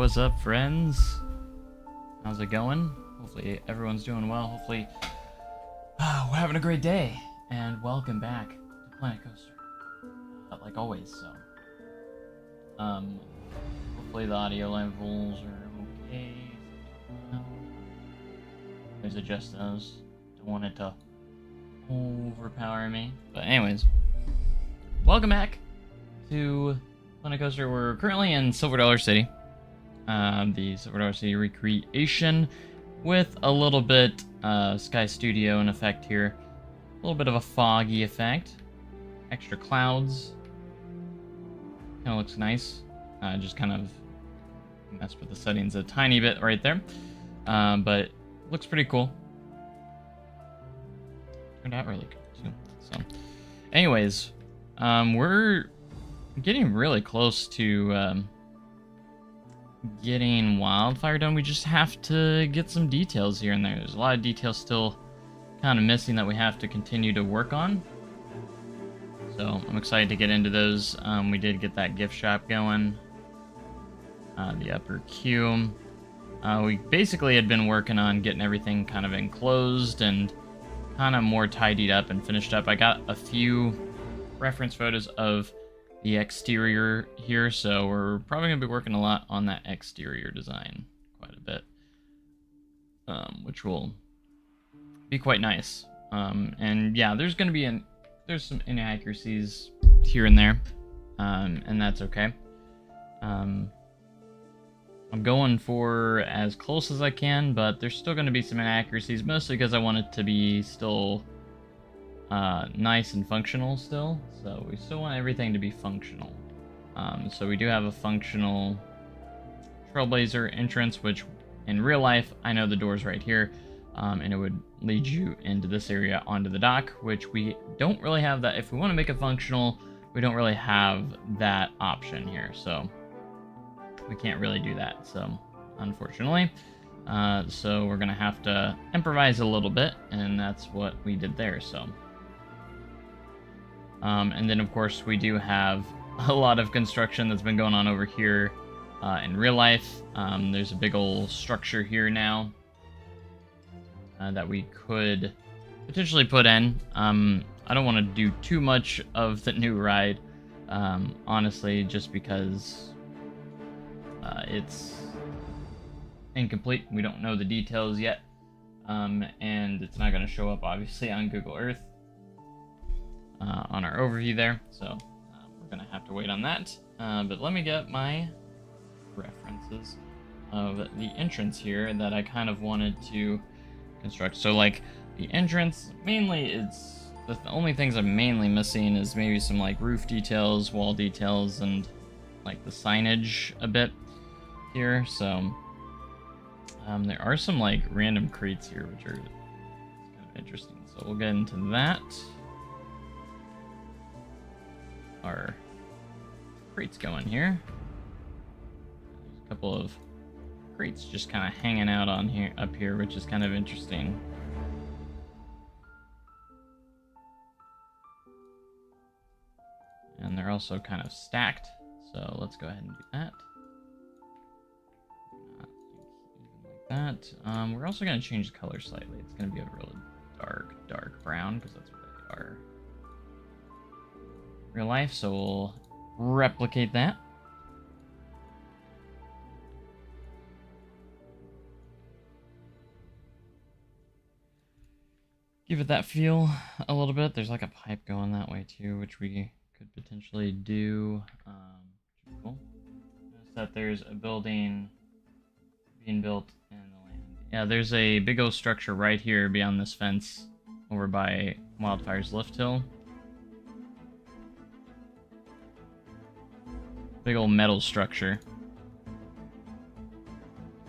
what's up, friends? How's it going? Hopefully everyone's doing well. Hopefully we're having a great day. And welcome back to Planet Coaster. Like always, so. Hopefully the audio levels are okay. Please adjust those. Don't want it to overpower me. But anyways, welcome back to Planet Coaster. We're currently in Silver Dollar City. The Silver Dollar City recreation with a little bit Sky Studio in effect here. A little bit of a foggy effect. Extra clouds. Kind of looks nice. Just kind of messed with the settings a tiny bit right there. But looks pretty cool. Turned out really good too. So, anyways, we're getting really close to getting Wildfire done. We just have to get some details here and there. There's a lot of details still kind of missing that we have to continue to work on. So I'm excited to get into those. We did get that gift shop going. The upper queue. We basically had been working on getting everything kind of enclosed and kind of more tidied up and finished up. I got a few reference photos of the exterior here, so we're probably going to be working a lot on that exterior design quite a bit, which will be quite nice. And yeah, there's going to be there's some inaccuracies here and there, and that's okay. I'm going for as close as I can, but there's still going to be some inaccuracies, mostly because I want it to be still nice and functional still. So we still want everything to be functional. So we do have a functional Trailblazer entrance, which in real life, I know the door's right here, and it would lead you into this area onto the dock, which we don't really have that. If we want to make it functional, we don't really have that option here. So we can't really do that, so unfortunately. So we're gonna have to improvise a little bit, and that's what we did there. So and then of course we do have a lot of construction that's been going on over here in real life. There's a big old structure here now that we could potentially put in. I don't want to do too much of the new ride, honestly, just because it's incomplete. We don't know the details yet, and it's not going to show up obviously on Google Earth on our overview there, so we're going to have to wait on that. But let me get my references of the entrance here that I kind of wanted to construct. So like the entrance, mainly it's the only things I'm mainly missing is maybe some like roof details, wall details, and like the signage a bit here. So there are some like random crates here which are kind of interesting, so we'll get into that. Our crates going here. There's a couple of crates just kind of hanging out on here, up here, which is kind of interesting. And they're also kind of stacked, so let's go ahead and do that. Not even like that. We're also going to change the color slightly. It's going to be a really dark brown, because that's what they are in real life, so we'll replicate that. Give it that feel a little bit. There's like a pipe going that way too, which we could potentially do. Cool. Notice that there's a building being built in the land. Yeah, there's a big old structure right here beyond this fence over by Wildfire's Lift Hill. Big old metal structure,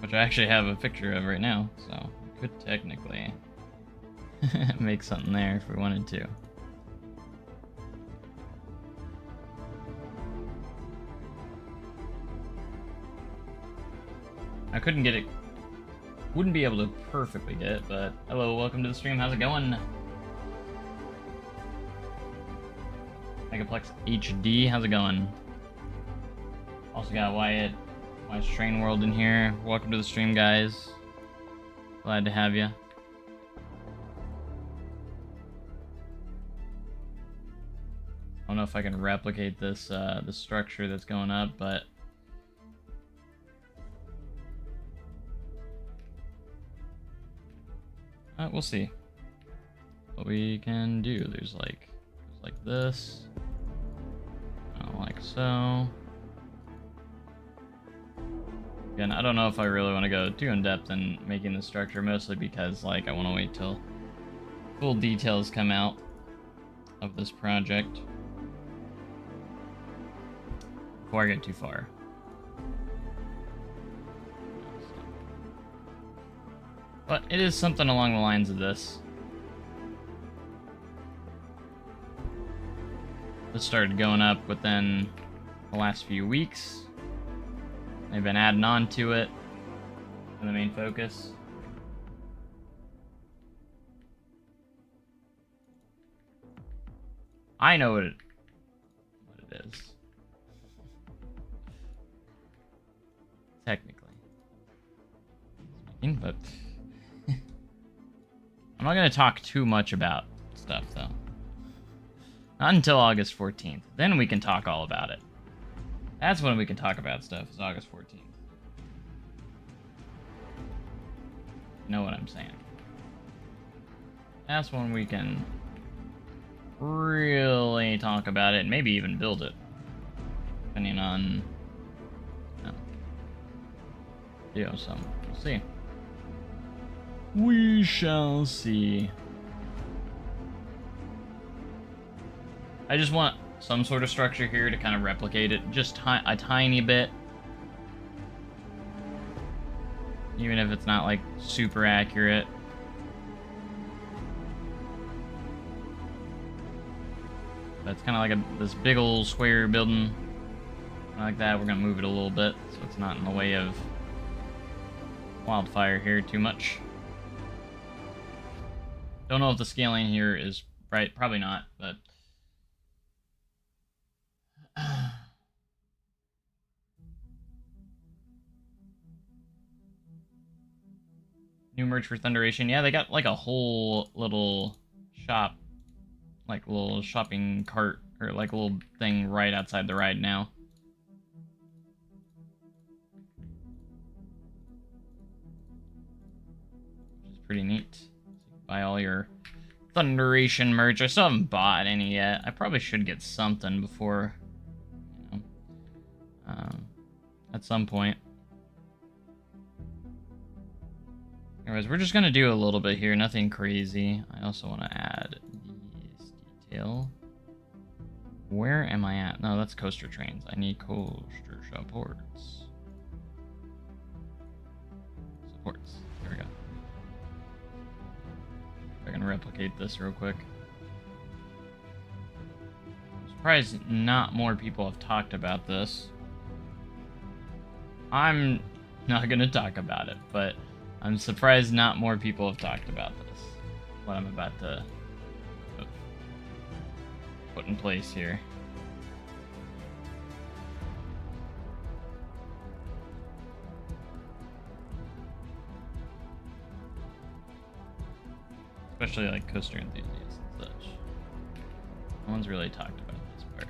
which I actually have a picture of right now, so we could technically make something there if we wanted to. I couldn't get it, wouldn't be able to perfectly get it, but hello, welcome to the stream, how's it going? Megaplex HD, how's it going? Also got Wyatt My Strain World in here. Welcome to the stream, guys. Glad to have you. I don't know if I can replicate this the structure that's going up, but we'll see what we can do. There's like this, like so. Again, I don't know if I really want to go too in depth in making the structure, mostly because like I want to wait till full details come out of this project before I get too far. But it is something along the lines of this. This started going up within the last few weeks. They've been adding on to it in the main focus. I know what it is. Technically. But I'm not going to talk too much about stuff, though. Not until August 14th. Then we can talk all about it. That's when we can talk about stuff, is August 14th. You know what I'm saying. That's when we can really talk about it, and maybe even build it. Depending on... so, we'll see. We shall see. I just want some sort of structure here to kind of replicate it, just a tiny bit. Even if it's not like super accurate. But it's kind of like this big old square building. Like that, we're gonna move it a little bit so it's not in the way of wildfire here too much. Don't know if the scaling here is right, probably not, but new merch for Thunderation. Yeah, they got like a whole little shop, like a little shopping cart, or like a little thing right outside the ride now. Which is pretty neat. So you can buy all your Thunderation merch. I still haven't bought any yet. I probably should get something before, you know, at some point. Anyways, we're just gonna do a little bit here, nothing crazy. I also want to add this detail. Where am I at? No, that's coaster trains. I need coaster supports. Supports. There we go. I'm gonna replicate this real quick. I'm surprised not more people have talked about this. I'm not gonna talk about it, but I'm surprised not more people have talked about this. What I'm about to put in place here. Especially like coaster enthusiasts and such. No one's really talked about this part.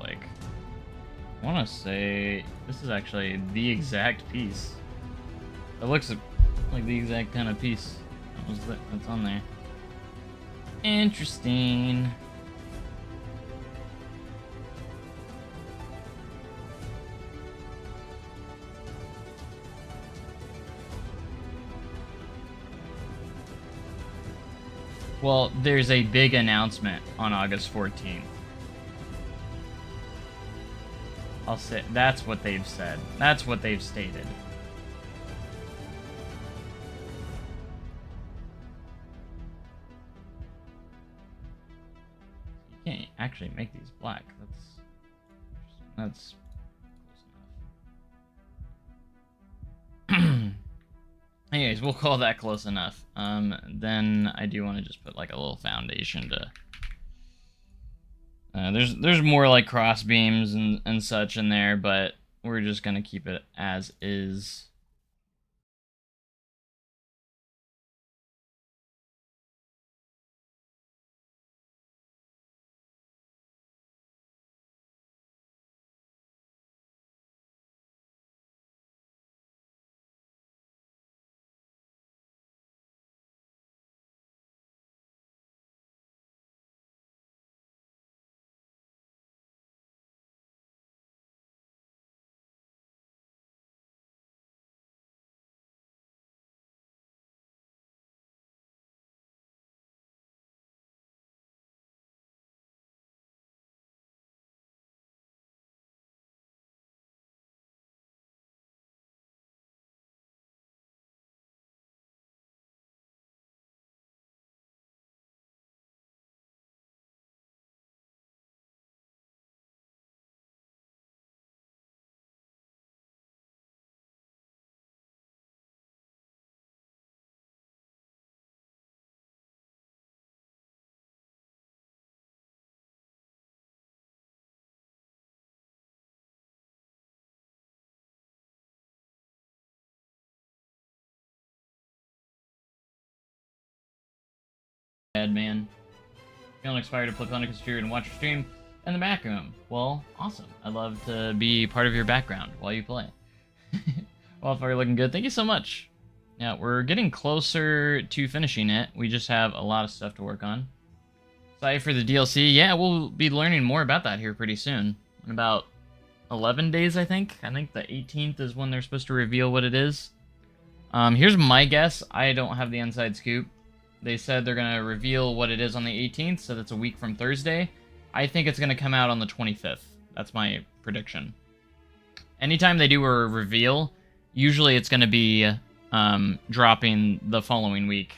Like, I want to say this is actually the exact piece. It looks like the exact kind of piece that's on there. Interesting. Well, there's a big announcement on August 14th. I'll say that's what they've said. That's what they've stated. You can't actually make these black. That's close enough. Anyways, we'll call that close enough. Then I do want to just put like a little foundation to... there's more like cross beams and such in there, but we're just gonna keep it as is. Bad man. Feeling inspired to play Platonic Sphere and watch your stream in the back room. Well, awesome. I'd love to be part of your background while you play. Wildfire looking good. Thank you so much. Yeah, we're getting closer to finishing it. We just have a lot of stuff to work on. Excited for the DLC. Yeah, we'll be learning more about that here pretty soon. In about 11 days, I think. I think the 18th is when they're supposed to reveal what it is. Here's my guess. I don't have the inside scoop. They said they're going to reveal what it is on the 18th, so that's a week from Thursday. I think it's going to come out on the 25th. That's my prediction. Anytime they do a reveal, usually it's going to be dropping the following week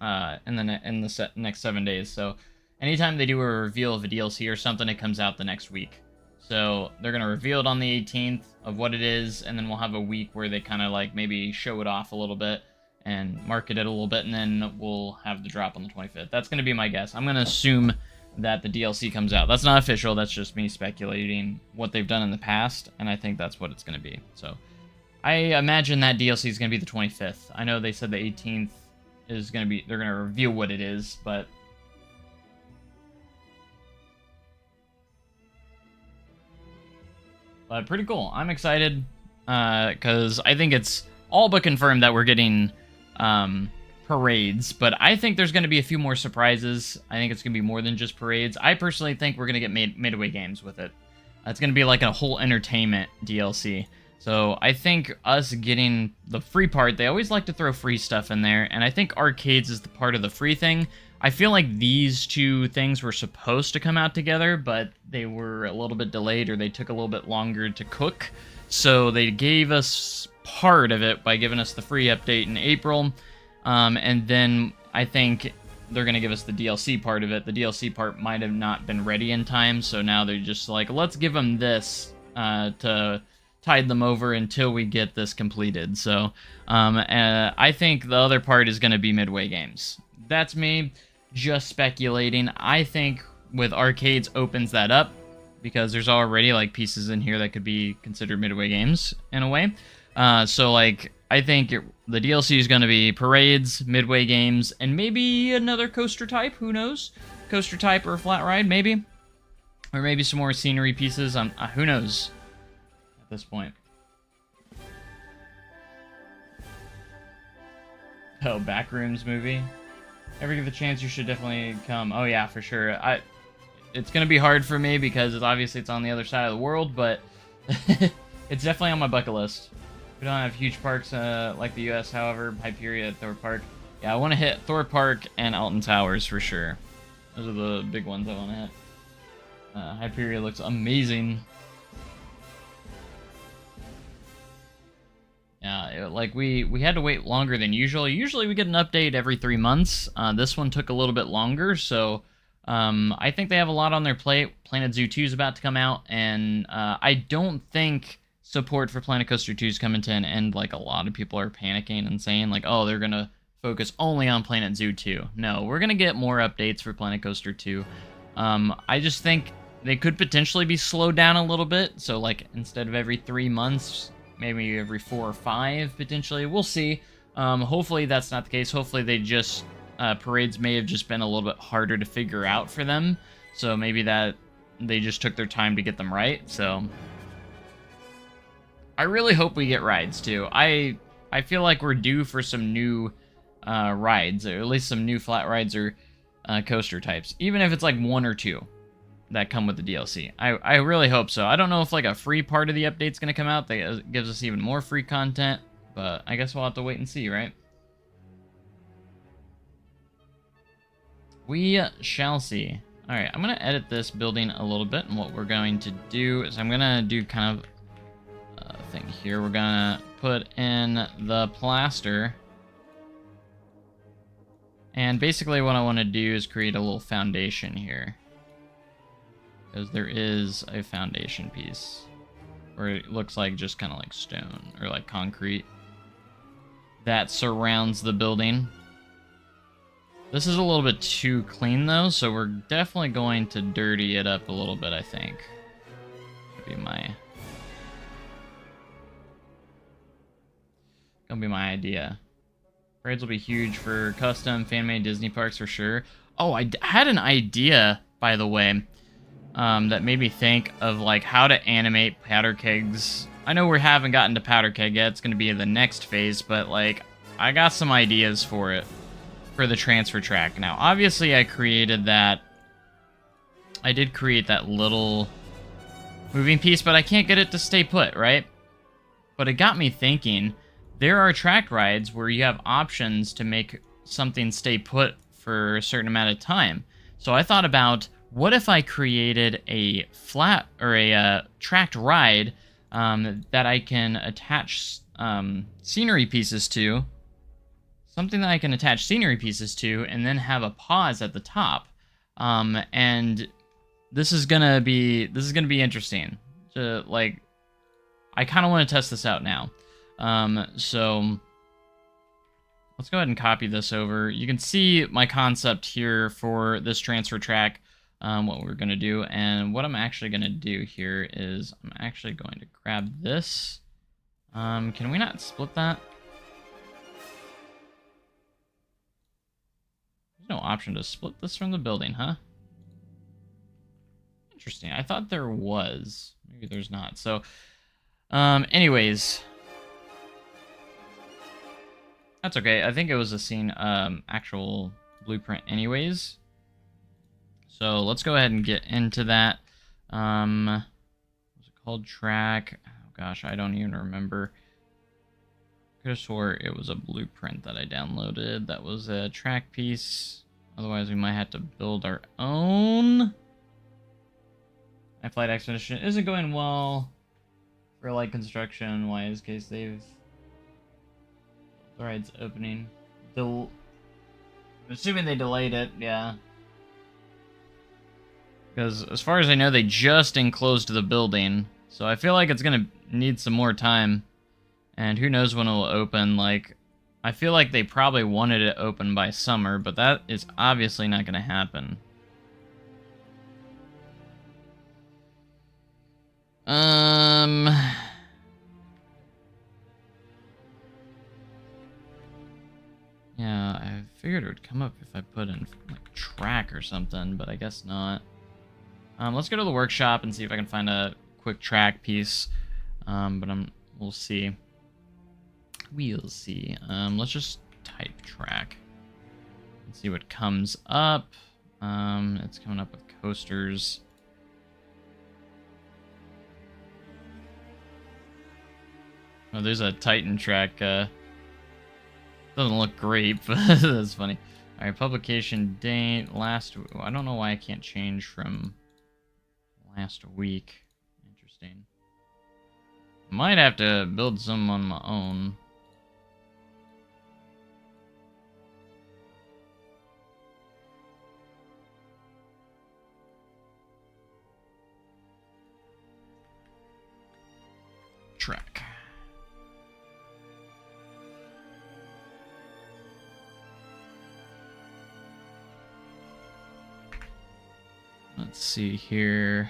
in the next 7 days. So anytime they do a reveal of a DLC or something, it comes out the next week. So they're going to reveal it on the 18th of what it is, and then we'll have a week where they kind of like maybe show it off a little bit and market it a little bit, and then we'll have the drop on the 25th. That's going to be my guess. I'm going to assume that the DLC comes out. That's not official. That's just me speculating what they've done in the past, and I think that's what it's going to be. So I imagine that DLC is going to be the 25th. I know they said the 18th is going to be... They're going to reveal what it is, but... But pretty cool. I'm excited because I think it's all but confirmed that we're getting... parades, but I think there's going to be a few more surprises. I think it's going to be more than just parades. I personally think we're going to get Midway games with it. It's going to be like a whole entertainment DLC. So I think us getting the free part, they always like to throw free stuff in there, and I think arcades is the part of the free thing. I feel like these two things were supposed to come out together, but they were a little bit delayed, or they took a little bit longer to cook. So they gave us part of it by giving us the free update in April, and then I think they're going to give us the DLC part of it. The DLC part might have not been ready in time, so now they're just like, let's give them this to tide them over until we get this completed. So I think the other part is going to be Midway games. That's me just speculating. I think with arcades opens that up, because there's already like pieces in here that could be considered Midway games in a way. So like I think the DLC is going to be parades, Midway games, and maybe another coaster type. Who knows? Coaster type or a flat ride, maybe, or maybe some more scenery pieces. Who knows at this point. Oh, Backrooms movie. Ever get the chance, you should definitely come. Oh yeah, for sure. It's gonna be hard for me because it's on the other side of the world, but it's definitely on my bucket list. We don't have huge parks like the U.S., however. Hyperia, Thorpe Park. Yeah, I want to hit Thorpe Park and Alton Towers for sure. Those are the big ones I want to hit. Hyperia looks amazing. Yeah, like we had to wait longer than usual. Usually we get an update every 3 months. This one took a little bit longer, so I think they have a lot on their plate. Planet Zoo 2 is about to come out, and I don't think support for Planet Coaster 2 is coming to an end, like a lot of people are panicking and saying like, oh, they're gonna focus only on Planet Zoo 2. No, we're gonna get more updates for Planet Coaster 2. I just think they could potentially be slowed down a little bit. So like instead of every 3 months, maybe every 4 or 5 potentially. We'll see. Hopefully that's not the case. Hopefully they just parades may have just been a little bit harder to figure out for them. So maybe that they just took their time to get them right. So I really hope we get rides too. I feel like we're due for some new rides, or at least some new flat rides or coaster types, even if it's like 1 or 2 that come with the DLC. I really hope so. I don't know if like a free part of the update's gonna come out that gives us even more free content, but I guess we'll have to wait and see, right? We shall see. All right, I'm gonna edit this building a little bit, and what we're going to do is I'm gonna do kind of a thing here. We're gonna put in the plaster. And basically what I want to do is create a little foundation here. Because there is a foundation piece where it looks like just kind of like stone or like concrete that surrounds the building. This is a little bit too clean though, so we're definitely going to dirty it up a little bit, I think. Gonna be my idea. Parades will be huge for custom fan-made Disney parks for sure. Oh, I had an idea, by the way, that made me think of like how to animate powder kegs. I know we haven't gotten to powder keg yet. It's going to be the next phase, but like I got some ideas for it for the transfer track. Now, obviously, I did create that little moving piece, but I can't get it to stay put, right? But it got me thinking. There are track rides where you have options to make something stay put for a certain amount of time. So I thought about, what if I created a flat or a tracked ride that I can attach scenery pieces to, something that I can attach scenery pieces to, and then have a pause at the top. And this is gonna be interesting. Like, I kind of want to test this out now. So let's go ahead and copy this over. You can see my concept here for this transfer track, what we're going to do. And what I'm actually going to do here is I'm actually going to grab this. Can we not split that? There's no option to split this from the building, huh? Interesting. I thought there was. Maybe there's not. So, anyways, that's okay. I think it was a scene, actual blueprint anyways. So let's go ahead and get into that. What's it called? Track. Oh gosh, I don't even remember. Could have swore it was a blueprint that I downloaded. That was a track piece. Otherwise, we might have to build our own. My flight expedition isn't going well for light construction wise, case they've the ride's opening. I'm assuming they delayed it, yeah. Because as far as I know, they just enclosed the building. So I feel like it's gonna need some more time. And who knows when it will open. Like, I feel like they probably wanted it open by summer, but that is obviously not gonna happen. Yeah, I figured it would come up if I put in like track or something, but I guess not. Let's go to the workshop and see if I can find a quick track piece. We'll see. We'll see. Let's just type track and see what comes up. It's coming up with coasters. Oh, there's a Titan track. Doesn't look great, but that's funny. All right, publication date I don't know why I can't change from last week. Interesting. Might have to build some on my own. track. Let's see here.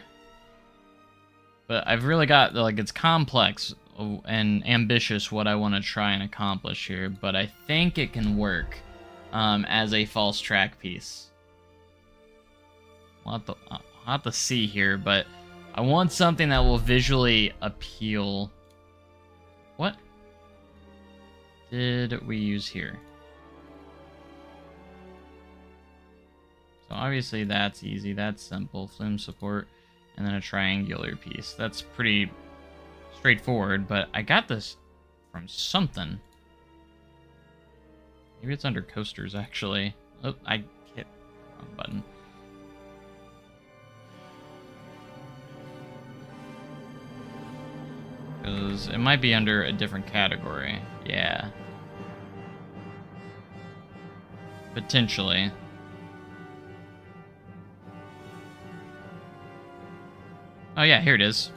But I've really got, like, it's complex and ambitious what I want to try and accomplish here, but I think it can work as a false track piece. I'll have to see here, but I want something that will visually appeal. What did we use here? So obviously that's easy, that's simple. Flume support, and then a triangular piece. That's pretty straightforward, but I got this from something. Maybe it's under coasters, actually. Oh, I hit the wrong button. Because it might be under a different category. Yeah. Potentially. Oh yeah, here it is.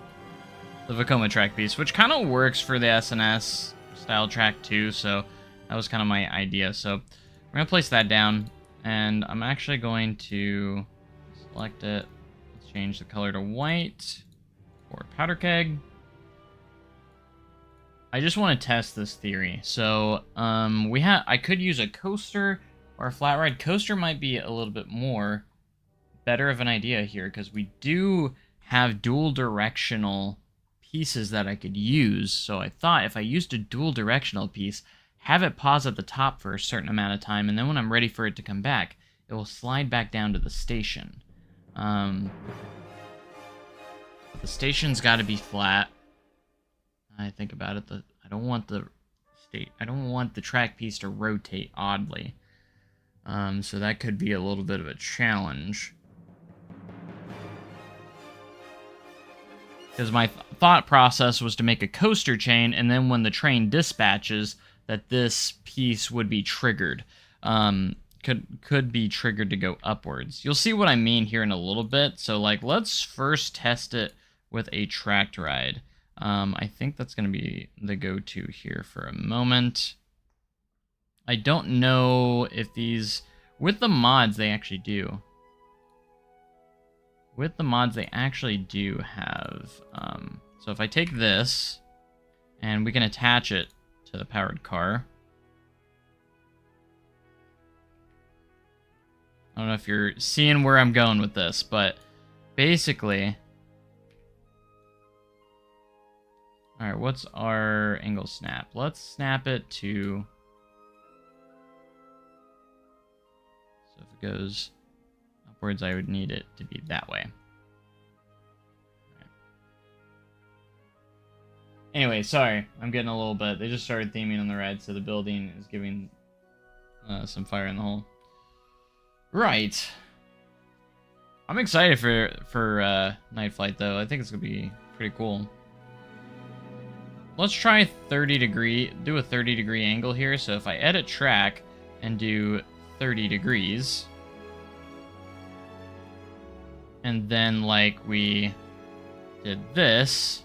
The Vekoma track piece, which kind of works for the SNS style track too, so that was kind of my idea. So we're going to place that down, and I'm actually going to select it. Let's change the color to white for powder keg. I just want to test this theory. So I could use a coaster or a flat ride. Coaster might be a little bit more better of an idea here, because we do have dual directional pieces that I could use. So I thought if I used a dual directional piece, have it pause at the top for a certain amount of time, and then when I'm ready for it to come back, it will slide back down to the station. But the station's got to be flat. I think about it, I don't want the track piece to rotate oddly. So that could be a little bit of a challenge. Because my thought process was to make a coaster chain, and then when the train dispatches, that this piece would be triggered. Could be triggered to go upwards. You'll see what I mean here in a little bit. So, like, let's first test it with a tracked ride. I think that's going to be the go-to here for a moment. I don't know if these... With the mods, they actually do. With the mods, they actually do have... so if I take this, and we can attach it to the powered car. I don't know if you're seeing where I'm going with this, but basically... Alright, what's our angle snap? Let's snap it to... So if it goes upwards, I would need it to be that way. Anyway, sorry, I'm getting a little bit. They just started theming on the ride, so the building is giving some fire in the hole. Right. I'm excited for Night Flight, though. I think it's gonna be pretty cool. Let's try 30 degree. Do a 30-degree angle here. So if I edit track and do 30 degrees, and then like we did this.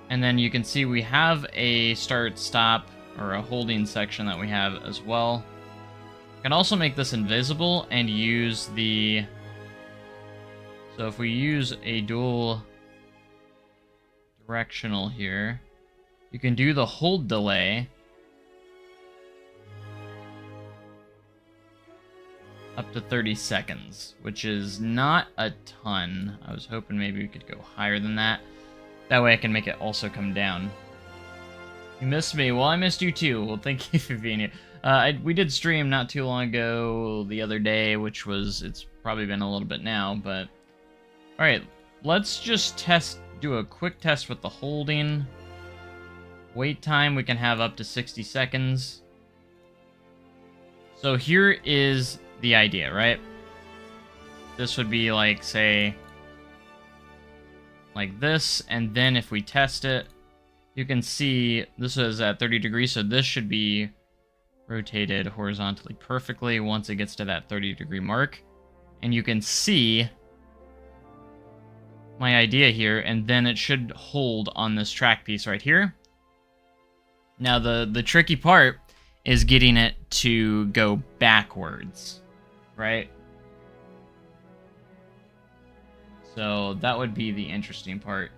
And then you can see we have a start-stop or a holding section that we have as well. You can also make this invisible and use the... So if we use a dual directional here, you can do the hold delay up to 30 seconds, which is not a ton. I was hoping maybe we could go higher than that. That way I can make it also come down. You missed me. Well, I missed you too. Well, thank you for being here. We did stream not too long ago the other day, which was, it's probably been a little bit now, but... Alright, let's just do a quick test with the holding. Wait time, we can have up to 60 seconds. So here is the idea, right? This would be like, say... like this, and then if we test it, you can see this is at 30 degrees, so this should be rotated horizontally perfectly once it gets to that 30-degree mark. And you can see my idea here, and then it should hold on this track piece right here. Now the tricky part is getting it to go backwards, right? So that would be the interesting part.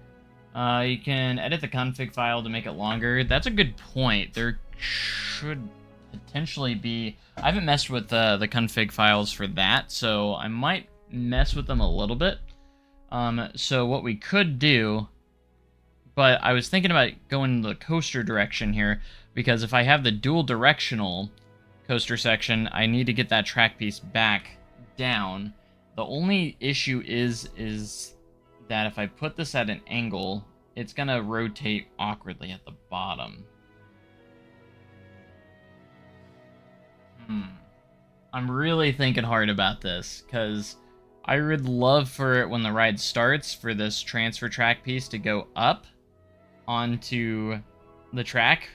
You can edit the config file to make it longer. That's a good point. There should potentially be... I haven't messed with the config files for that, so I might mess with them a little bit. So what we could do... But I was thinking about going the coaster direction here, because if I have the dual directional coaster section, I need to get that track piece back down. The only issue is that if I put this at an angle, it's gonna rotate awkwardly at the bottom. I'm really thinking hard about this, because I would love for it, when the ride starts, for this transfer track piece to go up onto the track,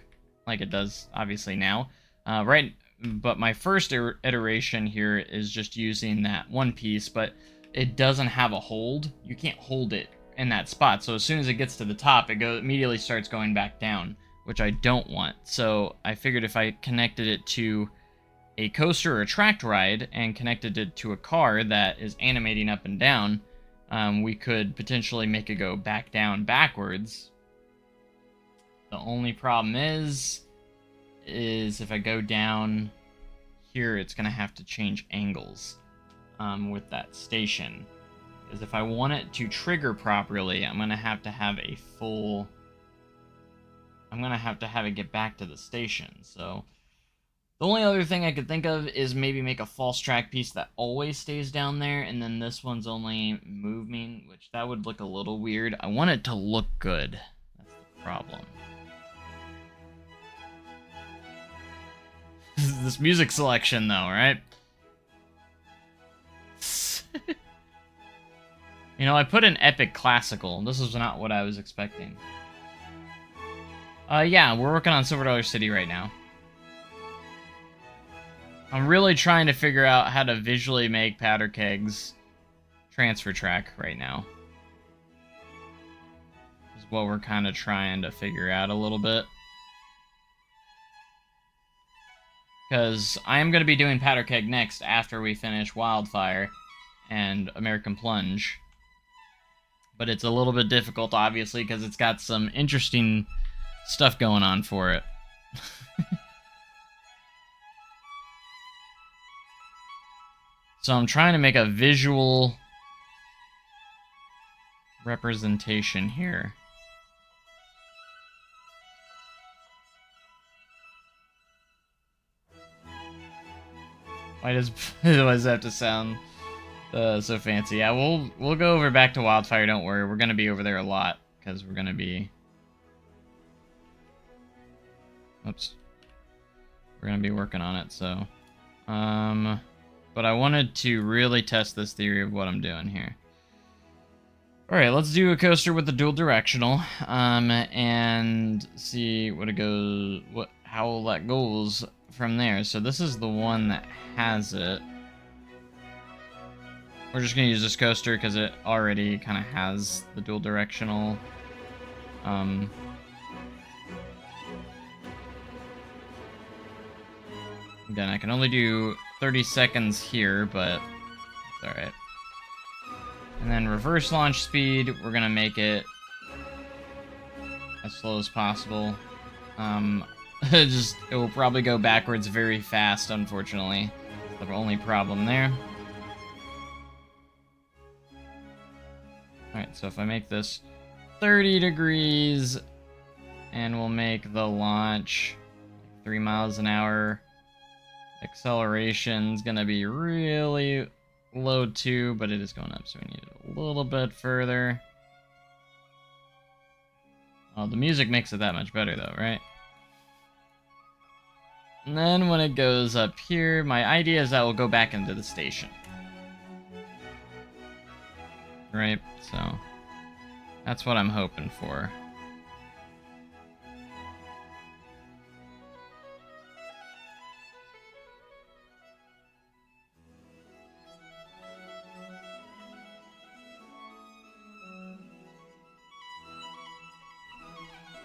like it does obviously now. But my first iteration here is just using that one piece, but it doesn't have a hold. You can't hold it in that spot. So as soon as it gets to the top, it immediately starts going back down, which I don't want. So I figured if I connected it to a coaster or a tracked ride and connected it to a car that is animating up and down, we could potentially make it go back down backwards. The only problem is if I go down here, it's going to have to change angles with that station. Because if I want it to trigger properly, I'm going to have a full... I'm going to have it get back to the station. So the only other thing I could think of is maybe make a false track piece that always stays down there, and then this one's only moving, which that would look a little weird. I want it to look good. That's the problem. This music selection, though, right? You know, I put an epic classical. This is not what I was expecting. Yeah, we're working on Silver Dollar City right now. I'm really trying to figure out how to visually make Powder Keg's transfer track right now. Is what we're kind of trying to figure out a little bit. Because I am going to be doing Powder Keg next after we finish Wildfire and American Plunge. But it's a little bit difficult, obviously, because it's got some interesting stuff going on for it. So I'm trying to make a visual representation here. Why does it have to sound so fancy? Yeah, we'll go over back to Wildfire. Don't worry, we're gonna be over there a lot because we're gonna be. Oops. We're gonna be working on it. So, but I wanted to really test this theory of what I'm doing here. All right, let's do a coaster with the dual directional, and see what it goes, how that goes from there. So this is the one that has it. We're just gonna use this coaster because it already kind of has the dual directional. Again, I can only do 30 seconds here, but it's alright. And then reverse launch speed, we're gonna make it as slow as possible. It will probably go backwards very fast, unfortunately. That's the only problem there. Alright, so if I make this 30 degrees, and we'll make the launch 3 miles an hour. Acceleration's gonna be really low too, but it is going up, so we need it a little bit further. Oh, the music makes it that much better though, right? And then when it goes up here, my idea is that we'll go back into the station. Right, so that's what I'm hoping for.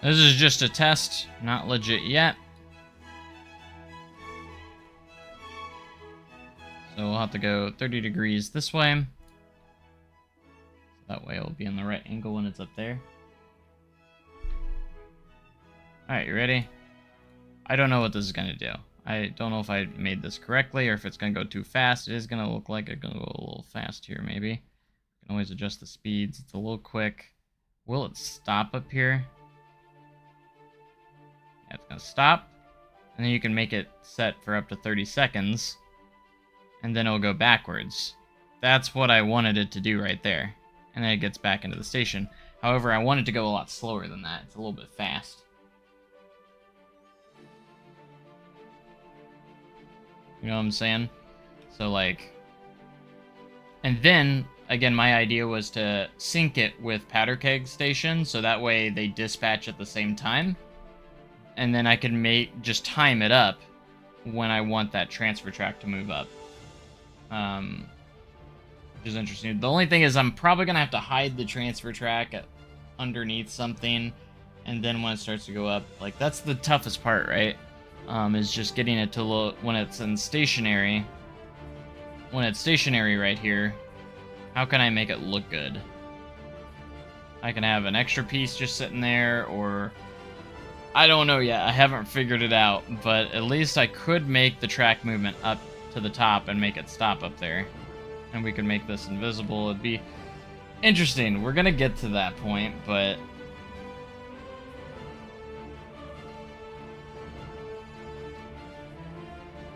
This is just a test, not legit yet. So we'll have to go 30 degrees this way. That way it'll be in the right angle when it's up there. Alright, you ready? I don't know what this is going to do. I don't know if I made this correctly or if it's going to go too fast. It is going to look like it's going to go a little fast here, maybe. You can always adjust the speeds. It's a little quick. Will it stop up here? Yeah, it's going to stop. And then you can make it set for up to 30 seconds. And then it'll go backwards. That's what I wanted it to do right there. And then it gets back into the station. However, I want it to go a lot slower than that. It's a little bit fast. You know what I'm saying? So, like... And then, again, my idea was to sync it with Powder Keg Station, so that way they dispatch at the same time. And then I can just time it up when I want that transfer track to move up. Which is interesting. The only thing is I'm probably going to have to hide the transfer track underneath something, and then when it starts to go up, like, that's the toughest part, right? Is just getting it to look when it's in stationary. When it's stationary right here, how can I make it look good? I can have an extra piece just sitting there, or I don't know yet. I haven't figured it out, but at least I could make the track movement up to the top and make it stop up there. And we could make this invisible. It'd be interesting. We're gonna get to that point, but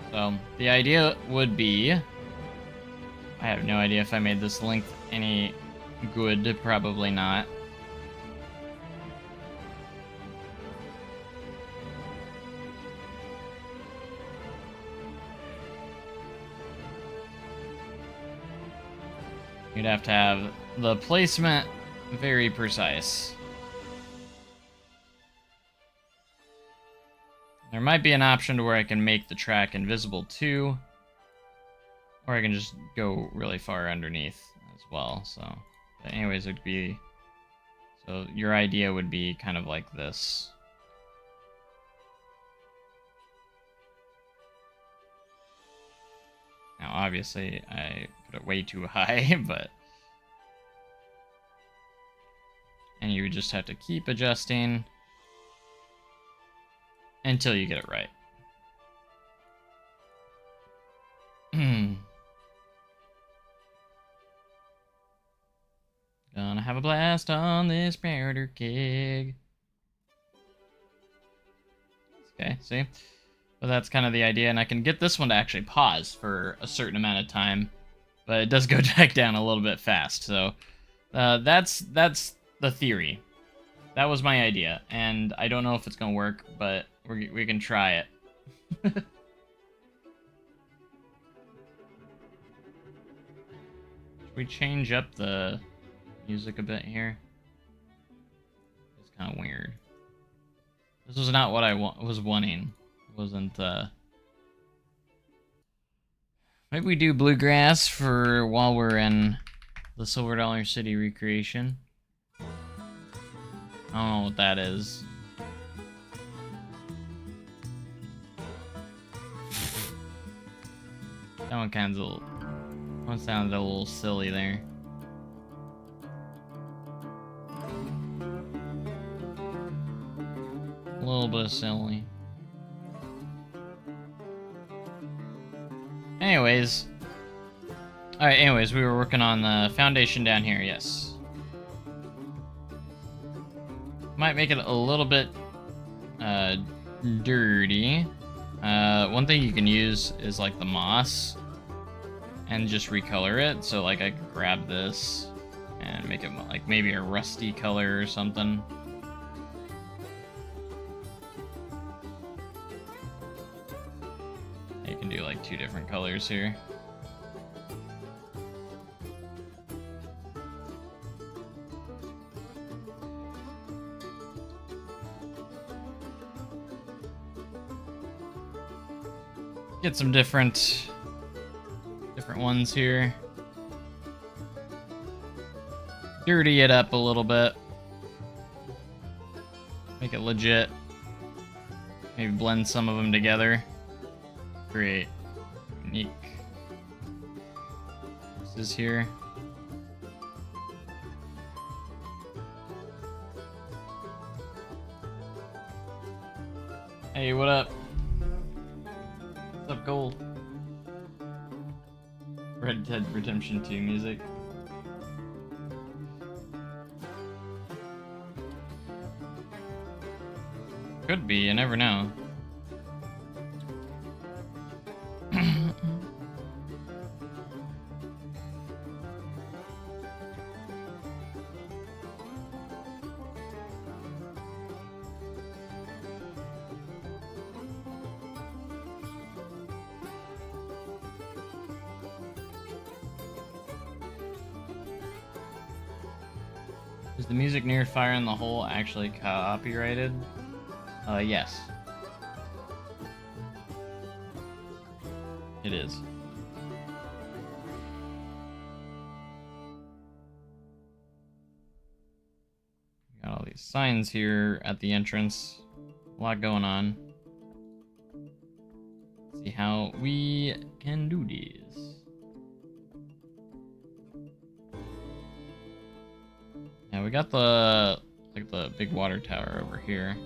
so the idea would be, I have no idea if I made this length any good, probably not. You'd have to have the placement very precise. There might be an option to where I can make the track invisible too, or I can just go really far underneath as well. So, but anyways, it'd be, so your idea would be kind of like this. Now, obviously, I put it way too high, but... And you would just have to keep adjusting until you get it right. Gonna have a blast on this powder keg. Okay, see? But that's kind of the idea, and I can get this one to actually pause for a certain amount of time, but it does go back down a little bit fast, so that's the theory. That was my idea, and I don't know if it's gonna work, but we can try it. Should we change up the music a bit here? It's kind of weird. This was not what I was wanting. Wasn't maybe we do bluegrass for while we're in the Silver Dollar City recreation. I don't know what that is. That one sounded a little silly there. A little bit silly. Anyways. Alright, anyways, we were working on the foundation down here, yes. Might make it a little bit dirty. One thing you can use is like the moss and just recolor it. So like I could grab this and make it like maybe a rusty color or something. You can do like 2 different colors here. Get some different ones here. Dirty it up a little bit. Make it legit. Maybe blend some of them together. Create unique pieces here. Hey, what up? What's up, Gold? Red Dead Redemption 2 music. Could be, you never know. Is the music near Fire in the Hole actually copyrighted? Yes. It is. Got all these signs here at the entrance. A lot going on. Let's see how we can do this. Yeah, we got the big water tower over here.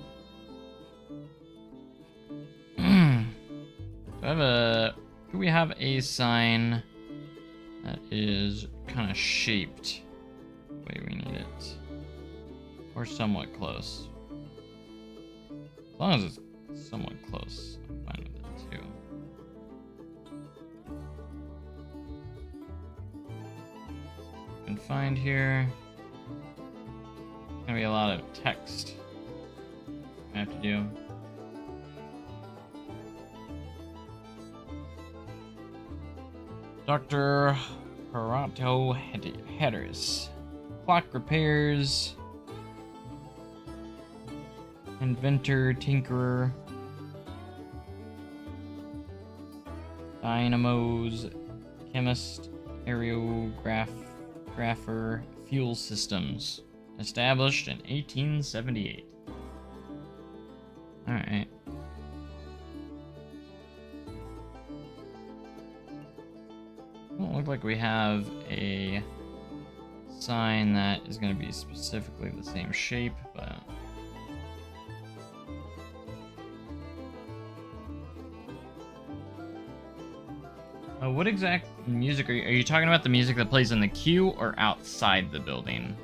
Do we have a sign that is kind of shaped the way we need it? Or somewhat close. As long as it's somewhat close, I'm fine with it too. You can find here. Gonna be a lot of text I have to do. Dr. Harato Headers. Clock repairs. Inventor, tinkerer. Dynamos. Chemist. Aerographer. Fuel systems. Established in 1878. Alright. Doesn't look like we have a sign that is going to be specifically the same shape, but... what exact music are you talking about? The music that plays in the queue or outside the building?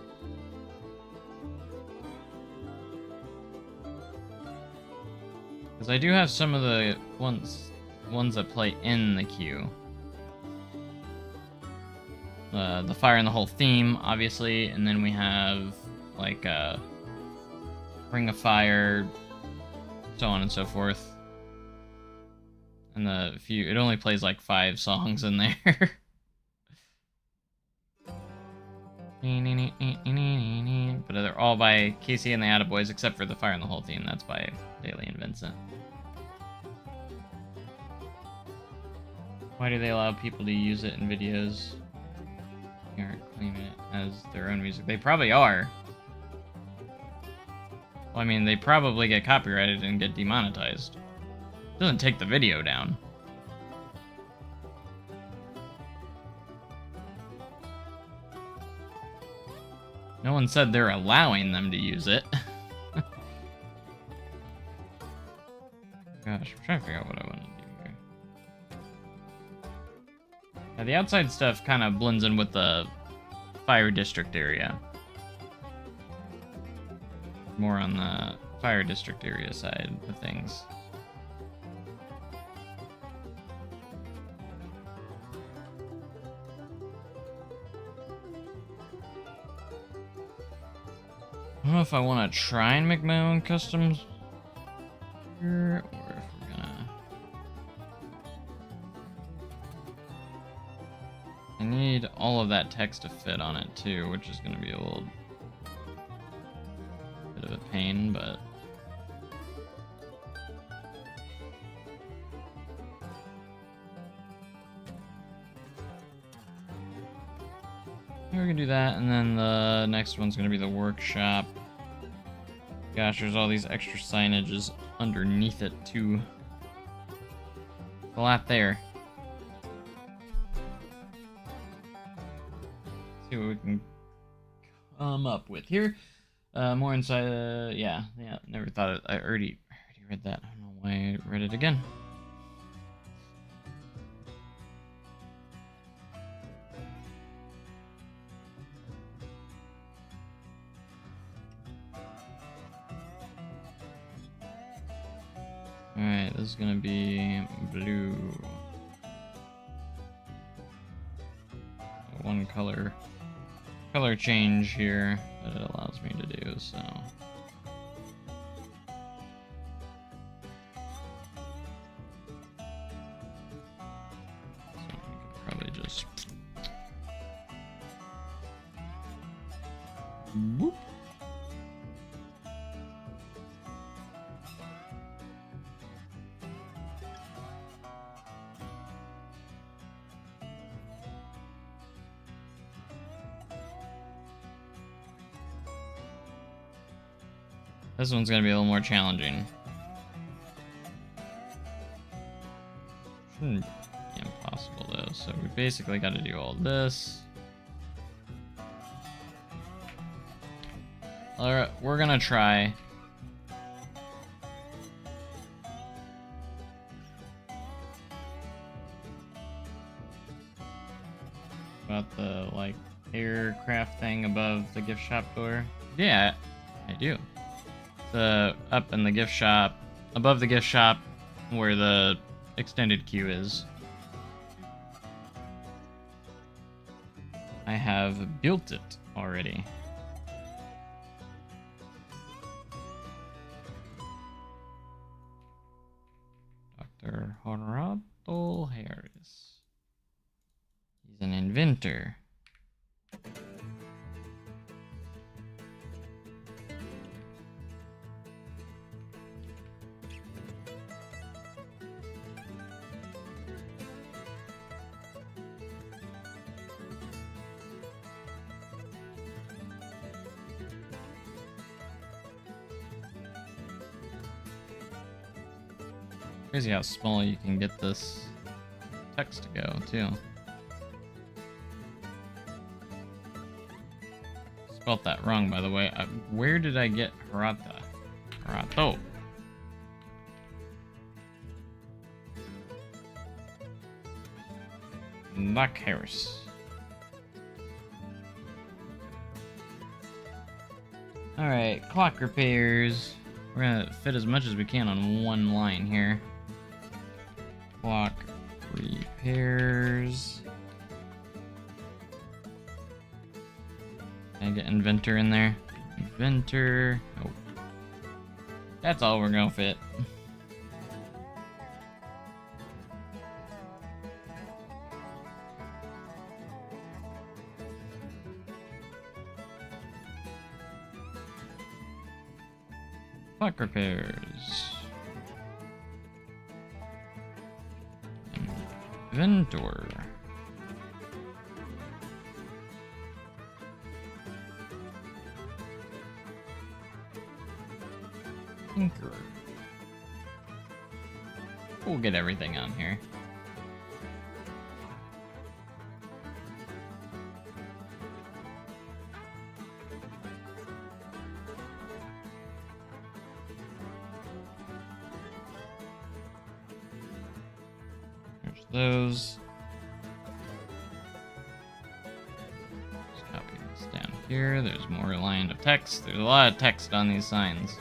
Because I do have some of the ones that play in the queue. The Fire in the Hole theme, obviously, and then we have like Ring of Fire, so on and so forth. And it only plays like 5 songs in there. But they're all by Casey and the Attaboys, except for the Fire in the Hole theme. That's by Daly and Vincent. Why do they allow people to use it in videos? They aren't claiming it as their own music. They probably are. Well, I mean, they probably get copyrighted and get demonetized. It doesn't take the video down. No one said they're allowing them to use it. Gosh, I'm trying to figure out what I want to do here. Yeah, the outside stuff kind of blends in with the fire district area. More on the fire district area side of things. I don't know if I want to try and make my own customs here, or if we're gonna... I need all of that text to fit on it too, which is gonna be a little bit of a pain, but... We're gonna do that, and then the next one's gonna be the workshop. Gosh, there's all these extra signages underneath it too. A lot there. Let's see what we can come up with here. More inside. Yeah. Never thought it. I already read that. I don't know why I read it again. Alright, this is gonna be blue. One color change here that it allows me to do, so. I could probably just boop. This one's gonna be a little more challenging. Shouldn't be impossible though, so we basically gotta do all this. Alright, we're gonna try. About the, like, aircraft thing above the gift shop door. Yeah, I do. Up in the gift shop, above the gift shop, where the extended queue is. I have built it already. Dr. Honorable Harris. He's an inventor. Crazy how small you can get this text to go, too. Spelt that wrong, by the way. Where did I get Harata? Harato. Doc Harris. Alright, clock repairs. We're gonna fit as much as we can on one line here. Clock repairs. Can I get inventor in there? Inventor. Oh. That's all we're gonna fit. Clock repairs. Inventor. Tinker. We'll get everything on here. Those. Just copy this down here. There's more line of text. There's a lot of text on these signs.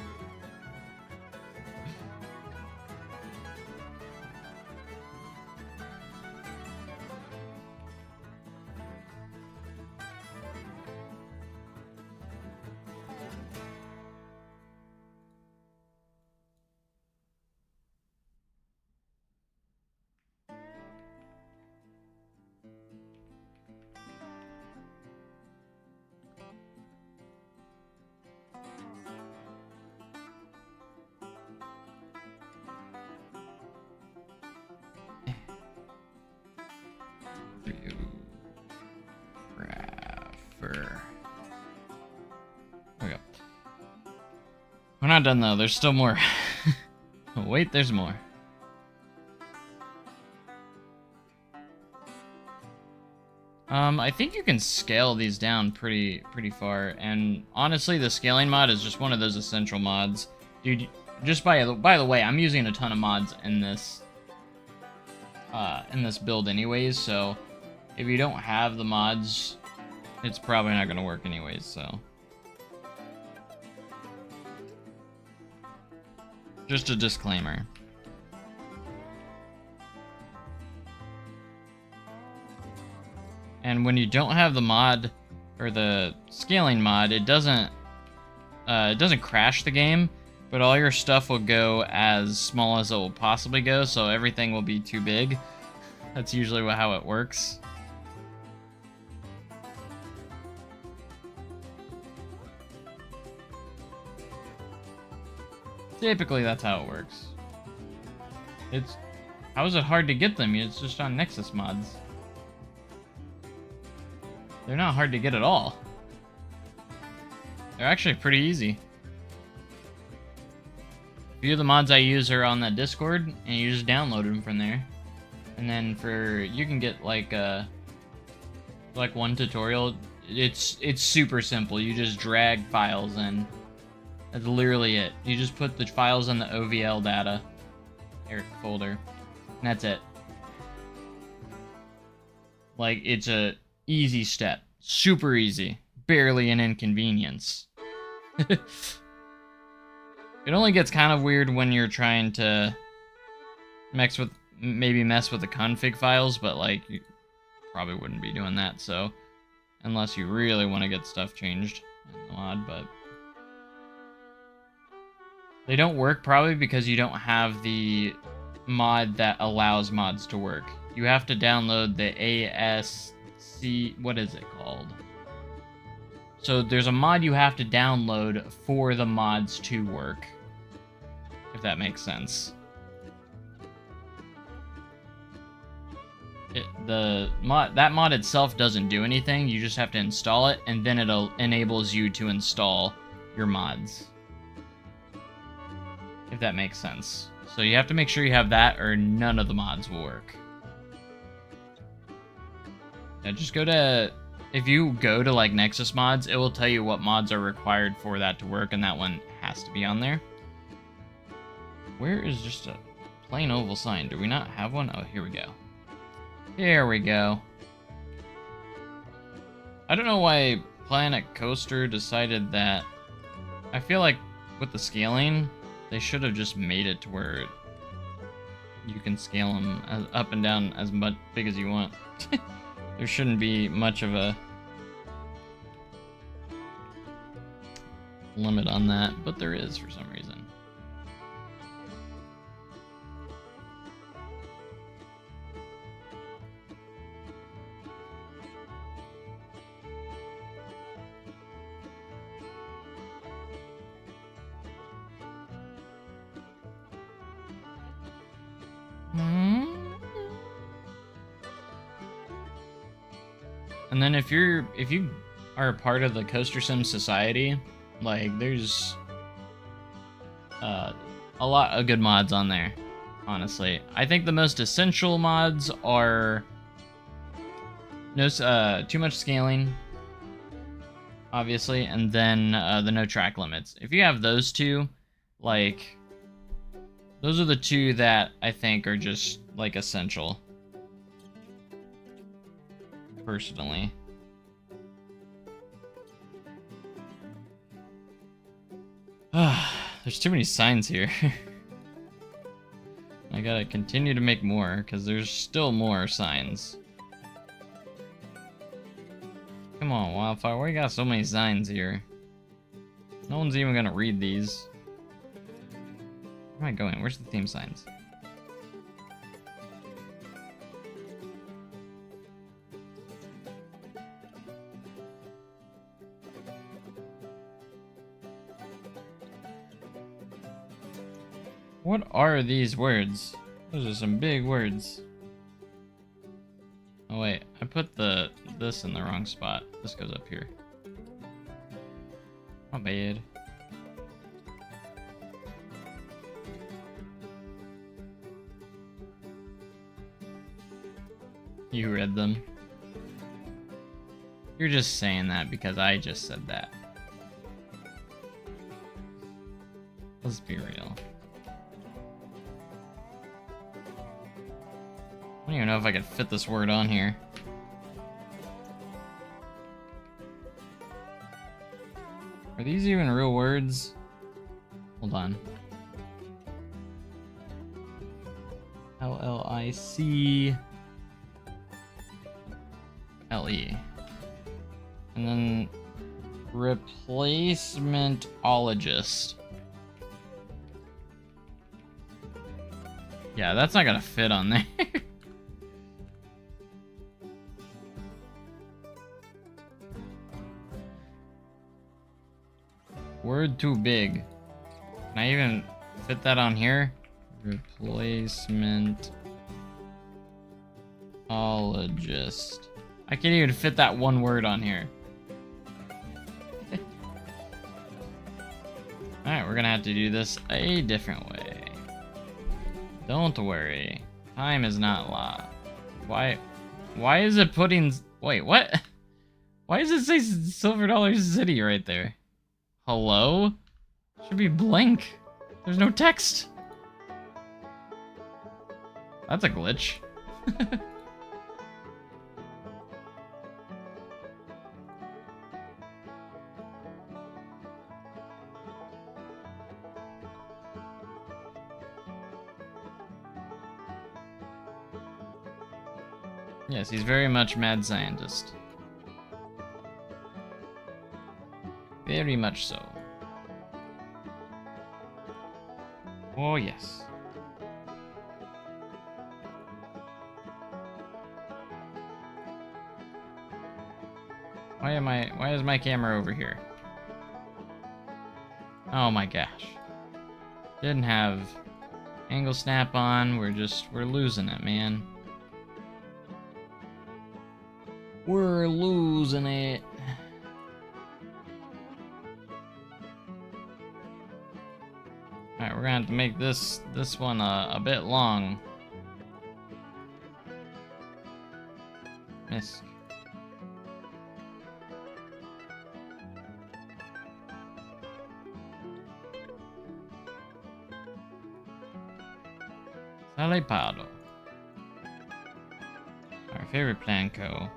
There we go. We're not done though, there's still more. Wait, there's more. I think you can scale these down pretty far, and honestly, the scaling mod is just one of those essential mods. Dude, just by the way, I'm using a ton of mods in this build anyways, so if you don't have the mods, it's probably not gonna work anyways, so. Just a disclaimer. And when you don't have the mod, or the scaling mod, it doesn't crash the game, but all your stuff will go as small as it will possibly go, so everything will be too big. That's usually how it works. Typically, that's how it works. How is it hard to get them? It's just on Nexus mods. They're not hard to get at all. They're actually pretty easy. A few of the mods I use are on the Discord, and you just download them from there. And then you can get like one tutorial. It's super simple. You just drag files in. That's literally it. You just put the files in the OVL data folder, and that's it. Like, it's a easy step. Super easy. Barely an inconvenience. It only gets kind of weird when you're trying to mess with the config files, but like, you probably wouldn't be doing that, so unless you really want to get stuff changed in the mod, but they don't work probably because you don't have the mod that allows mods to work. You have to download the ASC, what is it called? So there's a mod you have to download for the mods to work, if that makes sense. That mod itself doesn't do anything. You just have to install it, and then it enables you to install your mods, if that makes sense. So you have to make sure you have that, or none of the mods will work. Now just if you go to like Nexus mods, it will tell you what mods are required for that to work, and that one has to be on there. Where is just a plain oval sign? Do we not have one? Oh, here we go. Here we go. I don't know why Planet Coaster decided that. I feel like with the scaling, they should have just made it to where you can scale them up and down as big as you want. There shouldn't be much of a limit on that, but there is for some reason. And then if you are a part of the Coaster Sim Society, like, there's a lot of good mods on there, honestly. I think the most essential mods are too much scaling, obviously, and then the no track limits. If you have those two, like, those are the two that I think are just, like, essential. Personally. There's too many signs here. I gotta continue to make more, because there's still more signs. Come on, Wildfire, why you got so many signs here? No one's even gonna read these. Where am I going? Where's the theme signs? What are these words? Those are some big words. Oh wait, I put this in the wrong spot. This goes up here. Not bad. You read them. You're just saying that because I just said that. Let's be real. I don't even know if I could fit this word on here. Are these even real words? Hold on. L-L-I-C-L-E. And then replacementologist. Yeah, that's not gonna fit on there. Word too big. Can I even fit that on here? Replacementologist. I can't even fit that one word on here. Alright, we're gonna have to do this a different way. Don't worry. Time is not law. Why is it putting... Wait, what? Why does it say Silver Dollar City right there? Hello? Should be blank. There's no text. That's a glitch. Yes, he's very much mad scientist. Very much so. Oh, yes. Why is my camera over here? Oh my gosh. Didn't have angle snap on. We're losing it, man. We're losing it. Alright, we're gonna have to make this one a bit long. Miss. Salepado. Our favorite Planco.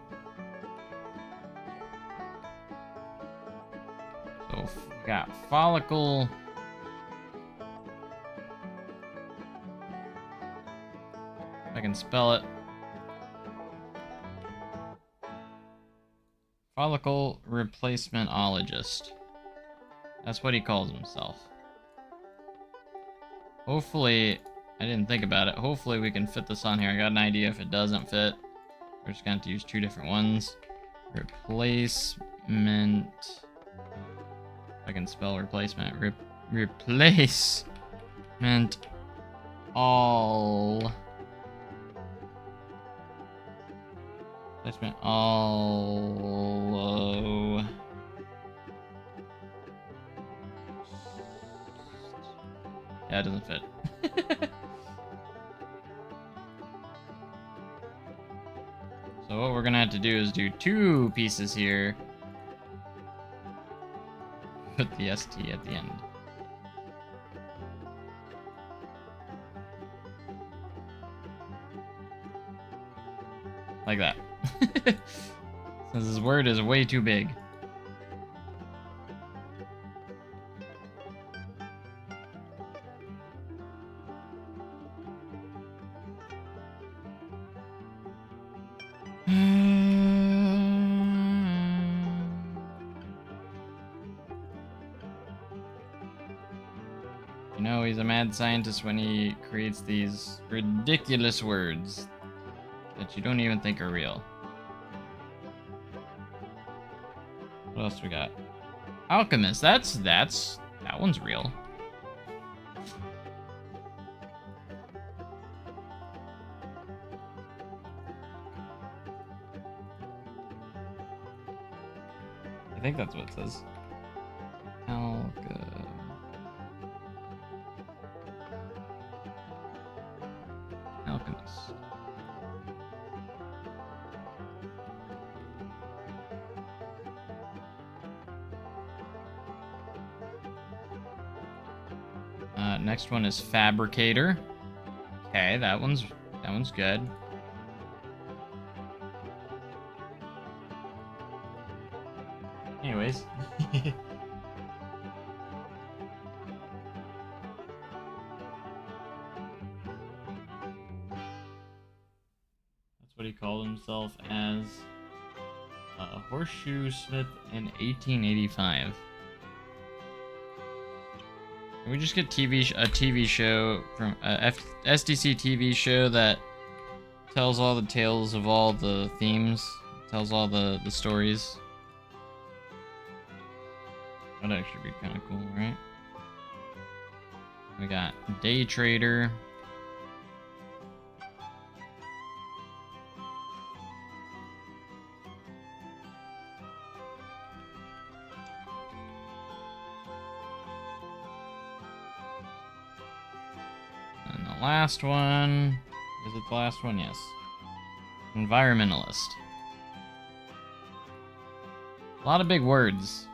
So we got follicle. If I can spell it. Follicle replacementologist. That's what he calls himself. Hopefully, I didn't think about it. Hopefully we can fit this on here. I got an idea if it doesn't fit. We're just going to have to use two different ones. Replacement. I can spell replacement. Replacement all. Replacement all. Yeah, it doesn't fit. So what we're gonna have to do is do two pieces here. Put the ST at the end. Like that. Since this word is way too big. You know, he's a mad scientist when he creates these ridiculous words that you don't even think are real. What else we got? Alchemist, that one's real. I think that's what it says. Alchemist. Next one is Fabricator. Okay, that one's good. Anyways. What he called himself as a horseshoe smith in 1885. Can we just get a TV show from SDC TV show that tells all the tales of all the themes, tells all the stories? That'd actually be kind of cool, right? We got Day Trader. Last one. Is it the last one? Yes. Environmentalist. A lot of big words.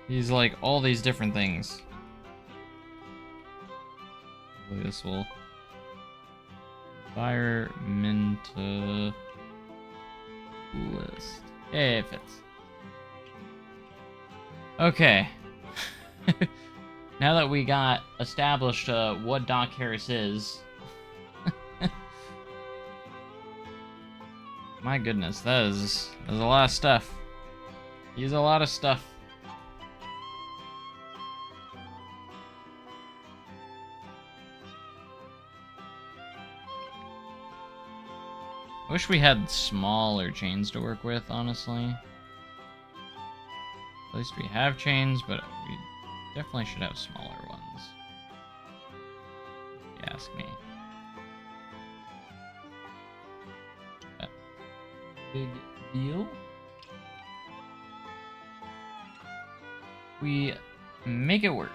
He's like all these different things. Hopefully this will... Environmentalist. Hey, it fits. Okay. Now that we got established what Doc Harris is, my goodness, there's a lot of stuff. He's a lot of stuff. I wish we had smaller chains to work with, honestly. At least we have chains, but we definitely should have smaller ones, if you ask me. But big deal. We make it work.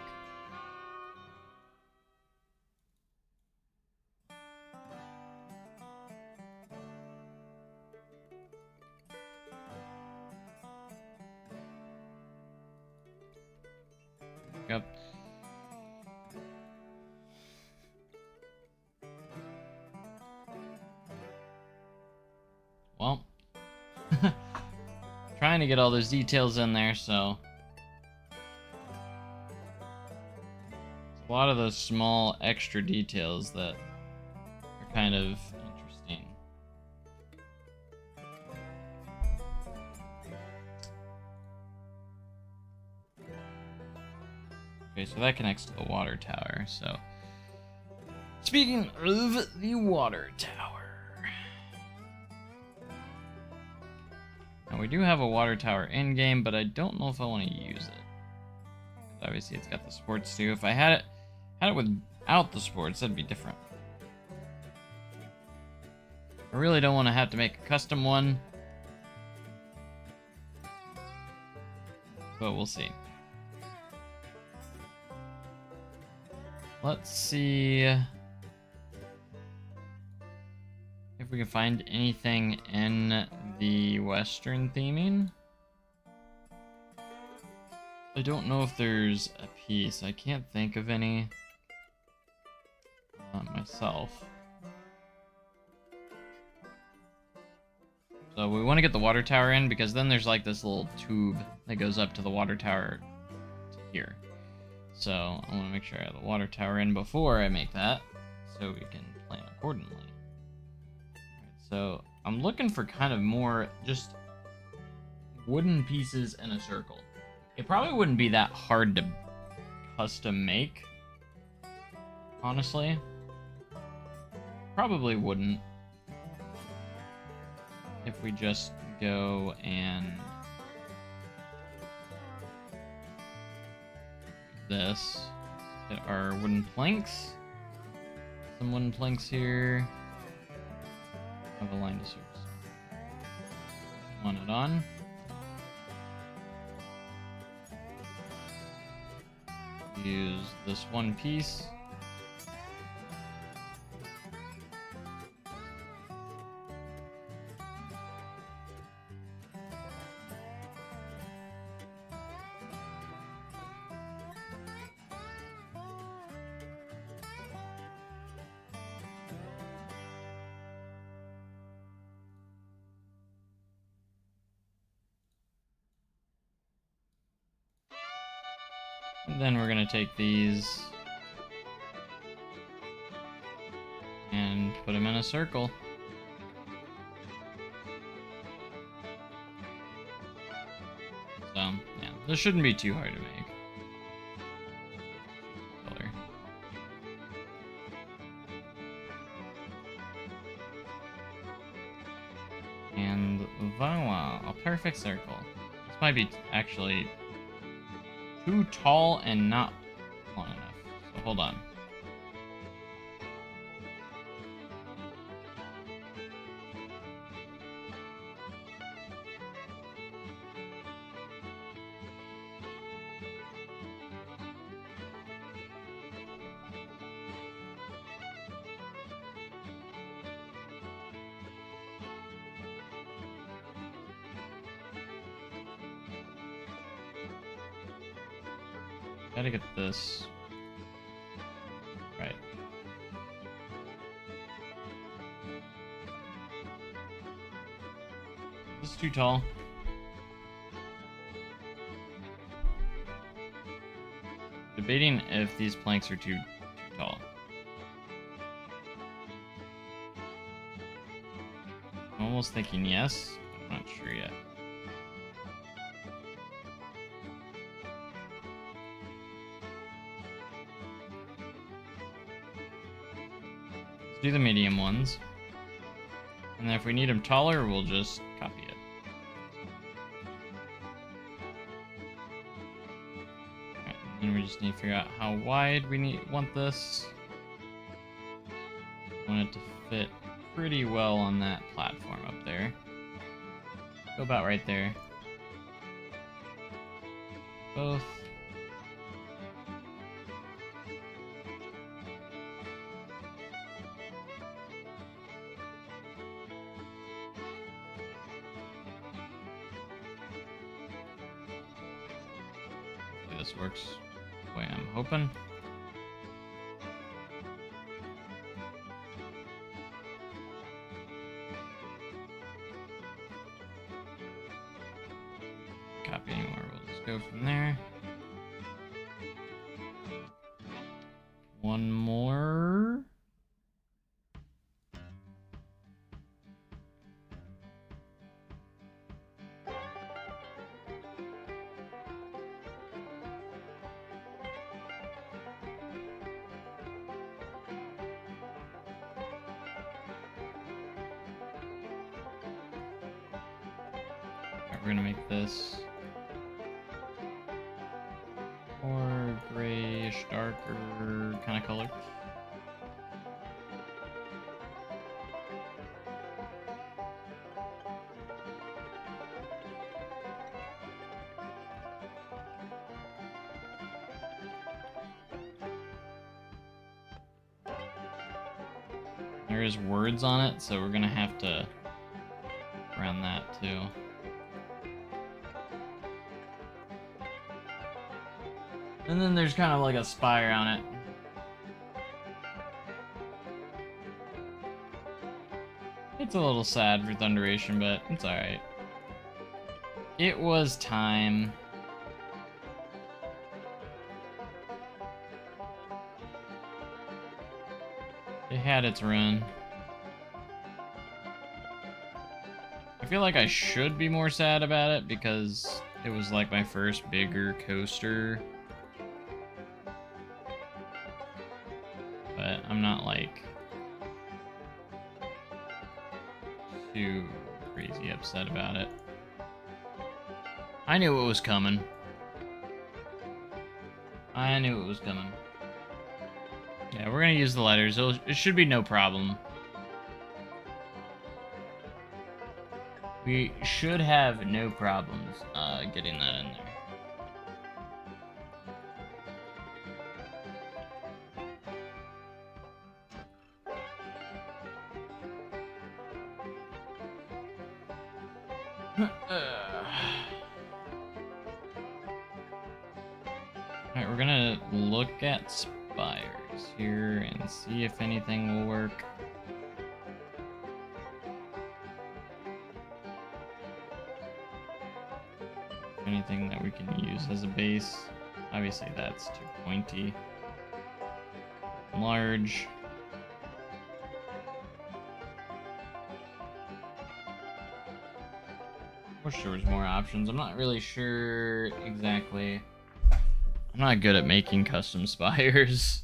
Yep. Well, trying to get all those details in there, so a lot of those small extra details that are kind of interesting. Okay, so that connects to the water tower, so... Speaking of the water tower... Now, we do have a water tower in-game, but I don't know if I want to use it. Obviously, it's got the sports too. If I had it without the sports, that'd be different. I really don't want to have to make a custom one. But we'll see. Let's see if we can find anything in the Western theming. I don't know if there's a piece. I can't think of any myself. So we want to get the water tower in because then there's like this little tube that goes up to the water tower to here. So I want to make sure I have the water tower in before I make that, so we can plan accordingly. Alright, so I'm looking for kind of more just wooden pieces in a circle. It probably wouldn't be that hard to custom make, honestly. Probably wouldn't. If we just go and this, get our wooden planks. Some wooden planks here. Have a line to service. Want it on. Use this one piece. And then we're gonna take these and put them in a circle. So, yeah, this shouldn't be too hard to make. Color. And voila, a perfect circle. This might be actually too tall and not long enough. So hold on. Gotta get this right. This is too tall. Debating if these planks are too tall. I'm almost thinking yes. I'm not sure yet. Let's do the medium ones. And then if we need them taller, we'll just copy it. Right, and we just need to figure out how wide we want this. Want it to fit pretty well on that platform up there. Go about right there. Both. Hopefully this works the way I'm hoping. Copy anymore, we'll just go from there. One more. Alright, we're gonna make this more grayish, darker kind of color. There is words on it, so we're gonna have to round that too. And then there's kind of like a spire on it. It's a little sad for Thunderation, but it's alright. It was time. It had its run. I feel like I should be more sad about it because it was like my first bigger coaster. But I'm not like too crazy upset about it. I knew it was coming. I knew it was coming. Yeah, we're gonna use the letters. It should be no problem. We should have no problems getting that in there. Alright, we're gonna look at spires here and see if anything will work. Anything that we can use as a base. Obviously that's too pointy. Large. Wish there was more options. I'm not really sure exactly. I'm not good at making custom spires.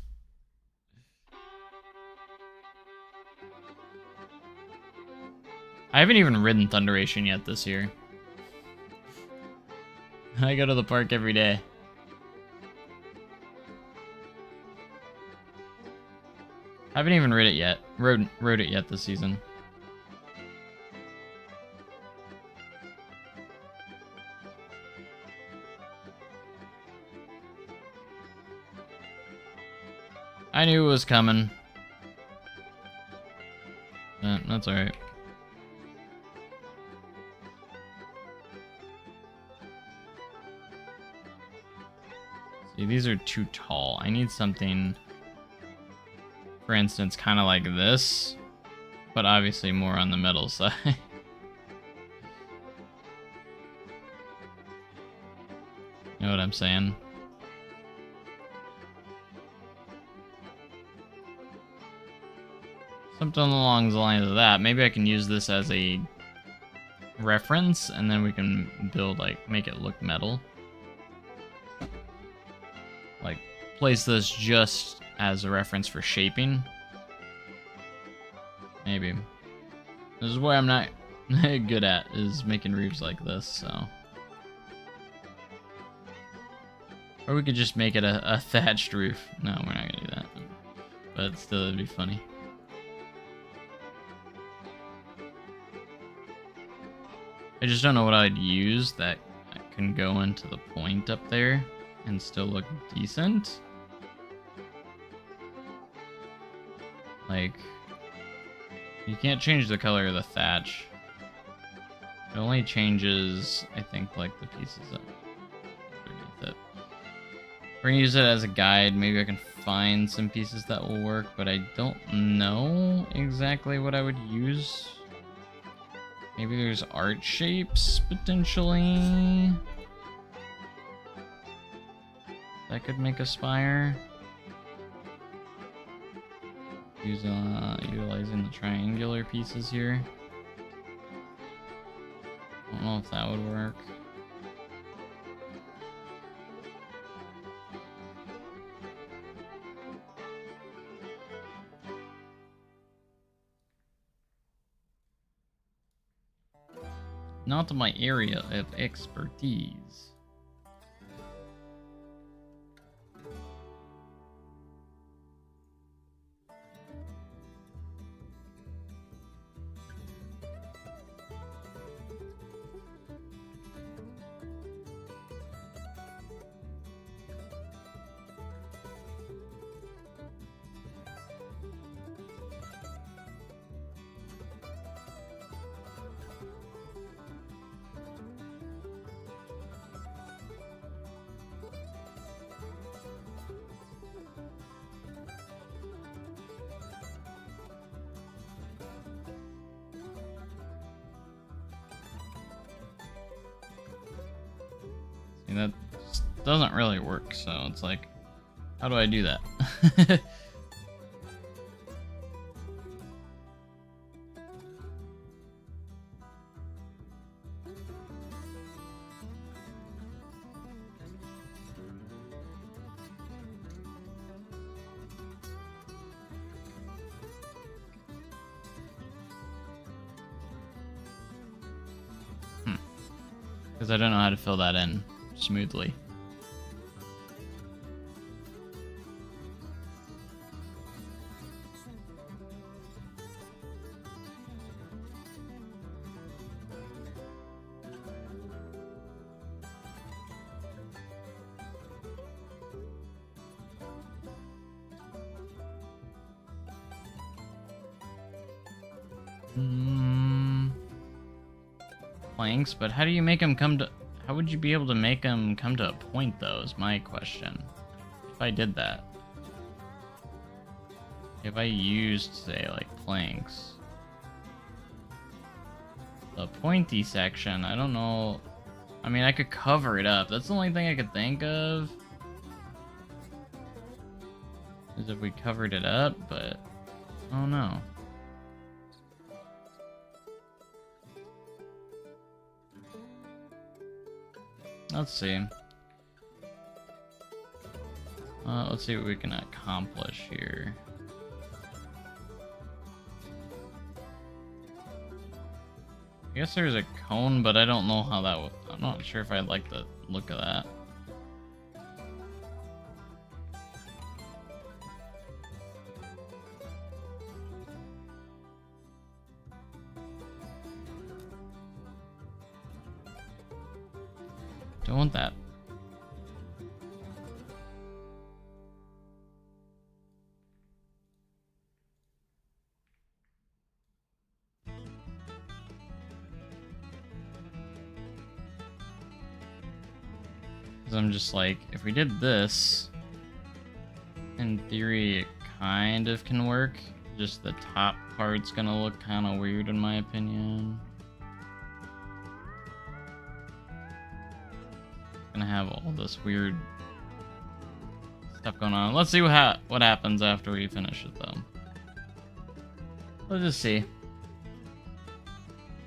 I haven't even ridden Thunderation yet this year. I go to the park every day. I haven't even rode it yet. Rode it yet this season. I knew it was coming. That's alright. See, these are too tall. I need something, for instance, kind of like this, but obviously more on the metal side. You know what I'm saying? Something along the lines of that. Maybe I can use this as a reference, and then we can build, like, make it look metal. Like, place this just as a reference for shaping. Maybe. This is where I'm not good at, is making roofs like this, so. Or we could just make it a thatched roof. No, we're not gonna do that. But still, it'd be funny. I just don't know what I'd use that can go into the point up there and still look decent. Like, you can't change the color of the thatch. It only changes, I think, like the pieces underneath it. We're gonna use it as a guide. Maybe I can find some pieces that will work, but I don't know exactly what I would use. Maybe there's art shapes, potentially. That could make a spire. Utilizing the triangular pieces here. I don't know if that would work. Not my area of expertise. That doesn't really work, so it's like, how do I do that? Because I don't know how to fill that in smoothly. Planks, but how do you make them come to... How would you be able to make them come to a point, though, is my question. If I did that. If I used, say, like, planks. The pointy section, I don't know... I mean, I could cover it up. That's the only thing I could think of. as if we covered it up, but oh no. Let's see. Let's see what we can accomplish here. I guess there's a cone, but I don't know how that would. I'm not sure if I like the look of that. Don't want that. I'm just like, if we did this, in theory it kind of can work. Just the top part's gonna look kind of weird in my opinion. Gonna have all this weird stuff going on. Let's see what happens after we finish it though. Let's just see.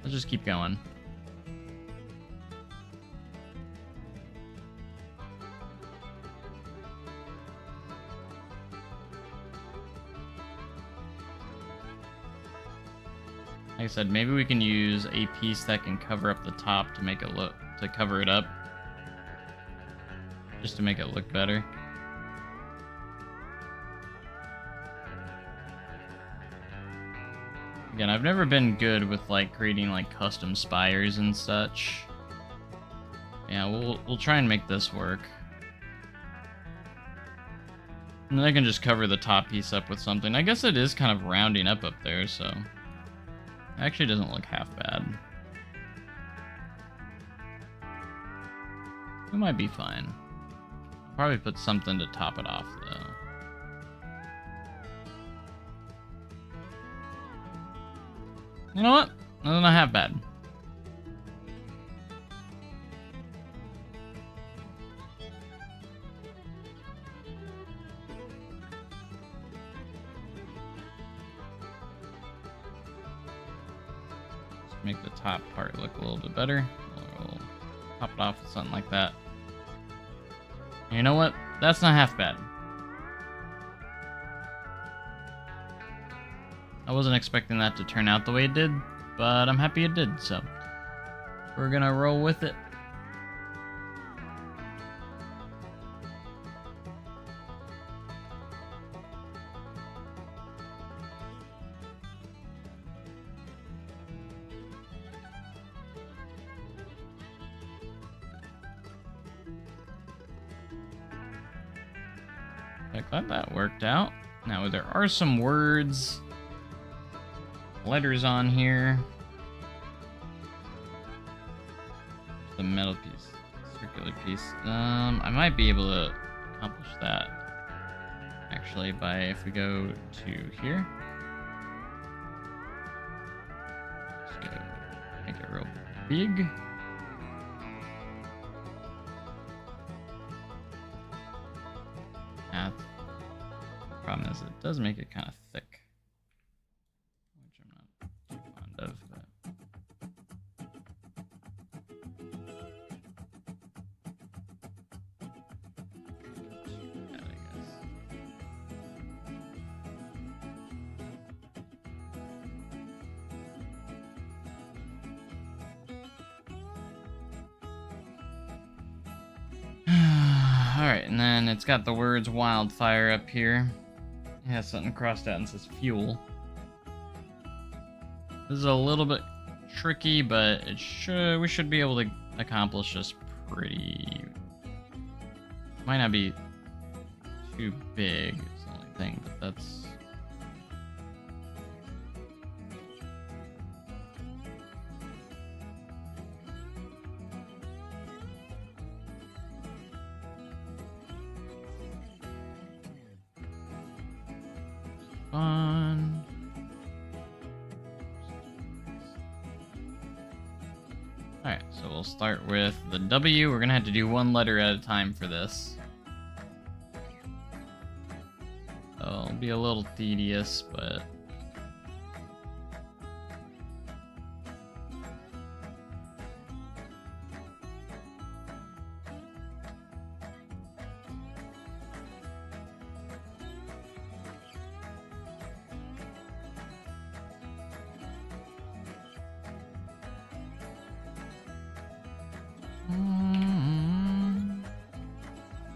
Let's just keep going. Like I said, maybe we can use a piece that can cover up the top to make it look, to cover it up. Just to make it look better. Again, I've never been good with like creating like custom spires and such. Yeah, we'll try and make this work. And then I can just cover the top piece up with something. I guess it is kind of rounding up there, so it actually doesn't look half bad. It might be fine. Probably put something to top it off, though. You know what? That's not half bad. Just make the top part look a little bit better. We'll top it off with something like that. You know what? That's not half bad. I wasn't expecting that to turn out the way it did, but I'm happy it did, so we're gonna roll with it. Glad that worked out. Now there are some words, letters on here. The metal piece, circular piece. I might be able to accomplish that actually by if we go to here. Just go make it real big. Problem is, it does make it kind of thick, which I'm not too fond of. But I guess. All right, and then it's got the words wildfire up here. It has something crossed out and says fuel. This is a little bit tricky, but we should be able to accomplish this pretty. Might not be too big, is the only thing, but that's. Fun. Alright, so we'll start with the W. We're gonna have to do one letter at a time for this. So it'll be a little tedious, but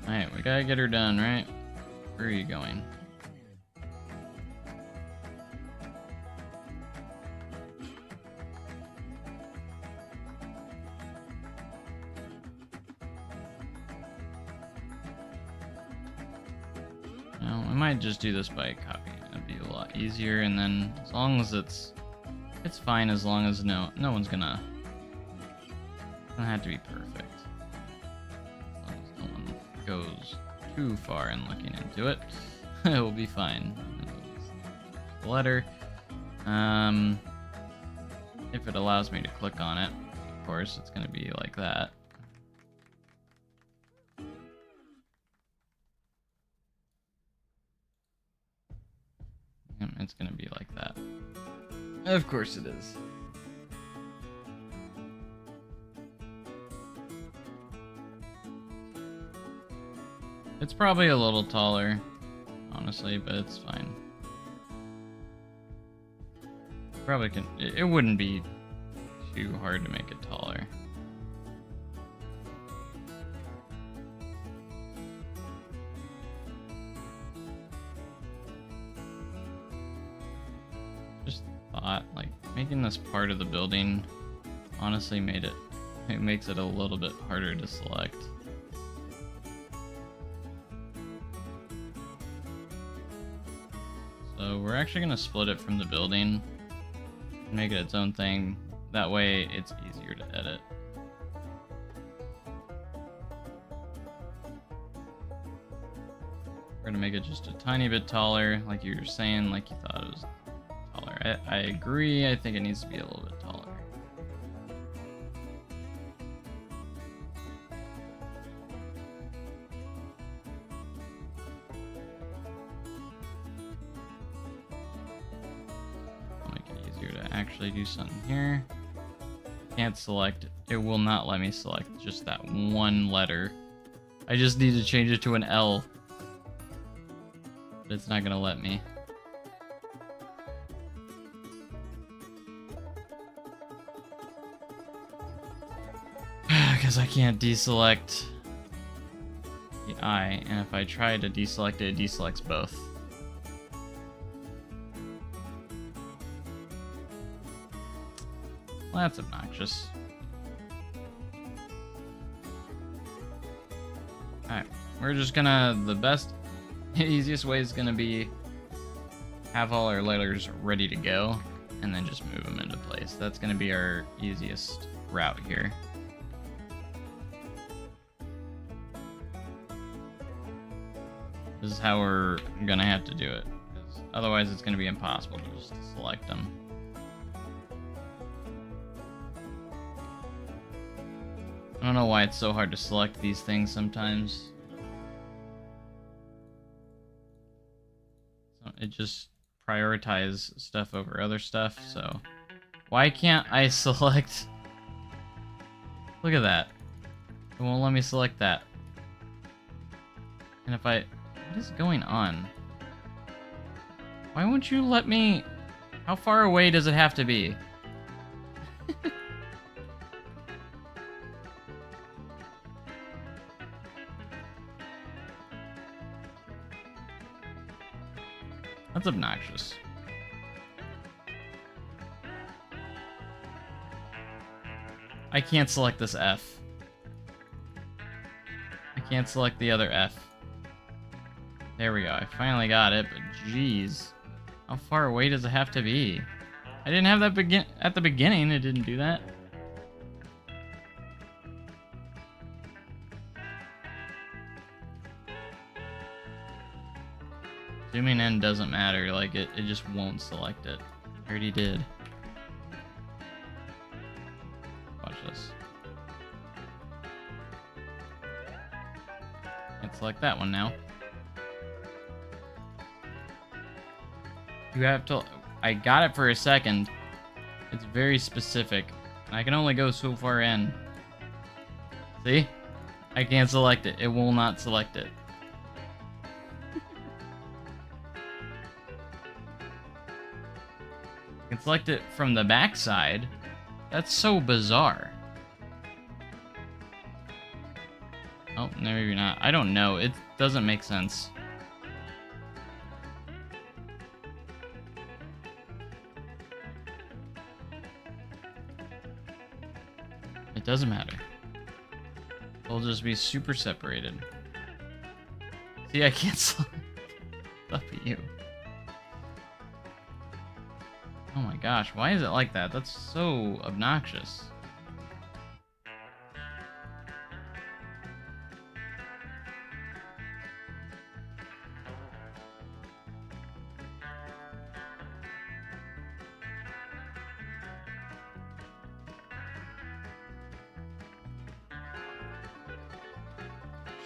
alright, we gotta get her done, right? Where are you going? No, I might just do this by copying. It'd be a lot easier, and then as long as it's fine, as long as no one's gonna have to be perfect. As long as no one goes too far in looking into it, it will be fine. The letter. If it allows me to click on it, of course, it's gonna be like that. It's gonna be like that. Of course it is. It's probably a little taller, honestly, but it's fine. Probably can. It wouldn't be too hard to make it taller. Just thought, like, making this part of the building honestly it makes it a little bit harder to select. So we're actually going to split it from the building and make it its own thing. That way it's easier to edit. We're going to make it just a tiny bit taller, like you were saying, like you thought it was taller. I agree, I think it needs to be a little bit taller. Actually do something here. Can't select. It will not let me select just that one letter. I just need to change it to an L. But it's not gonna let me. Because I can't deselect the I, and if I try to deselect it, it deselects both. Well, that's obnoxious. Alright, we're just gonna, easiest way is gonna be have all our letters ready to go, and then just move them into place. That's gonna be our easiest route here. This is how we're gonna have to do it, 'cause otherwise it's gonna be impossible to just select them. I don't know why it's so hard to select these things sometimes. So it just prioritizes stuff over other stuff, so why can't I select? Look at that. It won't let me select that. And if what is going on? Why won't you let me? How far away does it have to be? That's obnoxious. I can't select this F. I can't select the other F. There we go. I finally got it, but jeez. How far away does it have to be? I didn't have that at the beginning. It didn't do that. Zooming in doesn't matter, like it just won't select it. I already did. Watch this. Can't select that one now. You have to... I got it for a second. It's very specific. I can only go so far in. See? I can't select it. It will not select it. I can select it from the backside. That's so bizarre. Oh, maybe not. I don't know. It doesn't make sense. It doesn't matter. They'll just be super separated. See, I can't select up at you. Oh my gosh, why is it like that? That's so obnoxious.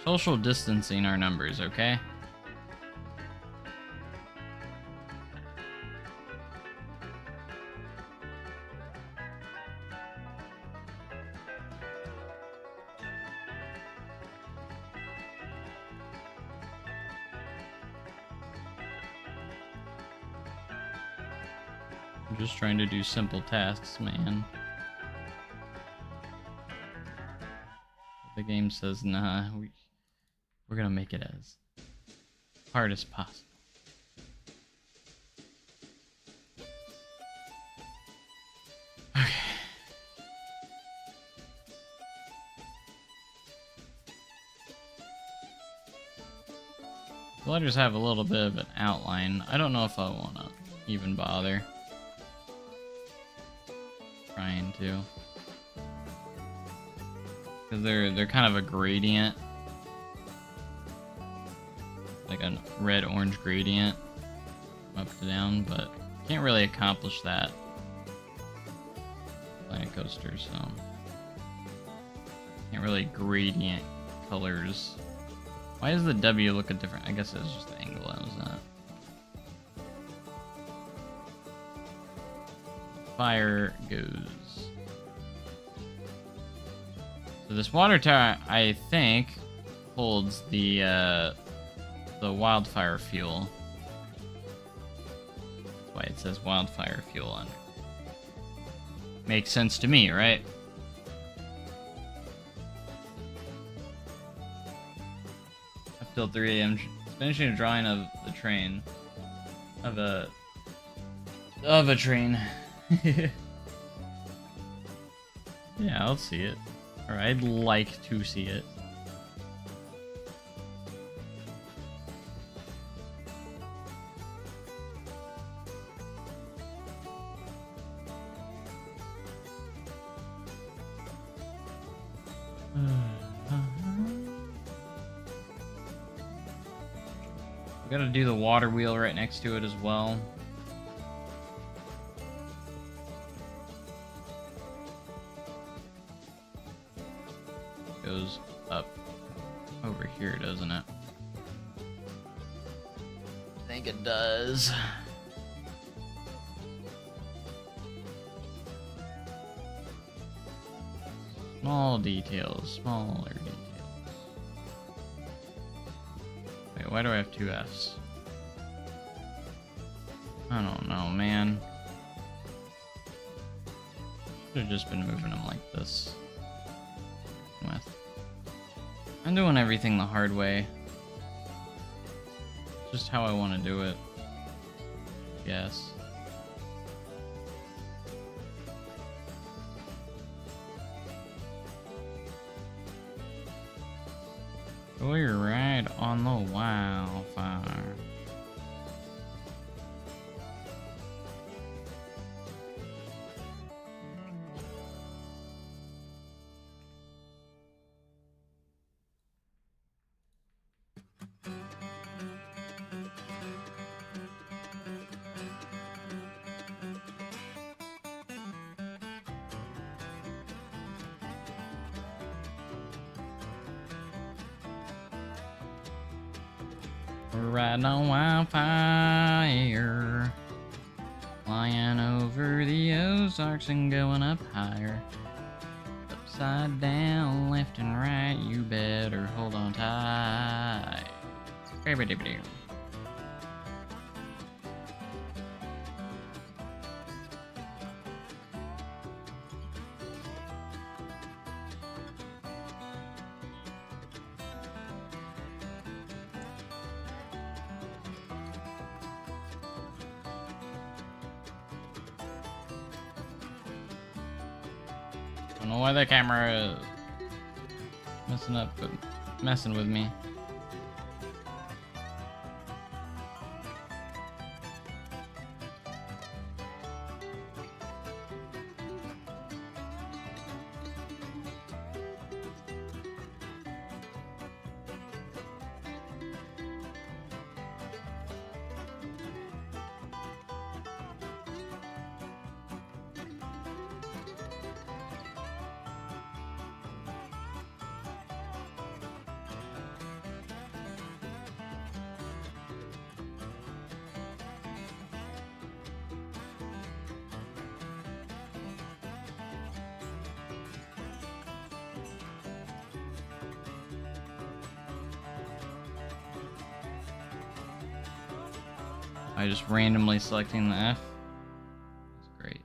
Social distancing our numbers, okay? I'm just trying to do simple tasks, man. The game says, nah, we're gonna make it as hard as possible. Okay. The letters have a little bit of an outline. I don't know if I wanna even bother trying to. Because they're kind of a gradient. Like a red-orange gradient. Up to down, but can't really accomplish that. Planet Coaster, so can't really gradient colors. Why does the W look a different? I guess it's just the angle that was that. Fire goes. So this water tower, I think, holds the wildfire fuel. That's why it says wildfire fuel on it. Makes sense to me, right? Up till 3 a.m. Finishing a drawing of the train. Of a train. Yeah, I'll see it. Or I'd like to see it. We gotta do the water wheel right next to it as well. Goes up over here, doesn't it? I think it does. Small details, smaller details. Wait, why do I have 2 Fs? I don't know, man. Should have just been moving them like this. I'm doing everything the hard way. Just how I want to do it. Yes. We're right on the wildfire. We're riding on wildfire. Flying over the Ozarks and going up higher. Upside down, left and right, you better hold on tight. Baby-dibby-doo. I don't know why the camera is messing with me. I just randomly selecting the F. That's great.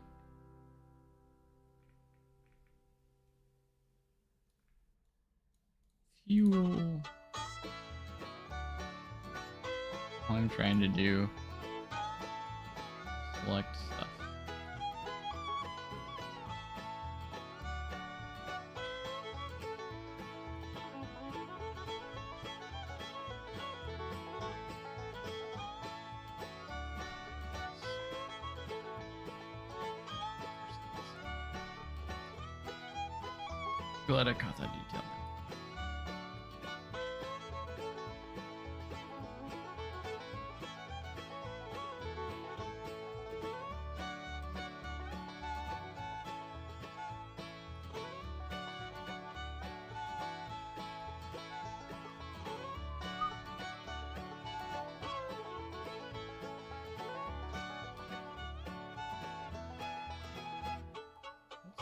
Fuel. All I'm trying to do. Select stuff. Glad I caught that detail.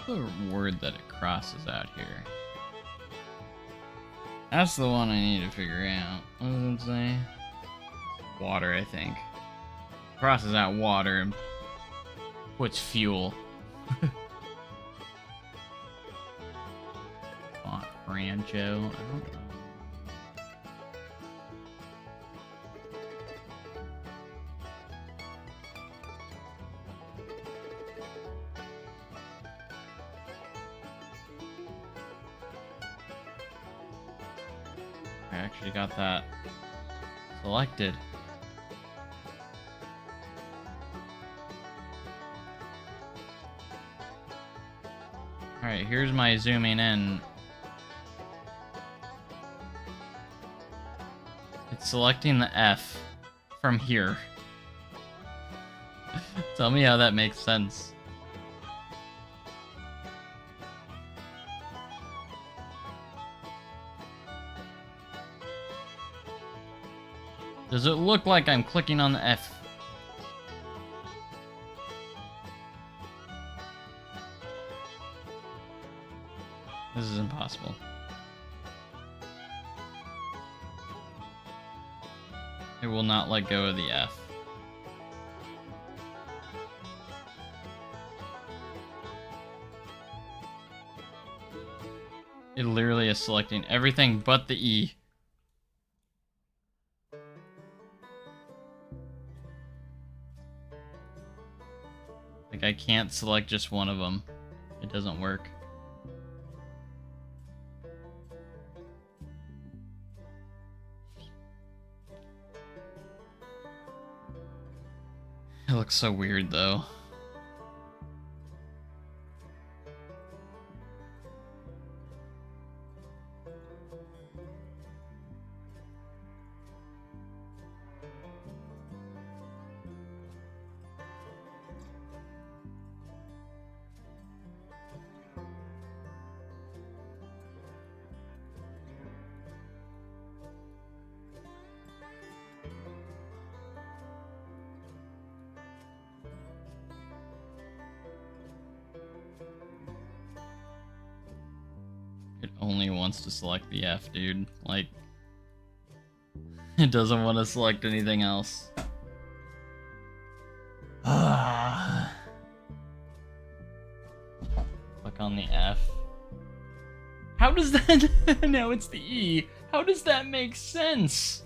What's the word that it crosses out here? That's the one I need to figure out. What does it say? Water, I think. Crosses out water and puts fuel. Rancho. I don't know. I actually got that selected. Alright, here's my zooming in. It's selecting the F from here. Tell me how that makes sense. Does it look like I'm clicking on the F? This is impossible. It will not let go of the F. It literally is selecting everything but the E. Like, I can't select just one of them. It doesn't work. It looks so weird, though. only wants to select the F, dude. Like, it doesn't want to select anything else. Click on the F. How does that... No, it's the E. How does that make sense?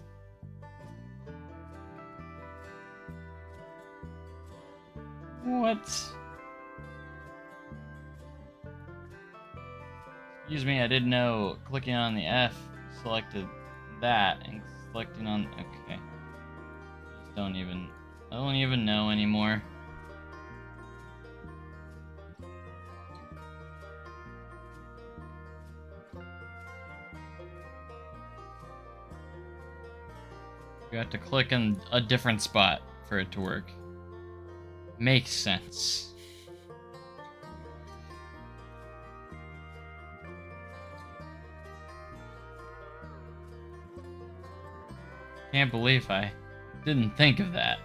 What? Excuse me, I didn't know clicking on the F selected that and selecting on... Okay. I don't even know anymore. You have to click in a different spot for it to work. Makes sense. Can't believe I didn't think of that.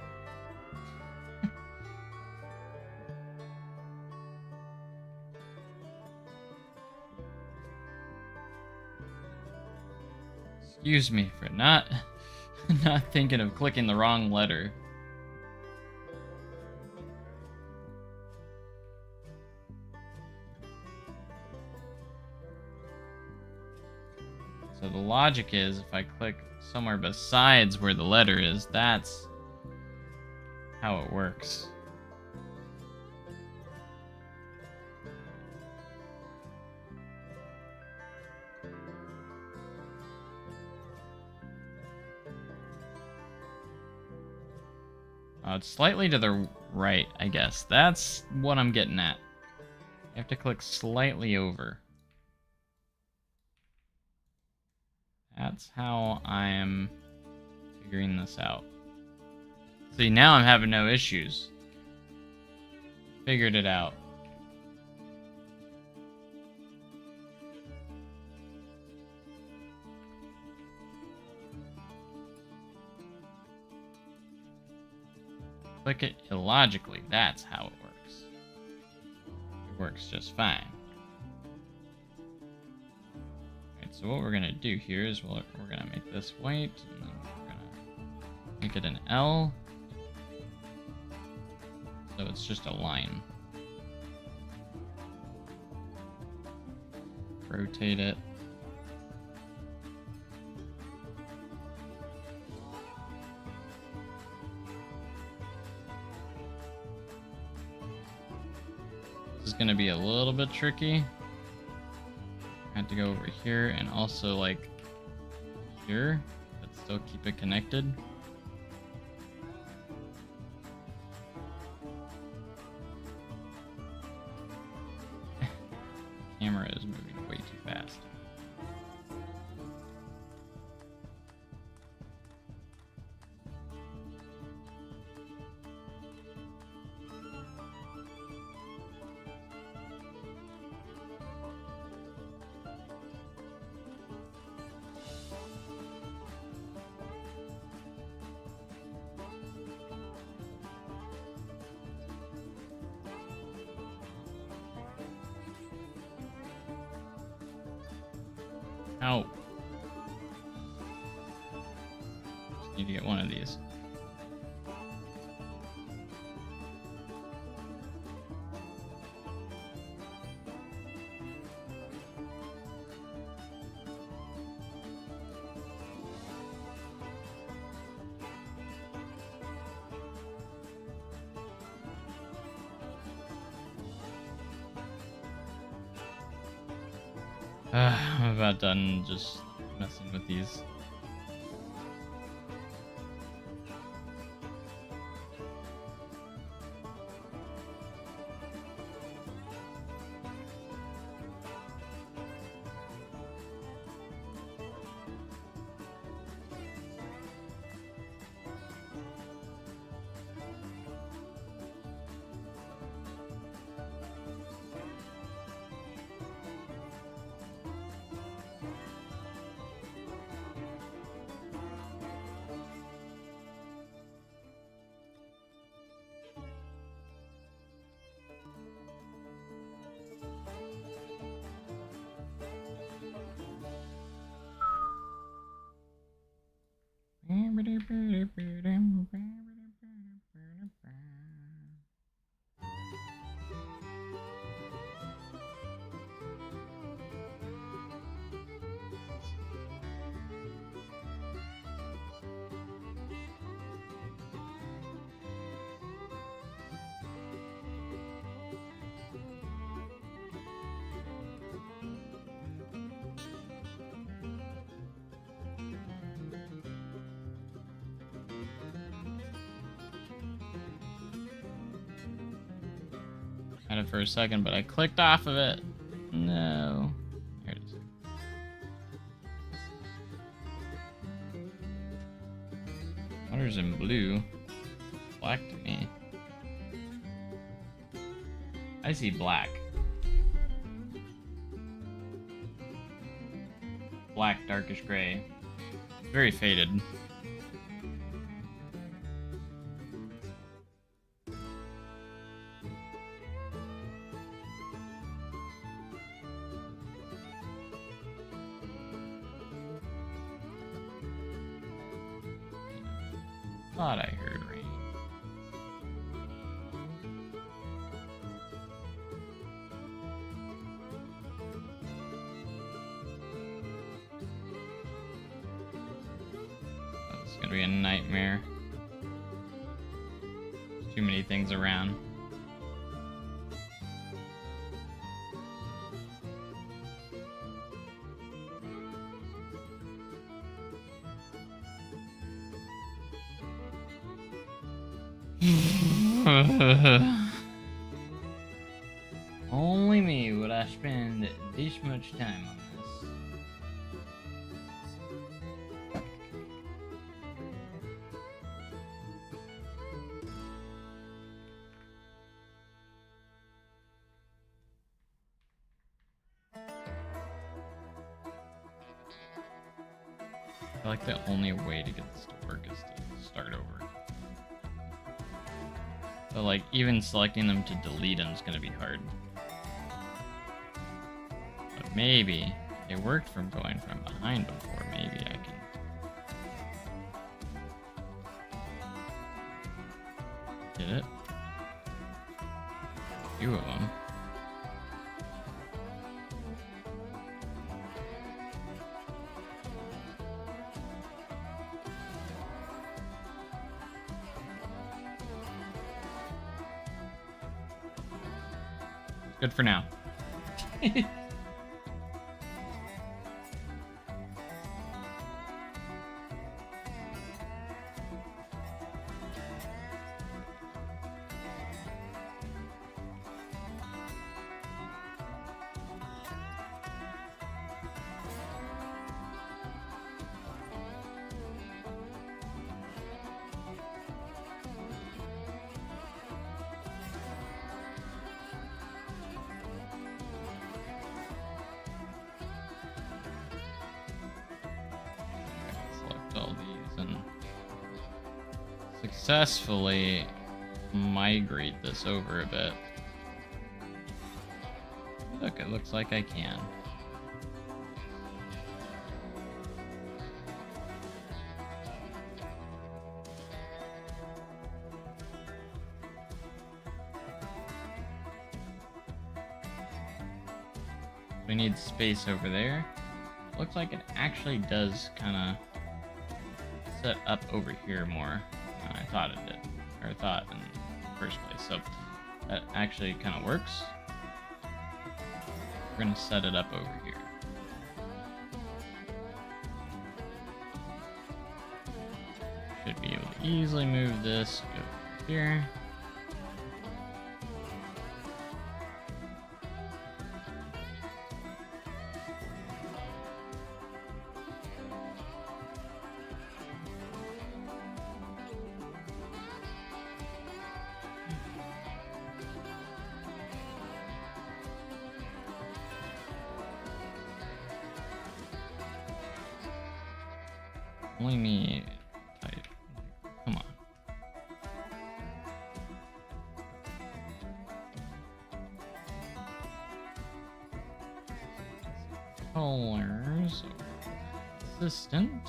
Excuse me for not thinking of clicking the wrong letter. So the logic is if I click somewhere besides where the letter is, that's how it works. It's slightly to the right, I guess. That's what I'm getting at. You have to click slightly over. That's how I'm figuring this out. See, now I'm having no issues. Figured it out. Click it illogically. That's how it works. It works just fine. Alright, so what we're gonna do here is we're gonna make this white, and then we're gonna make it an L. So it's just a line. Rotate it. This is going to be a little bit tricky. I have to go over here and also like here, but still keep it connected. Camera is moving way too fast. Ow. Just need to get one of these. I'm about done just messing with these. Had it for a second, but I clicked off of it. No. Here it is. Water's in blue. Black to me. I see black. Black, darkish gray. Very faded. Thought I heard rain. That's gonna be a nightmare. There's too many things around. Only me would I spend this much time on this. I feel like the only way to get this to work is to start over. But like, even selecting them to delete them is going to be hard. But maybe it worked from going from behind before. Maybe I can. Did it? A few of them. Good for now. All these and successfully migrate this over a bit. Look, it looks like I can. We need space over there. Looks like it actually does kind of set up over here more than I thought it did, or thought in the first place. So that actually kind of works. We're gonna set it up over here. Should be able to easily move this over here. Only me type. Come on. Colors. Assistant.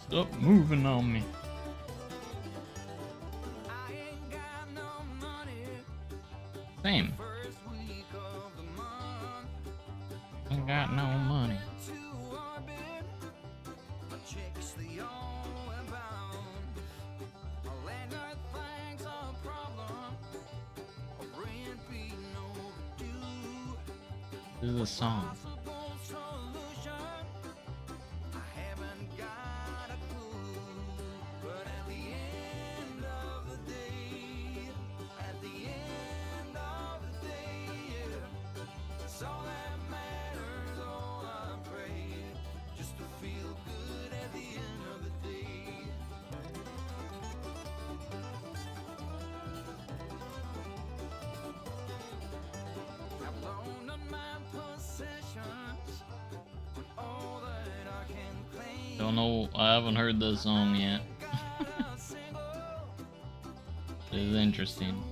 Stop moving on me. Same. Ain't got no money. This is a song. Don't know. I haven't heard this song yet. It is interesting.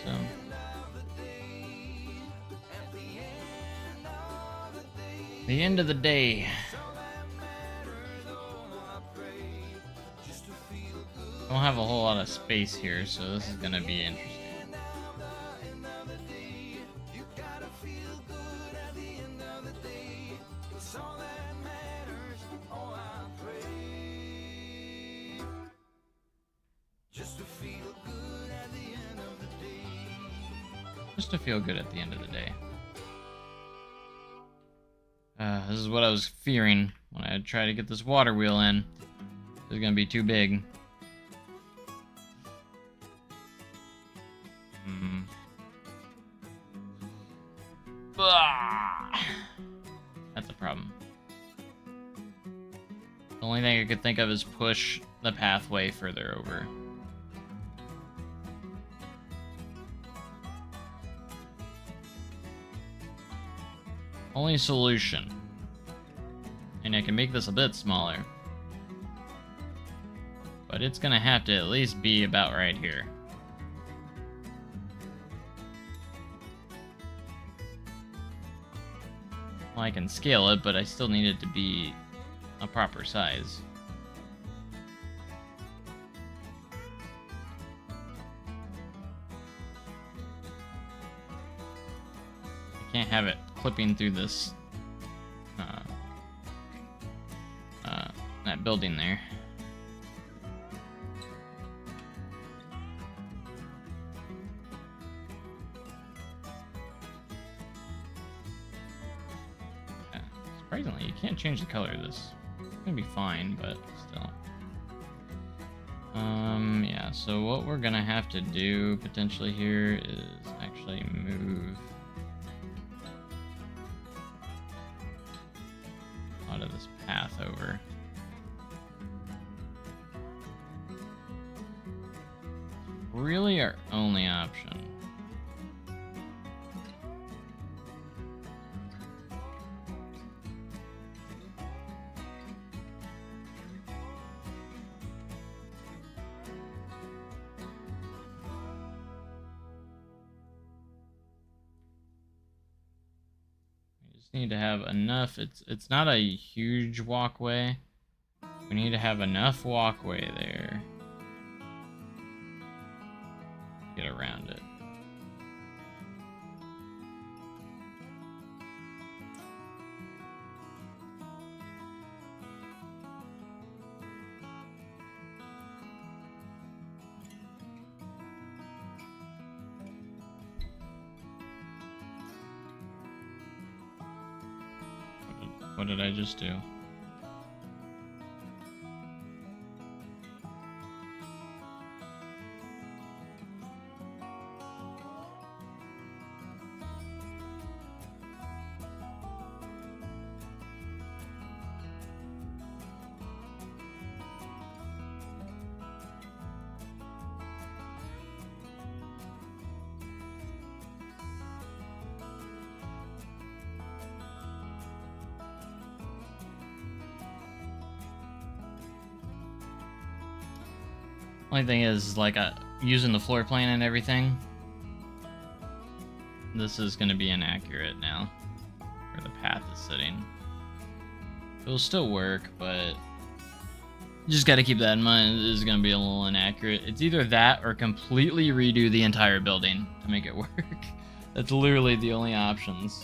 So the end of the day. I don't have a whole lot of space here, so this is gonna be interesting. Just to feel good at the end of the day. This is what I was fearing when I tried to get this water wheel in. It was gonna be too big. That's a problem. The only thing I could think of is push the pathway further over. Only solution. And I can make this a bit smaller. But it's gonna have to at least be about right here. Well, I can scale it, but I still need it to be a proper size. I can't have it clipping through this that building there. Surprisingly, you can't change the color of this. It's gonna be fine, but still. Yeah, so what we're gonna have to do potentially here is actually move a lot of this path over. Really our only option. Need to have enough. It's not a huge walkway. We need to have enough walkway there to get around it. What did I just do? Only thing is, like, using the floor plan and everything, this is going to be inaccurate now, where the path is sitting. It'll still work, but you just got to keep that in mind. This is going to be a little inaccurate. It's either that or completely redo the entire building to make it work. That's literally the only options.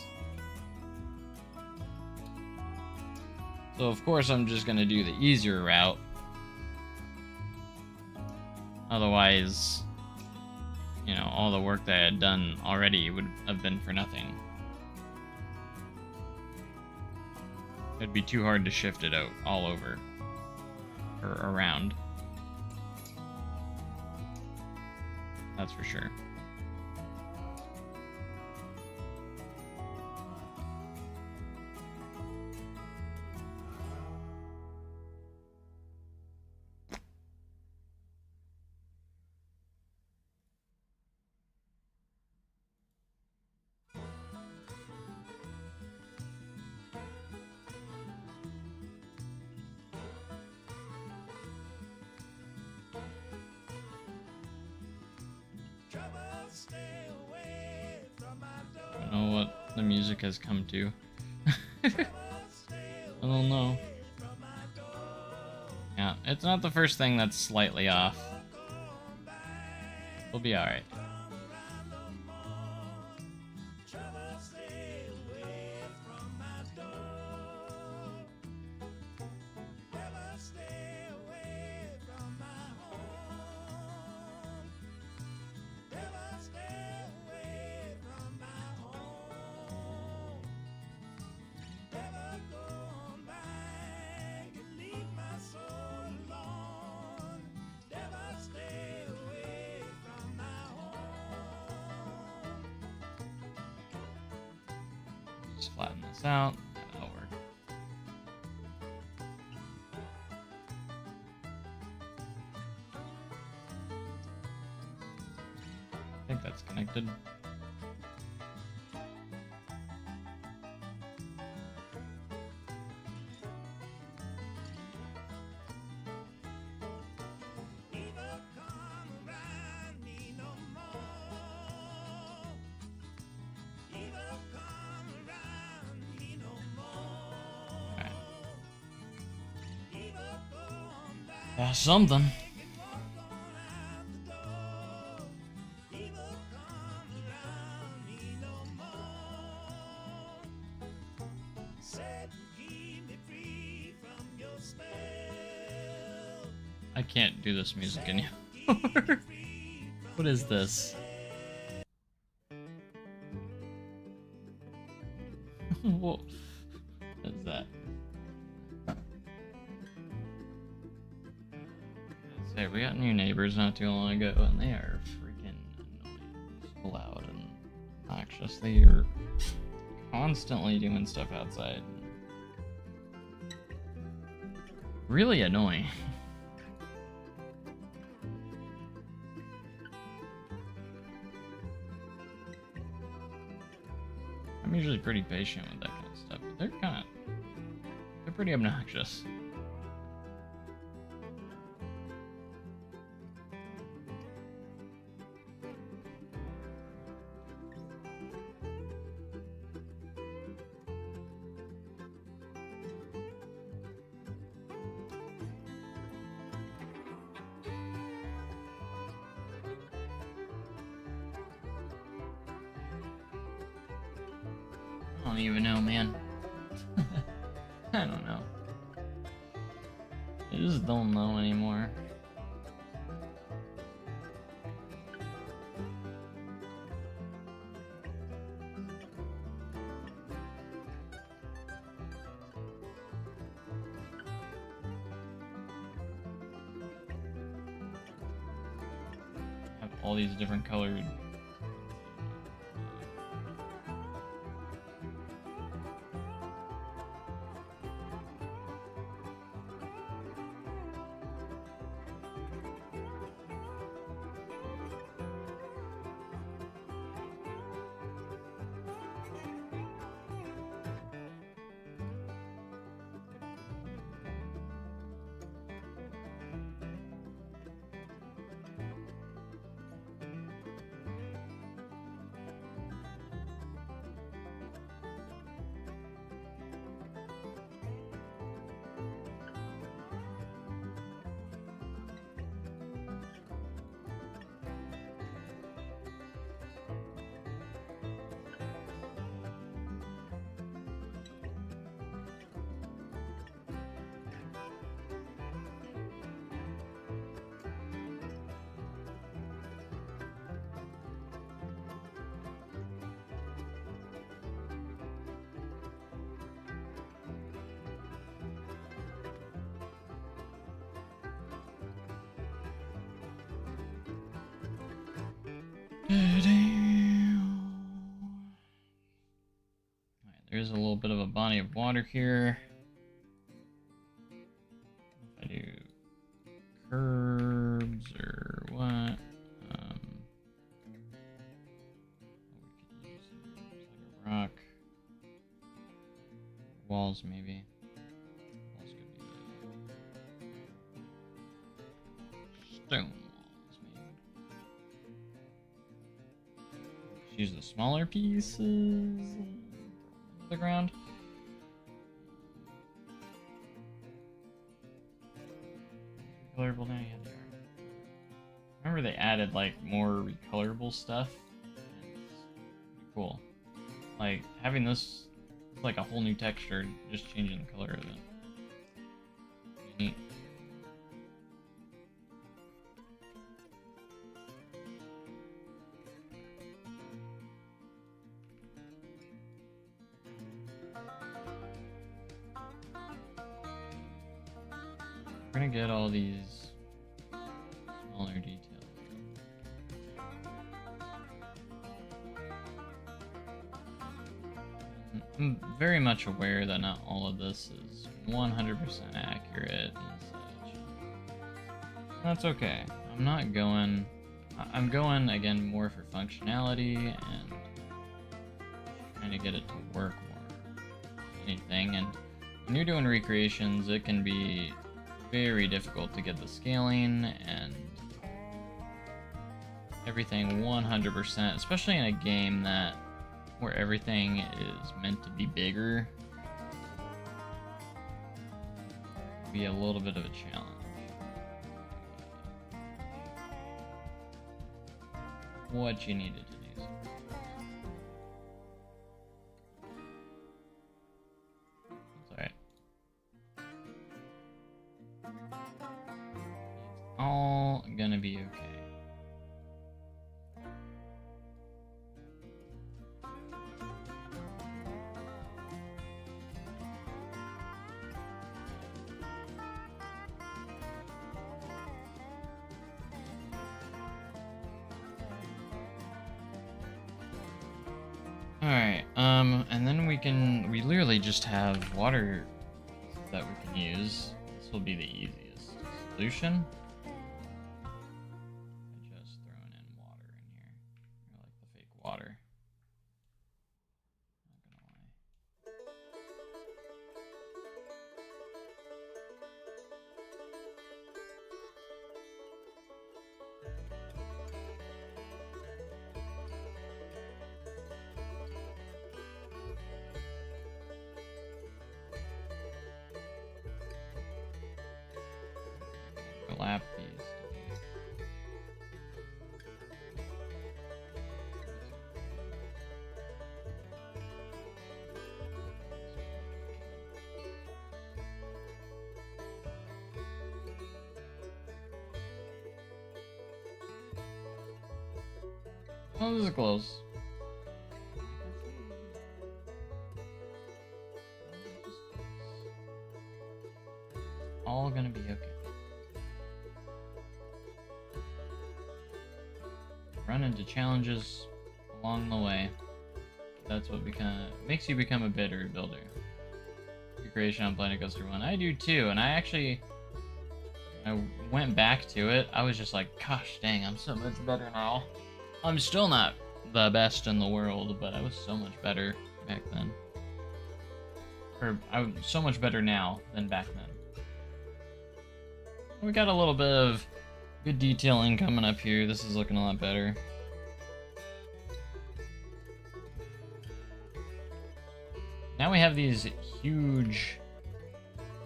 So of course I'm just going to do the easier route. Otherwise, you know, all the work that I had done already would have been for nothing. It'd be too hard to shift it out all over. Or around. That's for sure. I don't know what the music has come to. I don't know. Yeah, it's not the first thing that's slightly off. We'll be alright. Just flatten this out. That'll work. I think that's connected. That's something. I can't do this music anymore. What is this? What is that? Say, we got new neighbors not too long ago, and they are freaking annoying. So loud and obnoxious. They are constantly doing stuff outside. Really annoying. I'm usually pretty patient with that kind of stuff, but they're pretty obnoxious. I don't even know, man. I don't know. I just don't know anymore. Have all these different colored There's a little bit of a body of water here. If I do curbs or what? We could use like a rock. Walls, maybe. Walls could be stone walls, maybe. Just use the smaller pieces. The ground. Recolorable now, yeah, they are. Remember they added like more recolorable stuff. It's pretty cool. Like having this, it's like a whole new texture, just changing the color of it. Pretty neat. We're gonna get all these smaller details. I'm very much aware that not all of this is 100% accurate and such. That's okay. I'm going again more for functionality and trying to get it to work more than anything. And when you're doing recreations, it can be very difficult to get the scaling and everything 100%, especially in a game where everything is meant to be bigger. It'll be a little bit of a challenge. What you needed to do. It's alright. It's all gonna be okay. Alright, and then we literally just have water that we can use. This will be the easiest solution. I just thrown in water in here. I like the fake water. Not gonna lie. Overlap these. Oh, this is close. All gonna be okay. Run into challenges along the way. That's what makes you become a better builder. Recreation on Planet Coaster 1. I do too, and I went back to it. I was just like, gosh dang, I'm so much better now. I'm still not the best in the world, but I was so much better back then. Or I'm so much better now than back then. We got a little bit of good detailing coming up here. This is looking a lot better. Now we have these huge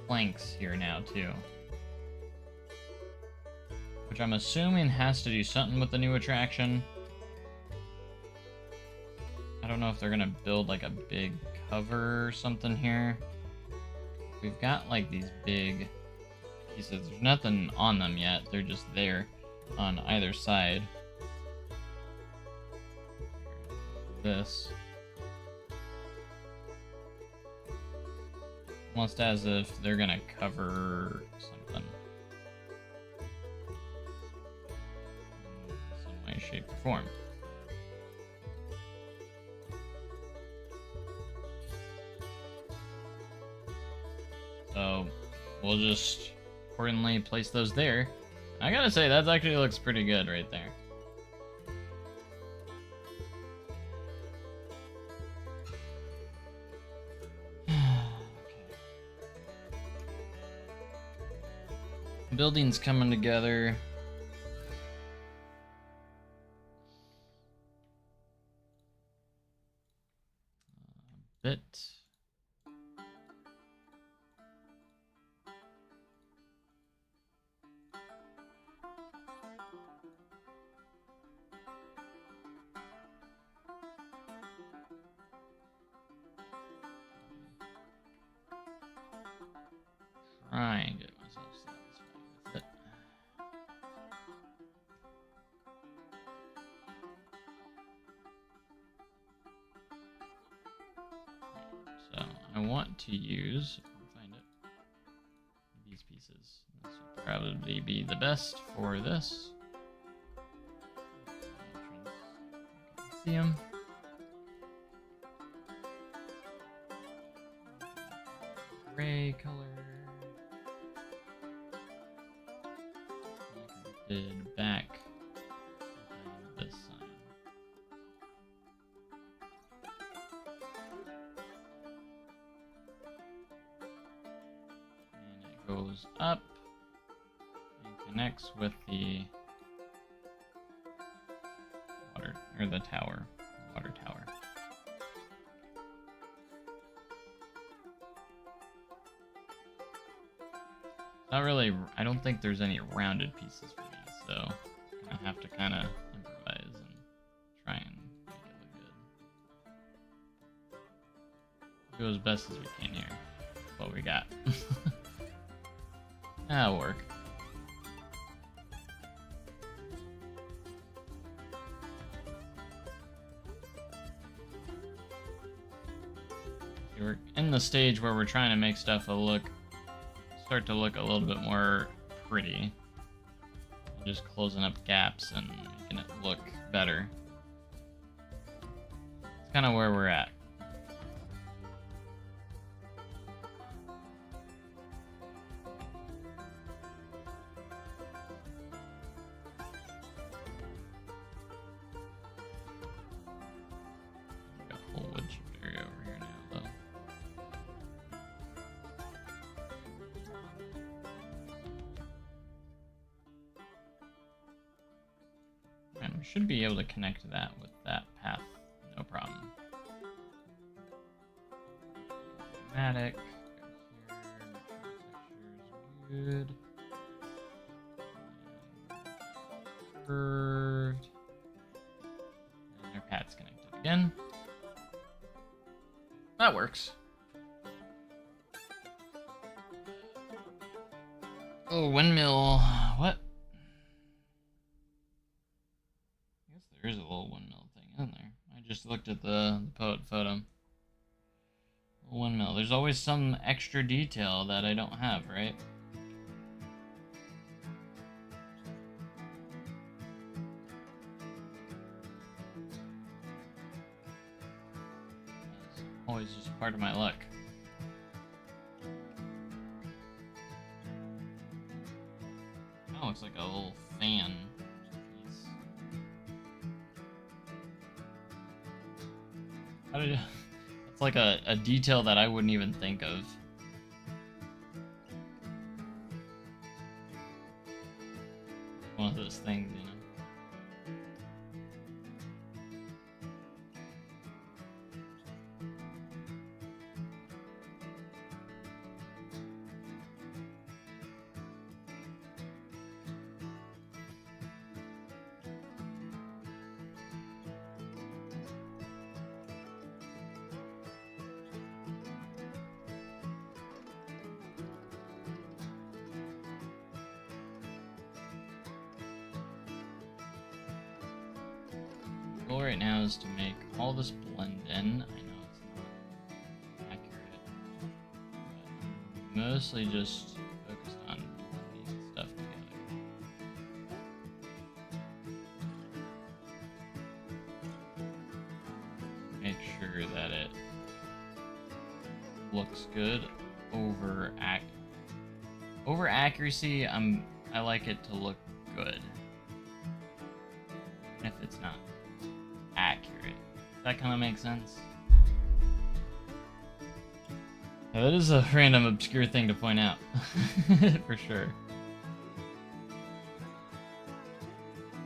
planks here now too. Which I'm assuming has to do something with the new attraction. I don't know if they're gonna build like a big cover or something here. We've got like these big pieces. There's nothing on them yet. They're just there on either side. This. Almost as if they're gonna cover something. In some way, shape, or form. So we'll just accordingly place those there. I gotta say, that actually looks pretty good right there. Building's coming together. A bit. Try and get myself satisfied with it. So I want to use, find it, these pieces. This will probably be the best for this. See them. Gray color. Connected back behind this sign. And it goes up and connects with the water, or the tower, water tower. Not really, I don't think there's any rounded pieces for these, so I have to kind of improvise and try and make it look good. Do as best as we can here. What we got. That'll work. We're in the stage where we're trying to make stuff start to look a little bit more pretty. Just closing up gaps and making it look better. It's kind of where we're at. Got a whole wood chip area over here now, though. And we should be able to connect that with that path, no problem. Automatic, go here, make sure the texture is good. And curved. And our path's connected again. That works. Oh, windmill. What? There is a little windmill thing in there. I just looked at the poet photo. A windmill. There's always some extra detail that I don't have, right? That's always just part of my luck. Kind of looks like a little fan. It's like a detail that I wouldn't even think of. One of those things, you know. The goal right now is to make all this blend in. I know it's not accurate, but mostly just focused on blending stuff together. Make sure that it looks good over over accuracy, I like it to look good. If it's not accurate. That kind of makes sense. Now, that is a random obscure thing to point out. For sure.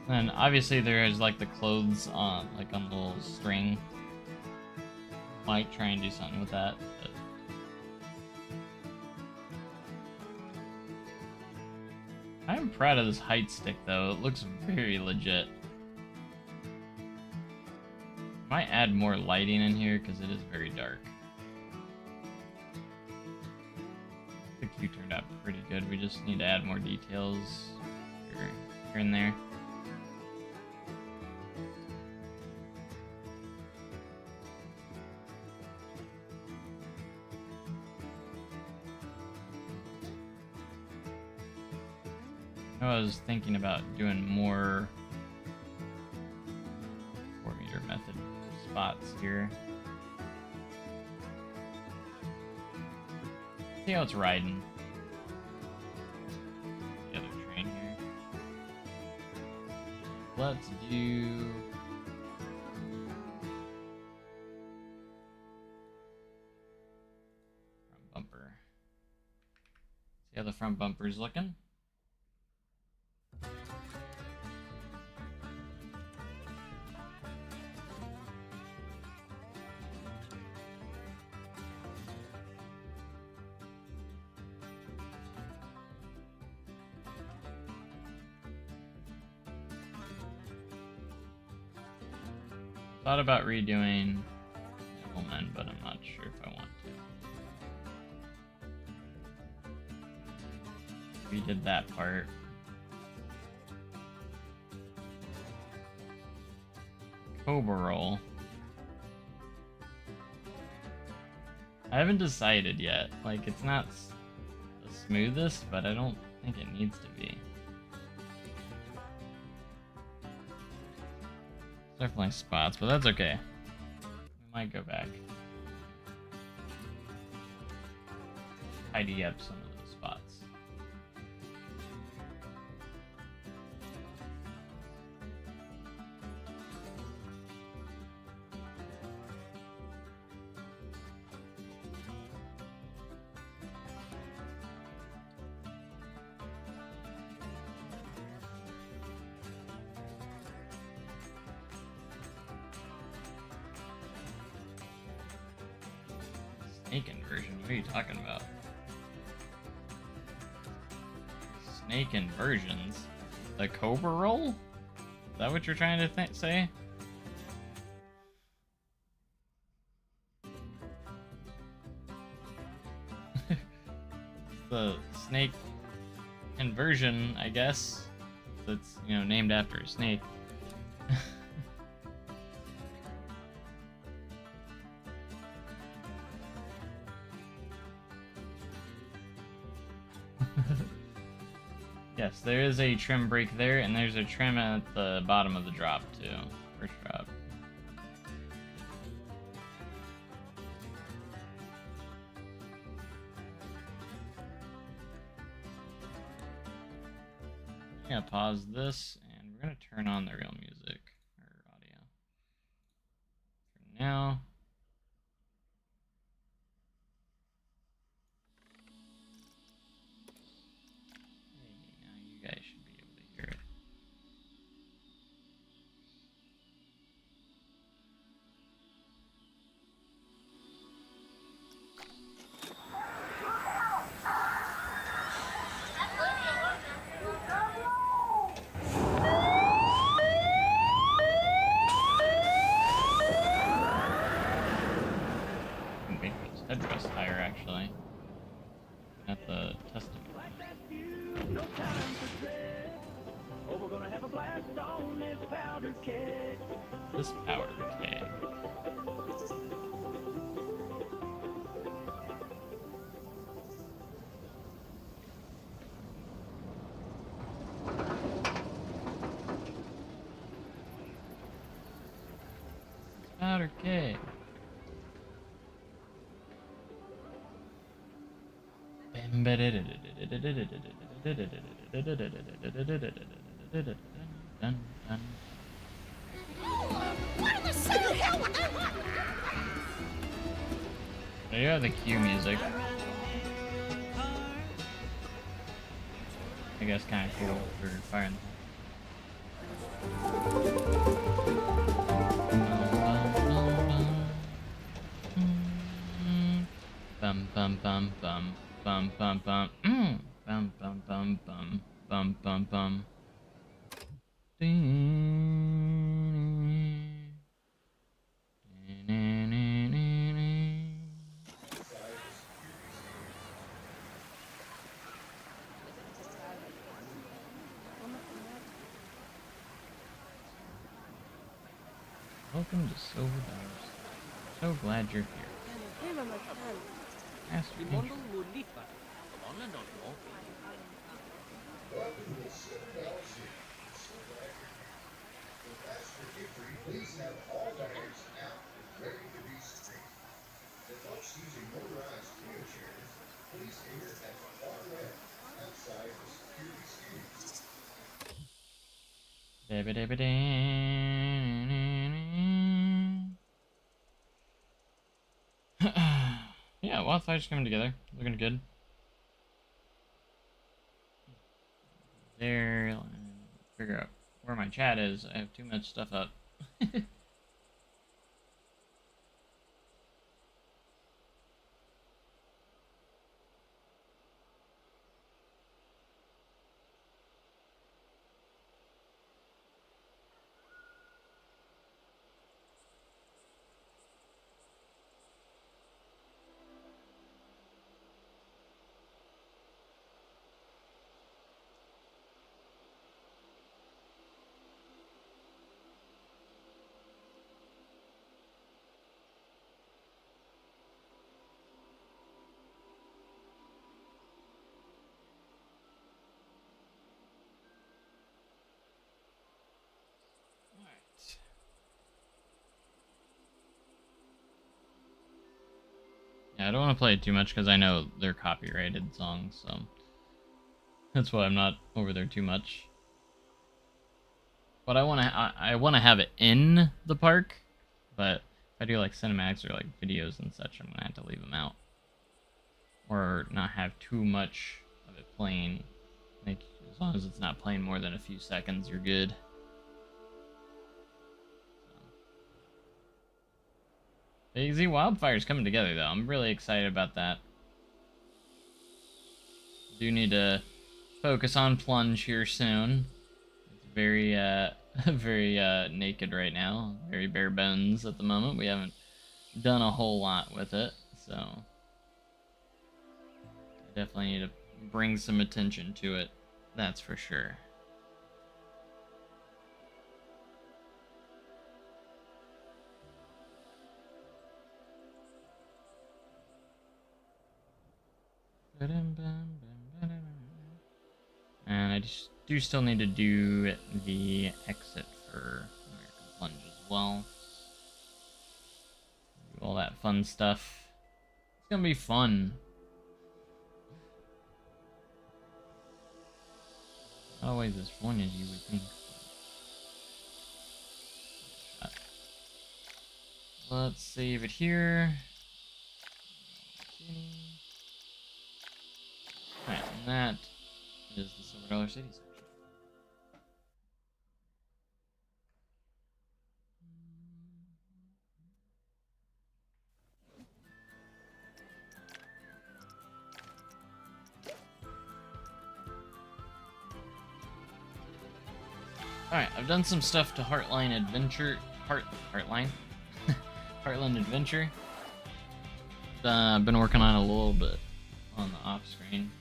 And obviously there is like the clothes on like on the little string. Might try and do something with that, but I'm proud of this height stick though. It looks very legit. Might add more lighting in here because it is very dark. The queue turned out pretty good. We just need to add more details here and there. I was thinking about doing more 4-meter method spots here. See how it's riding. The other train here. Let's do front bumper. See how the front bumper's looking. Thought about redoing Woman, but I'm not sure if I want to. Redid that part. Cobra roll. I haven't decided yet. Like, it's not the smoothest, but I don't think it needs to be. Definitely spots, but that's okay. We might go back. Tidy up some of those spots. Snake inversion? What are you talking about? Snake inversions? The Cobra roll? Is that what you're trying to say? The snake inversion, I guess. That's, you know, named after a snake. Yes, there is a trim break there, and there's a trim at the bottom of the drop, too. First drop. I'm gonna pause this, and we're gonna turn on the real music, or audio. For now. Guys should be able to hear it. I'm making this headrest higher actually. At the testament. Oh, we're gonna have a blast on this powder keg. This powder keg. Powder keg. Bam There you have the cue music. I guess kind of cool for firing. Bum bum bum bum bum bum bum bum bum bum bum bum bum bum. Welcome to Silver Dollars. So glad you're here. Master Angel. Please have all diners out and ready to be screened. The folks using motorized wheelchairs, please enter at the far left outside the security screening. Yeah, wildfire's coming together. Looking good. There. Figure out where my chat is. I have too much stuff up. Yeah, I don't want to play it too much because I know they're copyrighted songs, so that's why I'm not over there too much. But I want to have it in the park, but if I do like cinematics or like videos and such, I'm gonna have to leave them out or not have too much of it playing. Like as long as it's not playing more than a few seconds, you're good. You see, Wildfire's coming together though. I'm really excited about that. Do need to focus on plunge here soon. It's very very naked right now. Very bare bones at the moment. We haven't done a whole lot with it, so I definitely need to bring some attention to it. That's for sure. And I just do still need to do the exit for American Plunge as well. Do all that fun stuff. It's gonna be fun. Not always as fun as you would think. Let's save it here. Alright, and that is the Silver Dollar City section. Alright, I've done some stuff to Heartline Adventure. Heartline? Heartland Adventure. I've been working on a little bit on the off screen.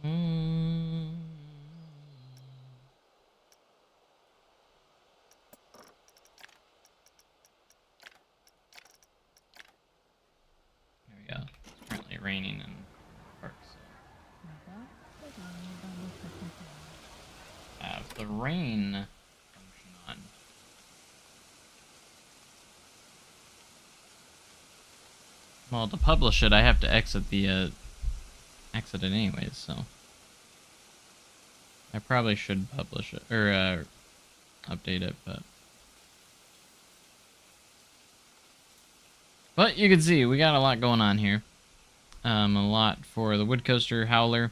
Mm. There we go. It's currently raining in the park, so have the rain function on. Well, to publish it, I have to exit it anyways, so I probably should publish it or update it, but you can see we got a lot going on here. A lot for the Wood Coaster Howler,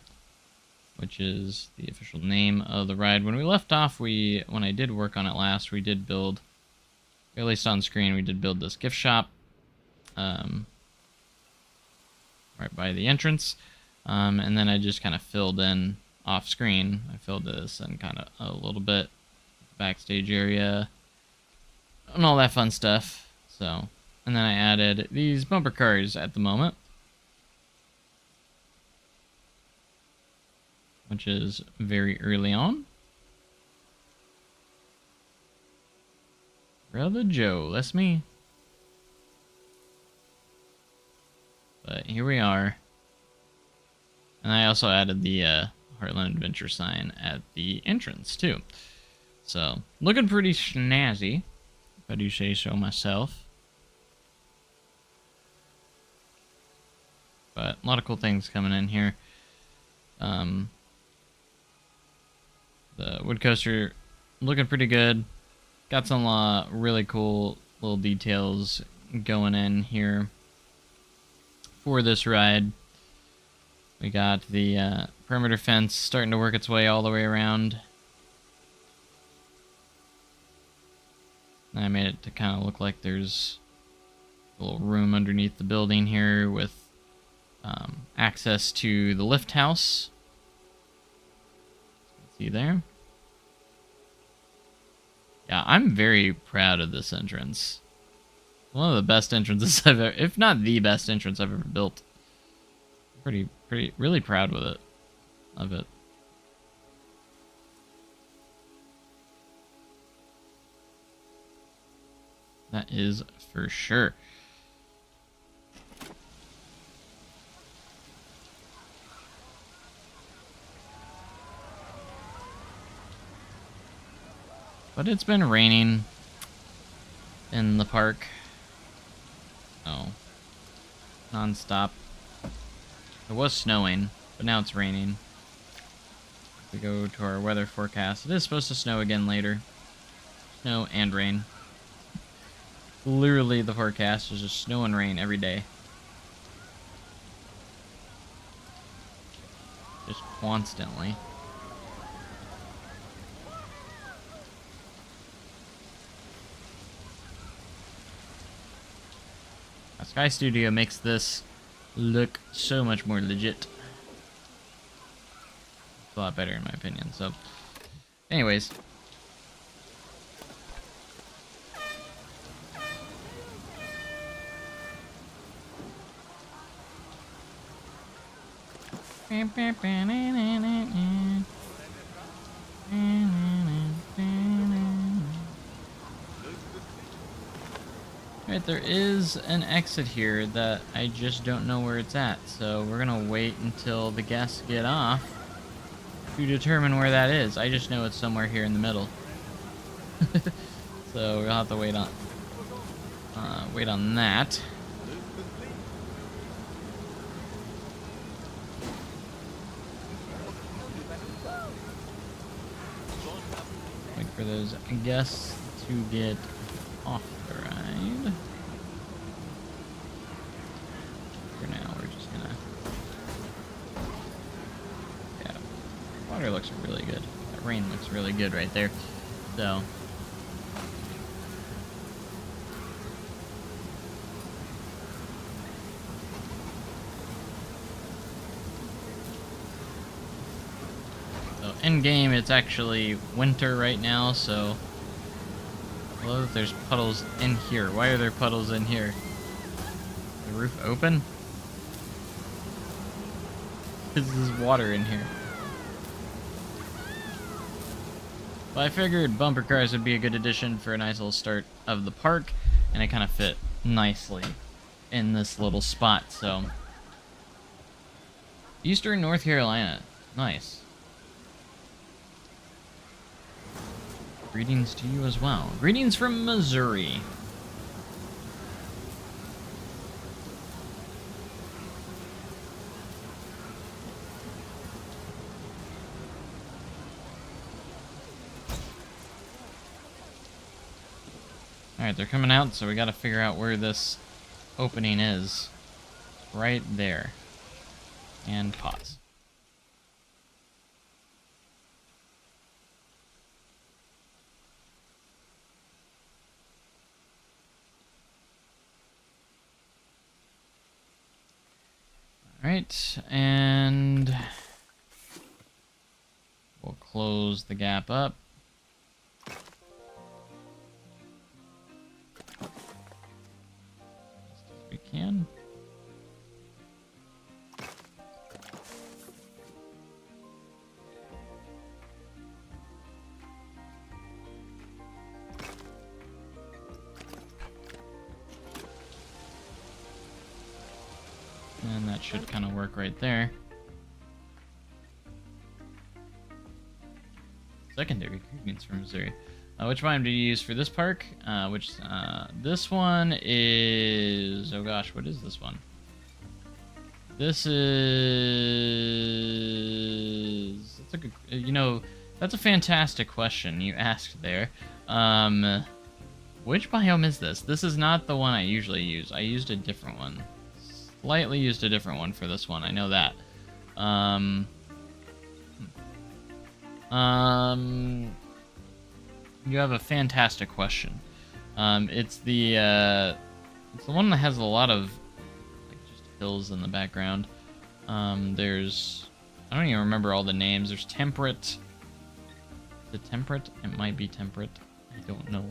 which is the official name of the ride. When we left off, when I did work on it last, we did build, or at least on screen, we did build this gift shop, right by the entrance, and then I just kind of filled in off screen. I filled this in kind of a little bit, backstage area, and all that fun stuff. So, and then I added these bumper cars at the moment, which is very early on. Brother Joe, that's me. But here we are. And I also added the Heartland Adventure sign at the entrance, too. So, looking pretty snazzy, if I do say so myself. But a lot of cool things coming in here. The Wood Coaster looking pretty good. Got some really cool little details going in here for this ride. We got the perimeter fence starting to work its way all the way around. I made it to kind of look like there's a little room underneath the building here with access to the lift house. See there? Yeah, I'm very proud of this entrance. One of the best entrances I've ever, if not the best entrance I've ever built. Really proud with it. Of it. That is for sure. But it's been raining in the park. Oh. Non-stop. It was snowing, but now it's raining. If we go to our weather forecast, it is supposed to snow again later. Snow and rain. Literally the forecast is just snow and rain every day. Just constantly. Sky Studio makes this look so much more legit. It's a lot better in my opinion, so anyways. Alright, there is an exit here that I just don't know where it's at, so we're gonna wait until the guests get off to determine where that is. I just know it's somewhere here in the middle. So we'll have to wait on that. Wait for those guests to get off the ride. For now, we're just gonna... Yeah, water looks really good. That rain looks really good right there. So... in game, it's actually winter right now, so although there's puddles in here. Why are there puddles in here? The roof open? Because there's water in here. But I figured bumper cars would be a good addition for a nice little start of the park, and it kind of fit nicely in this little spot, so. Eastern North Carolina. Nice. Greetings to you as well. Greetings from Missouri. Alright, they're coming out, so we gotta figure out where this opening is. Right there. And pause. Alright, and we'll close the gap up. We can. And that should kind of work right there. Secondary greetings from Missouri. Which biome do you use for this park? This one is... Oh gosh, what is this one? This is... That's a good... You know, that's a fantastic question you asked there. Which biome is this? This is not the one I usually use. I used a different one. Slightly used a different one for this one. I know that. You have a fantastic question. It's the one that has a lot of like just hills in the background. There's I don't even remember all the names. There's Temperate. The Temperate? It might be Temperate. I don't know.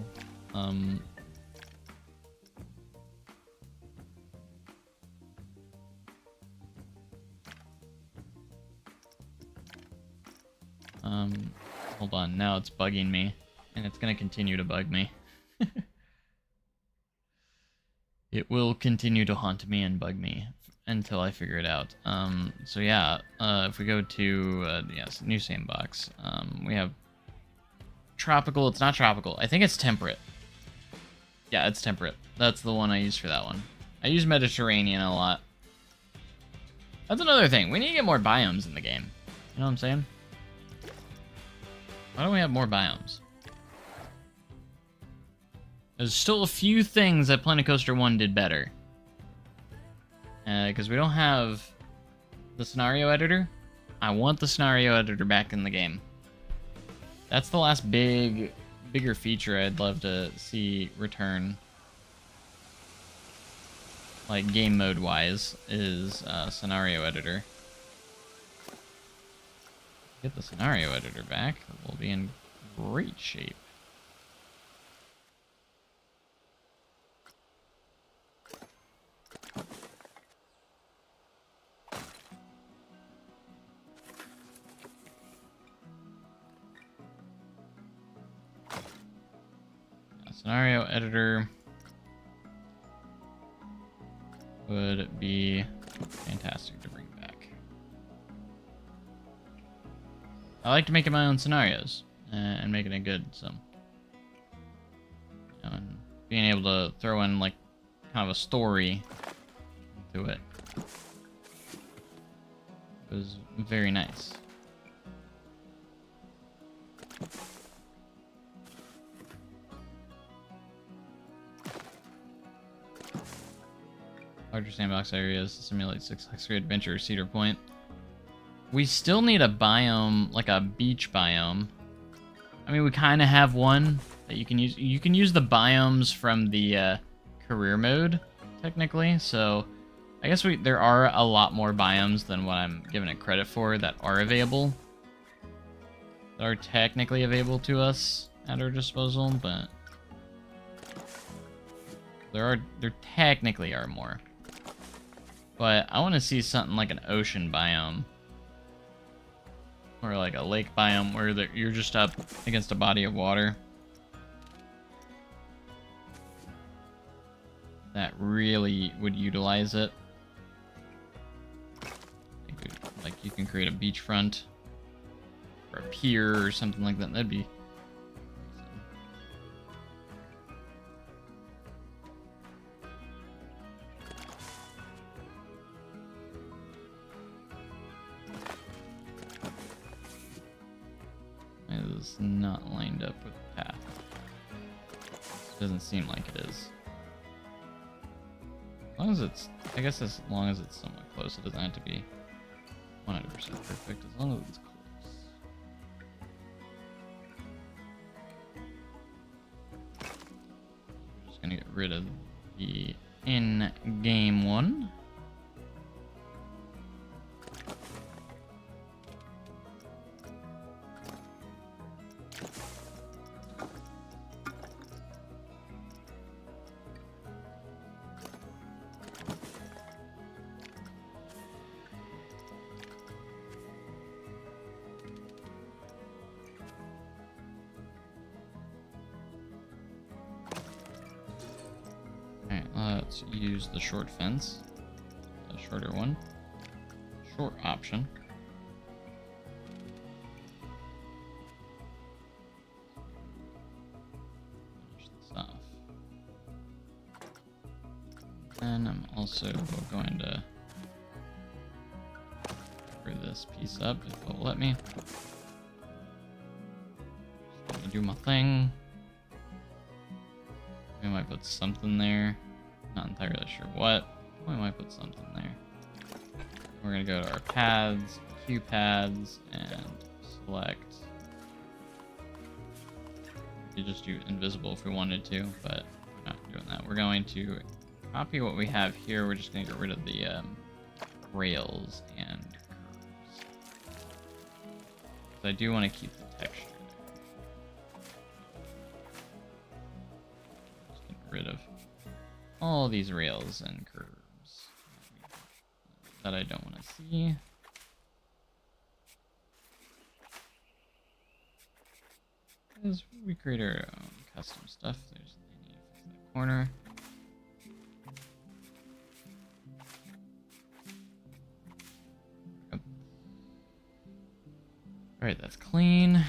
Hold on, now it's bugging me, and it's gonna continue to bug me. It will continue to haunt me and bug me until I figure it out. So yeah, if we go to, yes, new sandbox, we have tropical, it's not tropical, I think it's temperate. Yeah, it's temperate. That's the one I use for that one. I use Mediterranean a lot. That's another thing, we need to get more biomes in the game. You know what I'm saying? Why don't we have more biomes? There's still a few things that Planet Coaster 1 did better. Because we don't have the scenario editor. I want the scenario editor back in the game. That's the last bigger feature I'd love to see return. Like game mode wise, is scenario editor. Get the scenario editor back, we'll be in great shape. Scenario editor would be fantastic to bring back. I like to make my own scenarios and making it good, so. You know, and being able to throw in like kind of a story to it was very nice. Larger sandbox areas to simulate Six Flags Great Adventure or Cedar Point. We still need a biome, like a beach biome. I mean, we kind of have one that you can use. You can use the biomes from the career mode, technically. So, I guess there are a lot more biomes than what I'm giving it credit for that are available. That are technically available to us at our disposal, but there technically are more. But I want to see something like an ocean biome. or like a lake biome where you're just up against a body of water. That really would utilize it. Like you can create a beachfront or a pier or something like that. That'd be it is not lined up with the path. Doesn't seem like it is. As long as it's, I guess as long as it's somewhat close, it doesn't have to be 100% perfect, as long as it's close. I'm just gonna get rid of the in-game one. Let's use the short fence, the shorter one, short option. Finish this off. And I'm also going to cover this piece up if it'll let me. Just let me do my thing. We might put something there. Not entirely sure what. We might put something there. We're gonna go to our paths, Q paths, and select. You just do invisible if we wanted to, but we're not doing that. We're going to copy what we have here. We're just gonna get rid of the rails and curves. So I do want to keep the texture there. Just get rid of all these rails and curves that I don't want to see. As we create our own custom stuff, there's I need to fix that corner. Yep. All right, that's clean.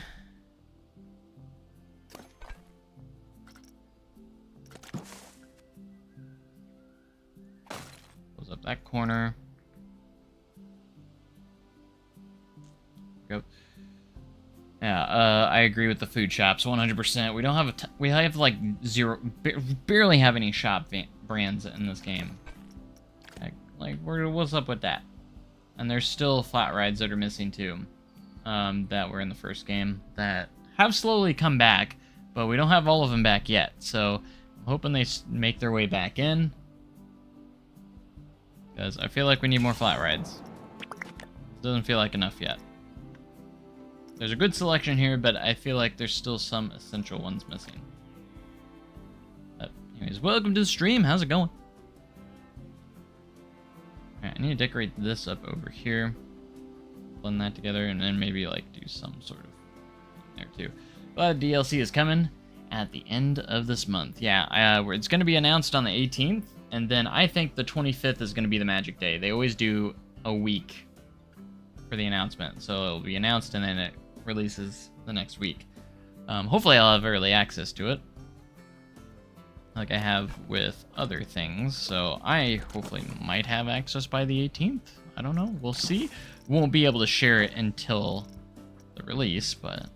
Up that corner. Go. Yeah, I agree with the food shops 100%. We don't have we have like barely have any shop brands in this game. Like what's up with that? And there's still flat rides that are missing too, that were in the first game that have slowly come back, but we don't have all of them back yet. So I'm hoping they make their way back in. Because I feel like we need more flat rides. Doesn't feel like enough yet. There's a good selection here, but I feel like there's still some essential ones missing. But anyways, welcome to the stream. How's it going? Alright, I need to decorate this up over here. Blend that together, and then maybe like do some sort of thing there too. But DLC is coming at the end of this month. Yeah, it's going to be announced on the 18th. And then I think the 25th is going to be the magic day. They always do a week for the announcement. So it'll be announced and then it releases the next week. Hopefully I'll have early access to it, like I have with other things. So I hopefully might have access by the 18th. I don't know. We'll see. Won't be able to share it until the release, but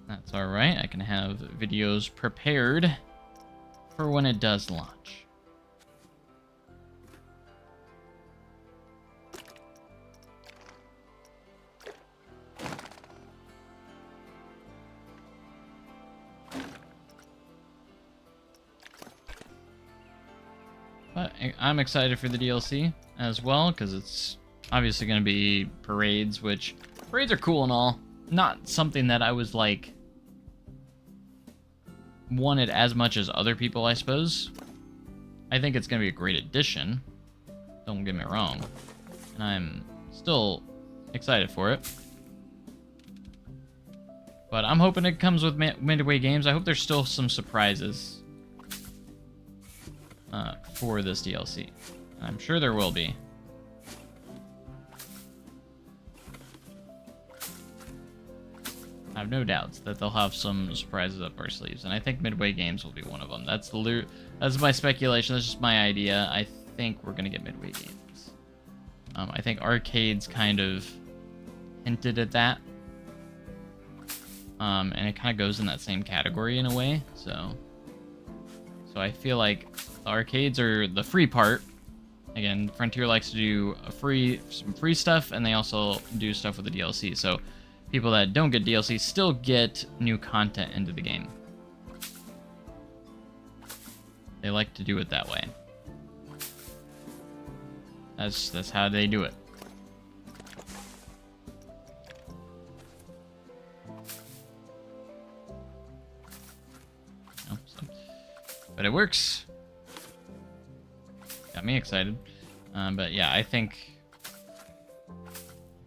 that's all right. I can have videos prepared for when it does launch. But I'm excited for the DLC as well, because it's obviously going to be parades, which parades are cool and all. Not something that I was like wanted as much as other people, I suppose. I think it's going to be a great addition. Don't get me wrong. And I'm still excited for it. But I'm hoping it comes with Midway Games. I hope there's still some surprises for this DLC. I'm sure there will be. I have no doubts that they'll have some surprises up our sleeves, and I think Midway Games will be one of them. That's my speculation. That's just my idea. I think we're gonna get Midway Games. I think Arcade's kind of hinted at that, and it kind of goes in that same category in a way. So I feel like the Arcades are the free part. Again, Frontier likes to do some free stuff, and they also do stuff with the DLC. So people that don't get DLC still get new content into the game. They like to do it that way. That's how they do it. But it works. Got me excited. But yeah, I think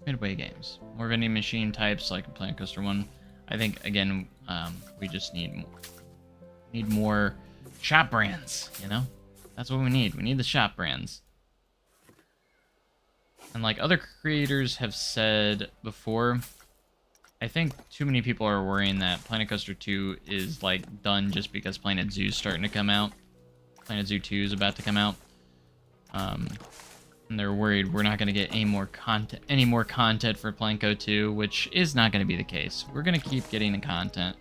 Midway Games, more vending machine types like Planet Coaster 1. I think again, we just need more shop brands. You know, that's what we need. We need the shop brands. And like other creators have said before, I think too many people are worrying that Planet Coaster 2 is like done just because Planet Zoo's starting to come out. Planet Zoo 2 is about to come out. And they're worried we're not going to get any more content for Planco 2, which is not going to be the case. We're going to keep getting the content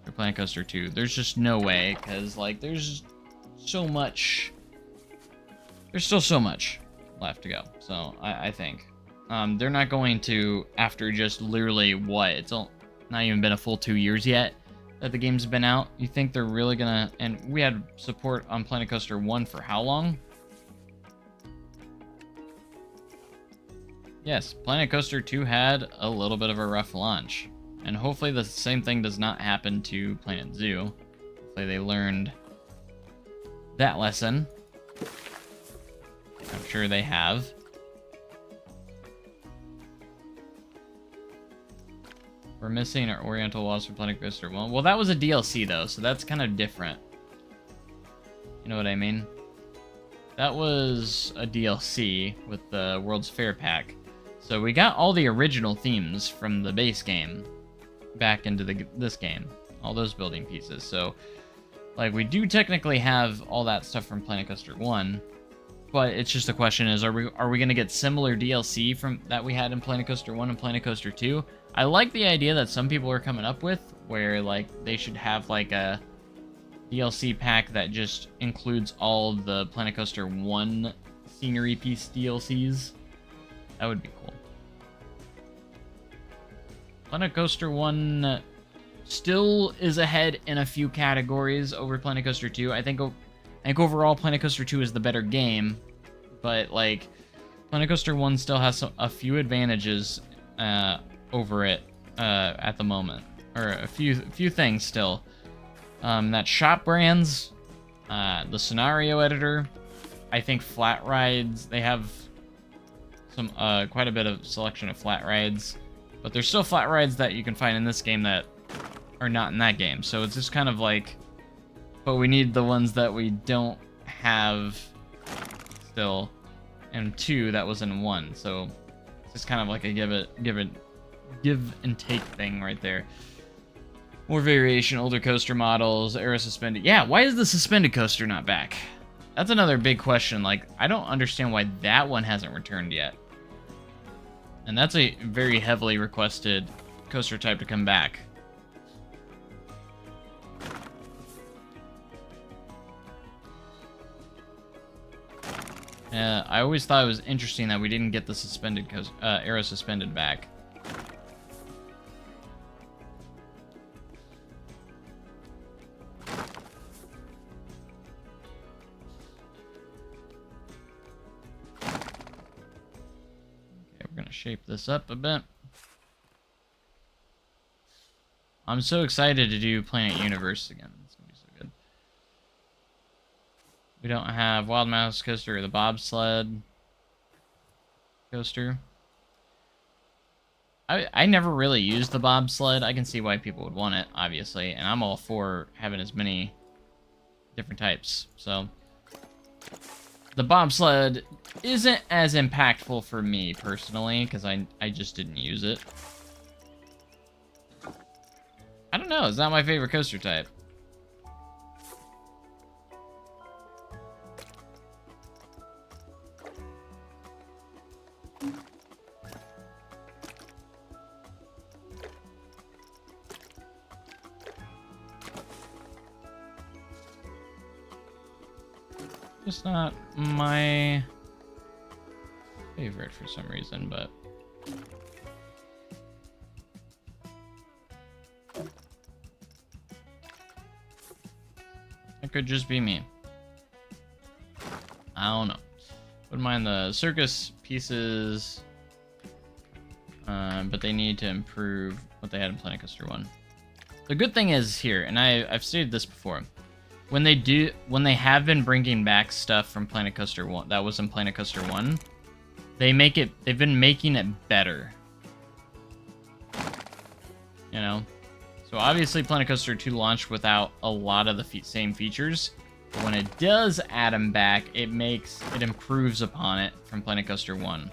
for Planet Coaster 2. There's just no way, because like there's so much. There's still so much left to go. So I think they're not going to, after just literally what, it's not even been a full 2 years yet that the game's been out. You think they're really gonna? And we had support on Planet Coaster 1 for how long? Yes, Planet Coaster 2 had a little bit of a rough launch. And hopefully the same thing does not happen to Planet Zoo. Hopefully they learned that lesson. I'm sure they have. We're missing our Oriental Walls for Planet Coaster 1. Well, that was a DLC though, so that's kind of different. You know what I mean? That was a DLC with the World's Fair pack. So we got all the original themes from the base game back into this game. All those building pieces. So, like, we do technically have all that stuff from Planet Coaster 1. But it's just the question is, are we going to get similar DLC from that we had in Planet Coaster 1 and Planet Coaster 2? I like the idea that some people are coming up with, where, like, they should have, like, a DLC pack that just includes all the Planet Coaster 1 scenery piece DLCs. That would be cool. Planet Coaster 1 still is ahead in a few categories over Planet Coaster 2. I think overall Planet Coaster 2 is the better game, but like Planet Coaster 1 still has a few advantages over it at the moment, or a few things still. That shop brands, the scenario editor. I think flat rides, they have some quite a bit of selection of flat rides, but there's still flat rides that you can find in this game that are not in that game. So it's just kind of like, but we need the ones that we don't have still, and 2 that was in 1. So it's just kind of like a give and take thing right there. More variation, older coaster models, aero suspended. Yeah, why is the suspended coaster not back? That's another big question. Like, I don't understand why that one hasn't returned yet. And that's a very heavily requested coaster type to come back. I always thought it was interesting that we didn't get the suspended aero suspended back. Shape this up a bit. I'm so excited to do Planet Universe again. It's gonna be so good. We don't have Wild Mouse Coaster or the Bobsled Coaster. I never really used the bobsled. I can see why people would want it, obviously, and I'm all for having as many different types. So the bobsled isn't as impactful for me personally because I just didn't use it. I don't know. It's not my favorite coaster type. Just not my favorite for some reason, but it could just be me. I don't know. Wouldn't mind the circus pieces, but they need to improve what they had in Planet Coaster 1. The good thing is here, and I've stated this before, when they have been bringing back stuff from Planet Coaster 1 that was in Planet Coaster 1, they've been making it better. You know? So obviously Planet Coaster 2 launched without a lot of the same features, but when it does add them back, it improves upon it from Planet Coaster 1.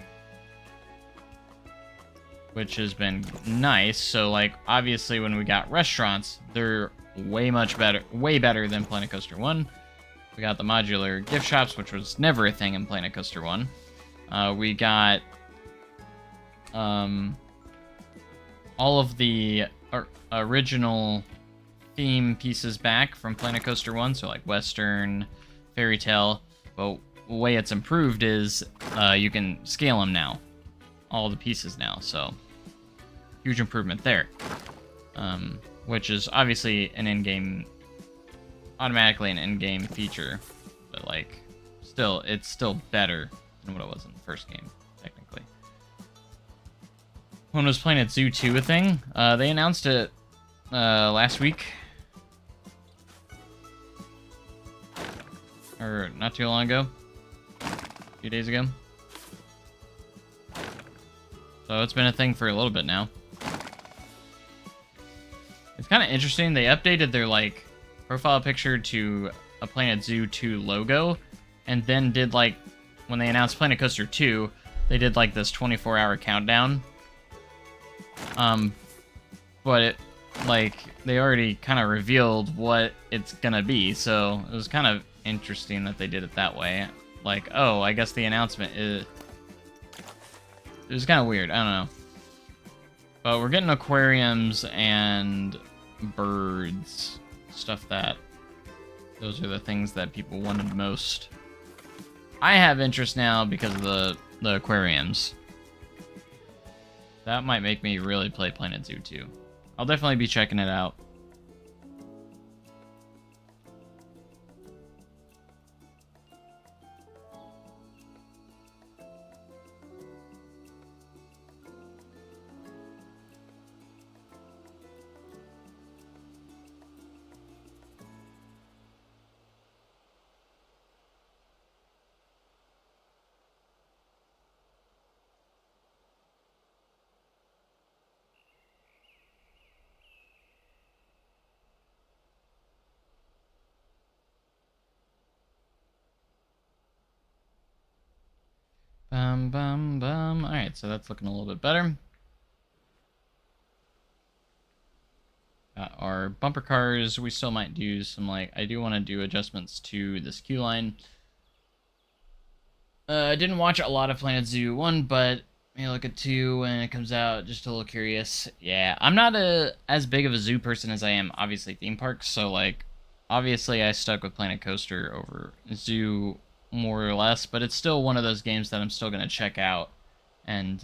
Which has been nice. So like obviously when we got restaurants, they're way better than Planet Coaster 1. We got the modular gift shops, which was never a thing in Planet Coaster 1. We got all of the original theme pieces back from Planet Coaster 1, so like Western, Fairy Tale. But the way it's improved is you can scale them now. All the pieces now, so huge improvement there. Which is obviously automatically an in-game feature, but like, it's still better than what it was in the first game, technically. When was Planet Zoo 2 a thing? They announced it last week, or not too long ago, a few days ago. So it's been a thing for a little bit now. It's kind of interesting. They updated their like profile picture to a Planet Zoo 2 logo, and then did like when they announced Planet Coaster 2, they did like this 24-hour countdown. But it like they already kind of revealed what it's gonna be, so it was kind of interesting that they did it that way. Like, oh, I guess the announcement is. It was kind of weird. I don't know. But we're getting aquariums and birds. Stuff that... Those are the things that people wanted most. I have interest now because of the aquariums. That might make me really play Planet Zoo 2. I'll definitely be checking it out. Alright, so that's looking a little bit better. Got our bumper cars. We still might do some, like, I do want to do adjustments to this queue line. I didn't watch a lot of Planet Zoo 1, but maybe look at 2 when it comes out. Just a little curious. Yeah, I'm not as big of a zoo person as I am, obviously, theme parks. So, like, obviously I stuck with Planet Coaster over Zoo more or less, but it's still one of those games that I'm still going to check out. And,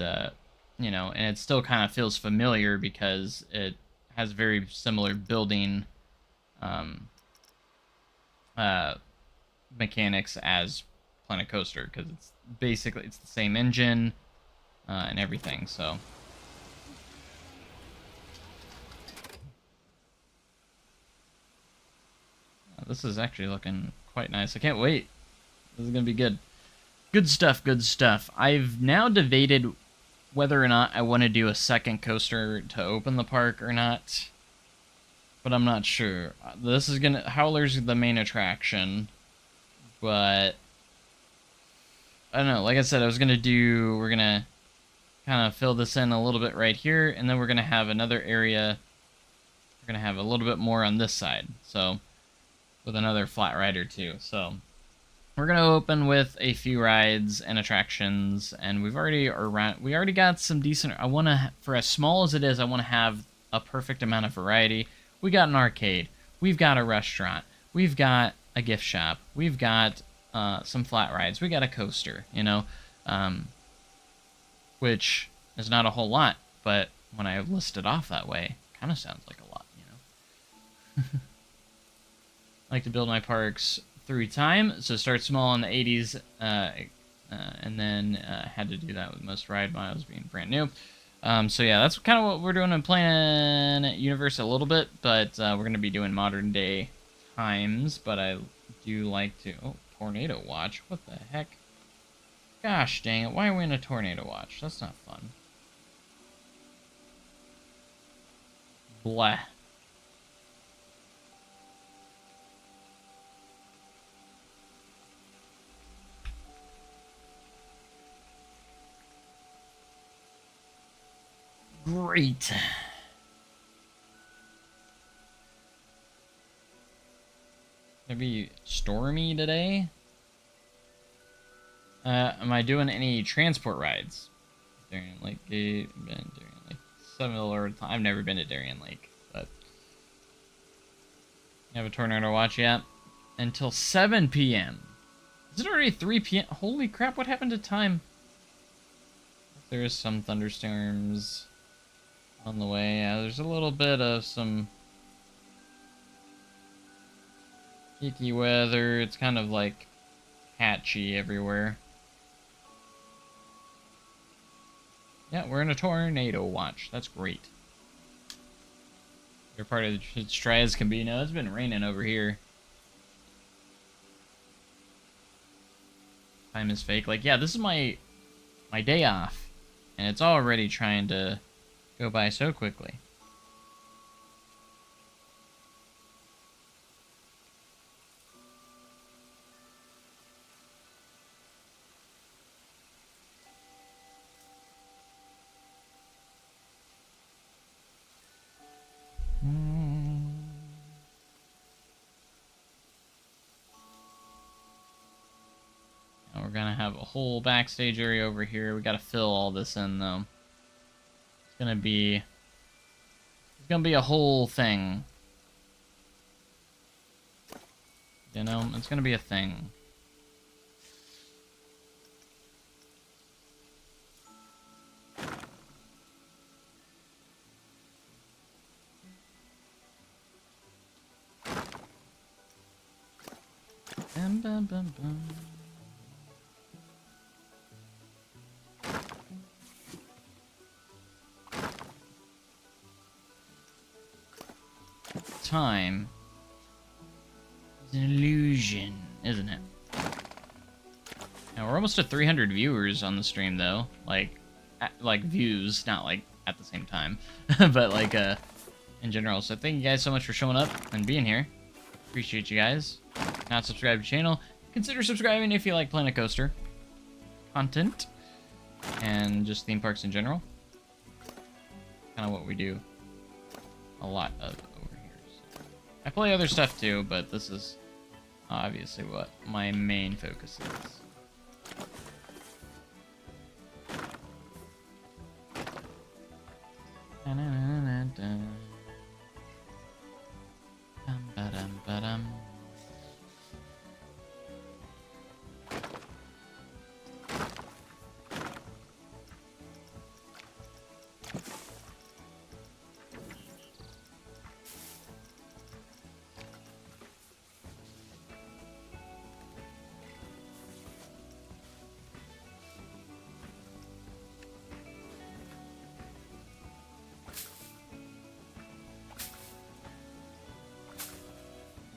you know, and it still kind of feels familiar because it has very similar building mechanics as Planet Coaster, because it's basically the same engine and everything. So this is actually looking quite nice. I can't wait. This is gonna be good. Good stuff. Good stuff. I've now debated whether or not I want to do a second coaster to open the park or not, but I'm not sure. This is gonna Howler's the main attraction, but I don't know. Like I said, we're gonna kind of fill this in a little bit right here, and then we're gonna have another area. We're gonna have a little bit more on this side, so with another flat ride or two. So we're gonna open with a few rides and attractions, and we already got some decent. I wanna, for as small as it is, I wanna have a perfect amount of variety. We got an arcade, we've got a restaurant, we've got a gift shop, we've got some flat rides, we got a coaster, which is not a whole lot, but when I list it off that way, it kind of sounds like a lot, I like to build my parks through time, so start small in the 80s, and then had to do that with most ride miles being brand new. So yeah, that's kind of what we're doing in Planet Universe a little bit, but we're going to be doing modern day times, but I do like to... Oh, tornado watch? What the heck? Gosh dang it, why are we in a tornado watch? That's not fun. Blah. Great. Gonna be stormy today. Am I doing any transport rides? Darien Lake Gate, been Darien Lake. Similar. I've never been to Darien Lake, but you have a tornado watch yet? Until 7 p.m. Is it already 3 p.m.? Holy crap! What happened to time? There's some thunderstorms on the way. Yeah, there's a little bit of some icky weather. It's kind of like patchy everywhere. Yeah, we're in a tornado watch. That's great. You're part of the try as can be. No, it's been raining over here. Time is fake. Like, yeah, this is my day off, and it's already trying to go by so quickly. Now we're gonna have a whole backstage area over here. We gotta fill all this in though. It's gonna be a whole thing. It's gonna be a thing. Bum, bum, bum, bum. Time is an illusion, isn't it? Now we're almost at 300 viewers on the stream, though. Like views, not like at the same time, but like in general. So thank you guys so much for showing up and being here. Appreciate you guys. Not subscribed to the channel, consider subscribing if you like Planet Coaster content and just theme parks in general. Kind of what we do a lot of over here. So I play other stuff too, but this is obviously what my main focus is.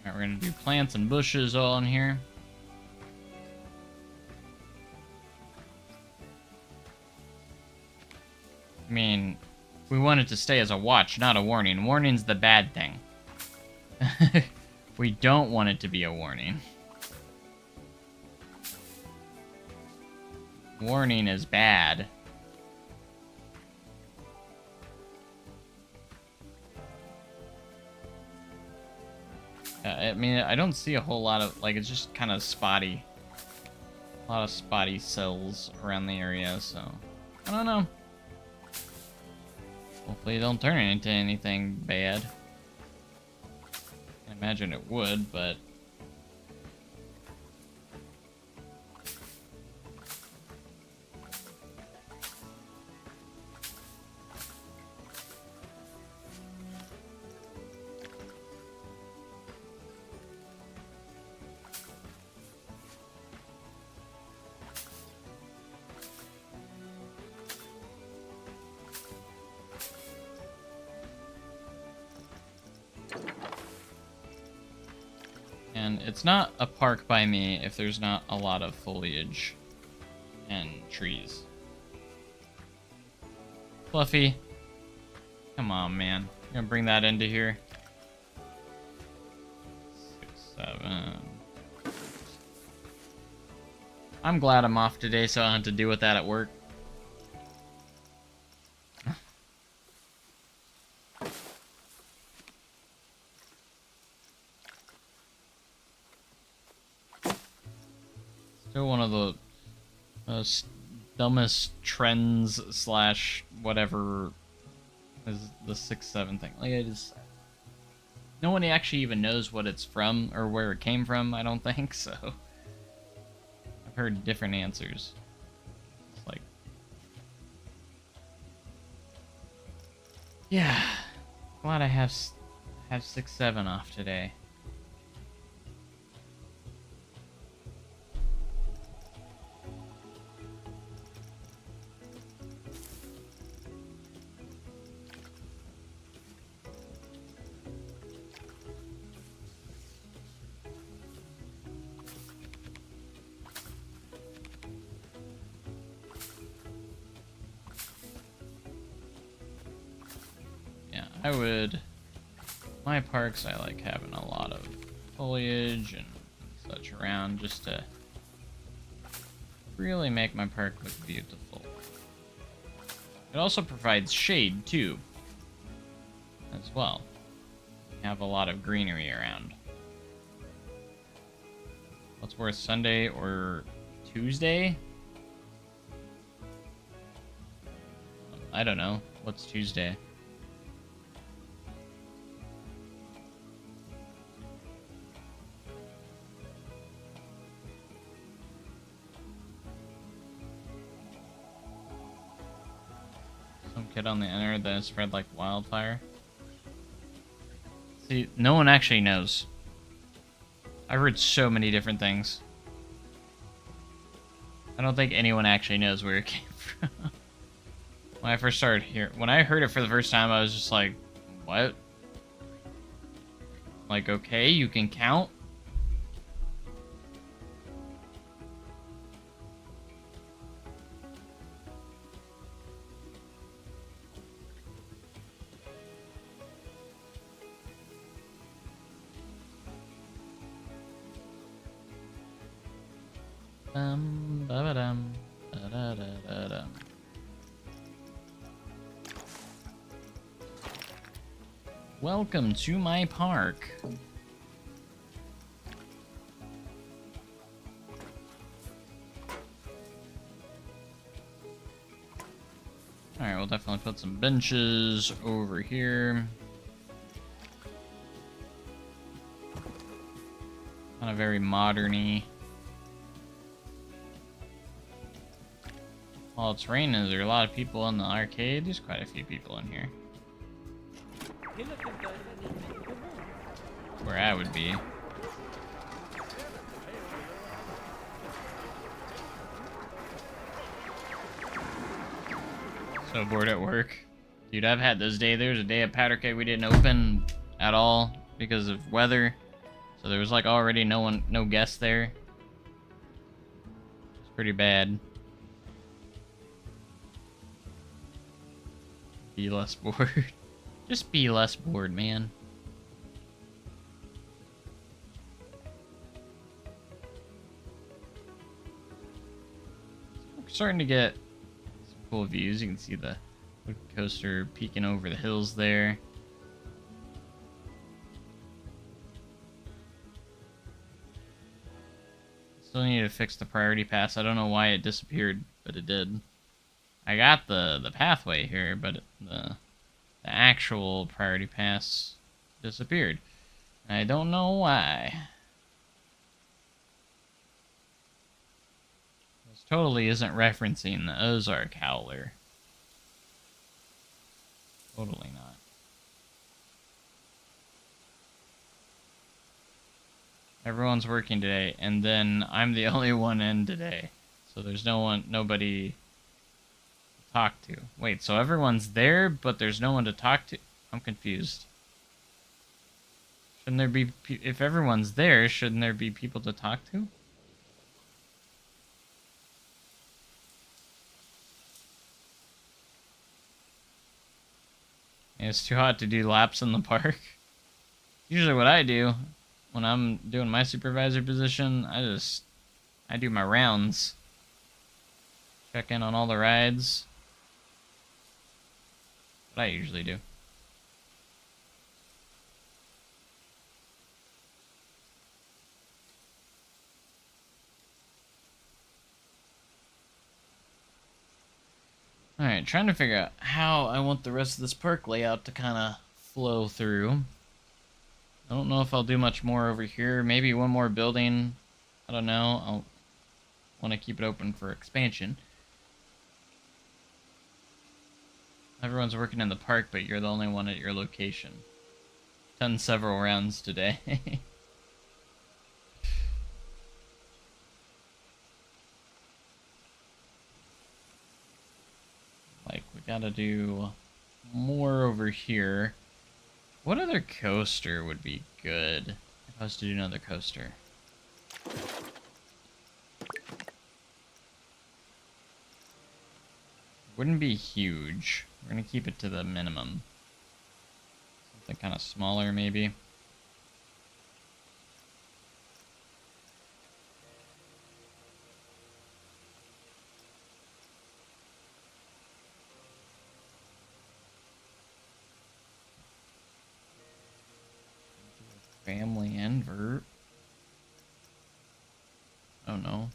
Alright, we're gonna do plants and bushes all in here. want it to stay as a watch, not a warning. Warning's the bad thing. We don't want it to be a warning. Warning is bad. I mean, I don't see a whole lot of, like, it's just kind of spotty. A lot of spotty cells around the area, so I don't know. Hopefully it don't turn into anything bad. I imagine it would, but... And it's not a park by me if there's not a lot of foliage and trees. Fluffy. Come on, man. You're gonna bring that into here? 6, 7. I'm glad I'm off today so I don't have to deal with that at work. Still one of the dumbest trends slash whatever is the 6, 7 thing. Like, I just... No one actually even knows what it's from or where it came from, I don't think, so... I've heard different answers. It's like... Yeah. Glad I have 6, 7 off today. My parks, I like having a lot of foliage and such around just to really make my park look beautiful. It also provides shade too, as well. You have a lot of greenery around. What's worse, Sunday or Tuesday? I don't know. What's Tuesday? Kid on the internet that spread like wildfire. See, no one actually knows. I've heard so many different things. I don't think anyone actually knows where it came from. When I first started here, when I heard it for the first time, I was just like, what? Like, okay, you can count? Ba-ba-dum, da-da-da-da-dum. Welcome to my park. Alright, we'll definitely put some benches over here. Kind of very modern-y. While it's raining, is there a lot of people in the arcade? There's quite a few people in here. Where I would be. So bored at work. Dude, I've had those days. There was a day at Powder Keg we didn't open at all because of weather. So there was like already no guests there. It's pretty bad. Be less bored. Just be less bored, man. We're starting to get some cool views. You can see the coaster peeking over the hills there. Still need to fix the priority pass. I don't know why it disappeared, but it did. I got the pathway here, but the actual priority pass disappeared. I don't know why. This totally isn't referencing the Ozark Howler. Totally not. Everyone's working today, and then I'm the only one in today. So there's nobody to talk to. Wait, so everyone's there, but there's no one to talk to? I'm confused. Shouldn't there be, if everyone's there, shouldn't there be people to talk to? And it's too hot to do laps in the park. Usually what I do when I'm doing my supervisor position, I do my rounds. Check in on all the rides. What I usually do. Alright, trying to figure out how I want the rest of this park layout to kind of flow through. I don't know if I'll do much more over here. Maybe one more building. I don't know. I'll want to keep it open for expansion. Everyone's working in the park, but you're the only one at your location. Done several rounds today. Like, we gotta do more over here. What other coaster would be good if I was to do another coaster? Wouldn't be huge. We're gonna keep it to the minimum. Something kind of smaller, maybe. Family invert. Oh no.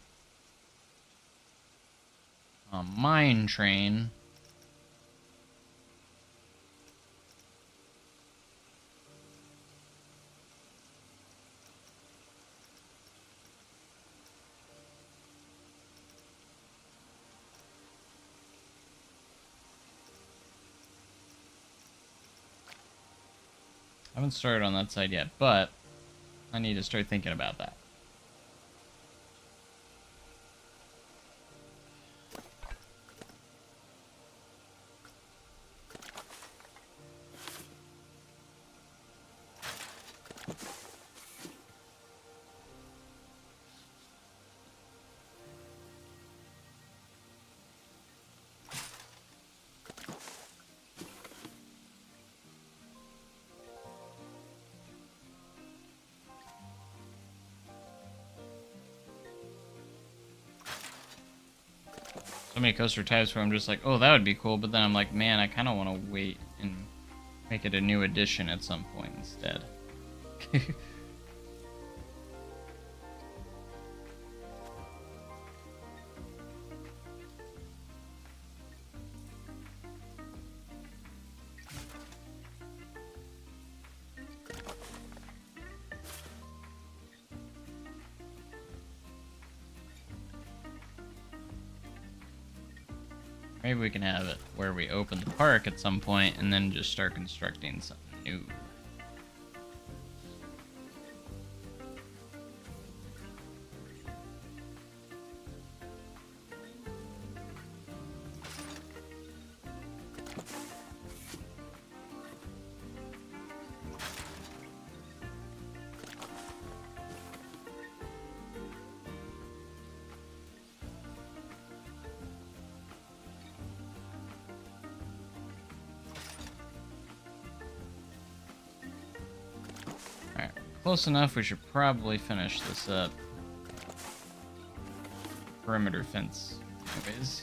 A mine train. I haven't started on that side yet, but I need to start thinking about that. So many coaster types where I'm just like, oh, that would be cool, but then I'm like, man, I kind of want to wait and make it a new edition at some point instead. Maybe we can have it where we open the park at some point and then just start constructing something new. close enough. We should probably finish this up. Perimeter fence. Anyways.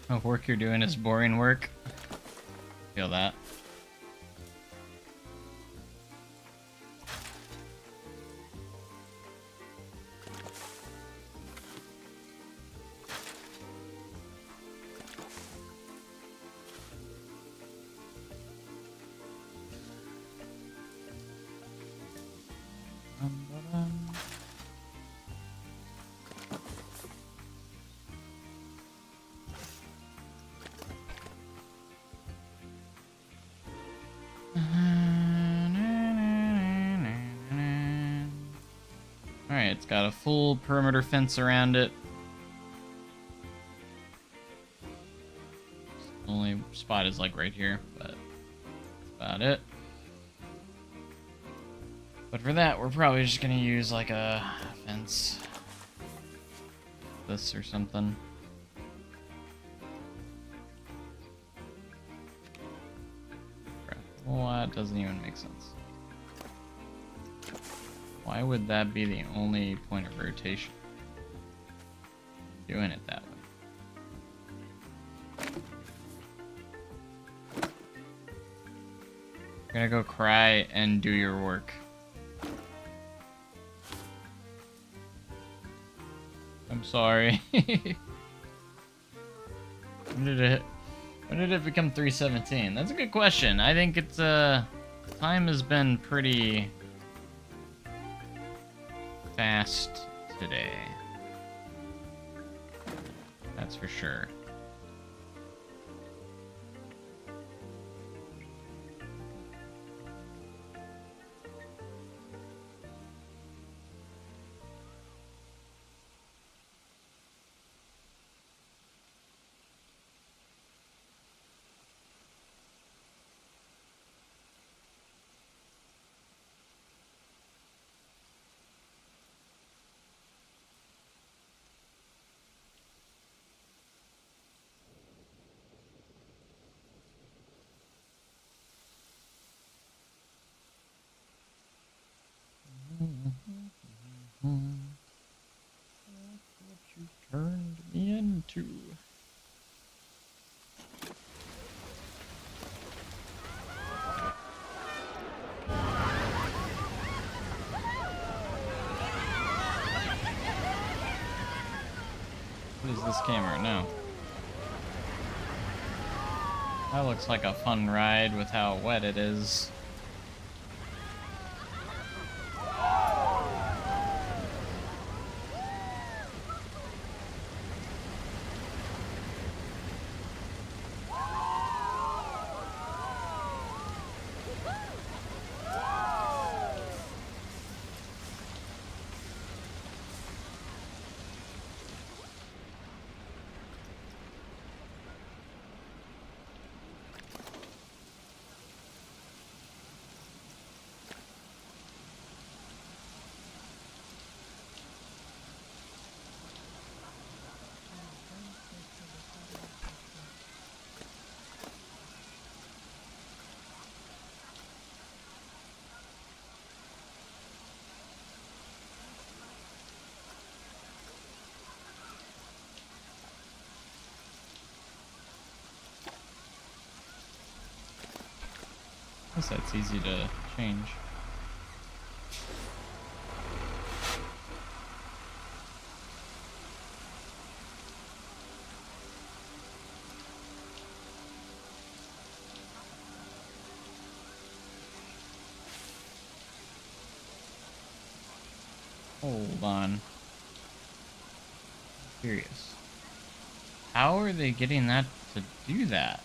The work you're doing is boring work. Feel that. Alright, it's got a full perimeter fence around it. The only spot is like right here, but that's about it. But for that, we're probably just gonna use like a fence. This or something. Well, that doesn't even make sense. Why would that be the only point of rotation? Doing it that way. You're gonna go cry and do your work. I'm sorry. When did it become 3:17? That's a good question. I think it's time has been pretty fast today. That's for sure. That's what you turned me into. What is this camera now? That looks like a fun ride with how wet it is. I guess that's easy to change. Hold on. I'm curious. How are they getting that to do that?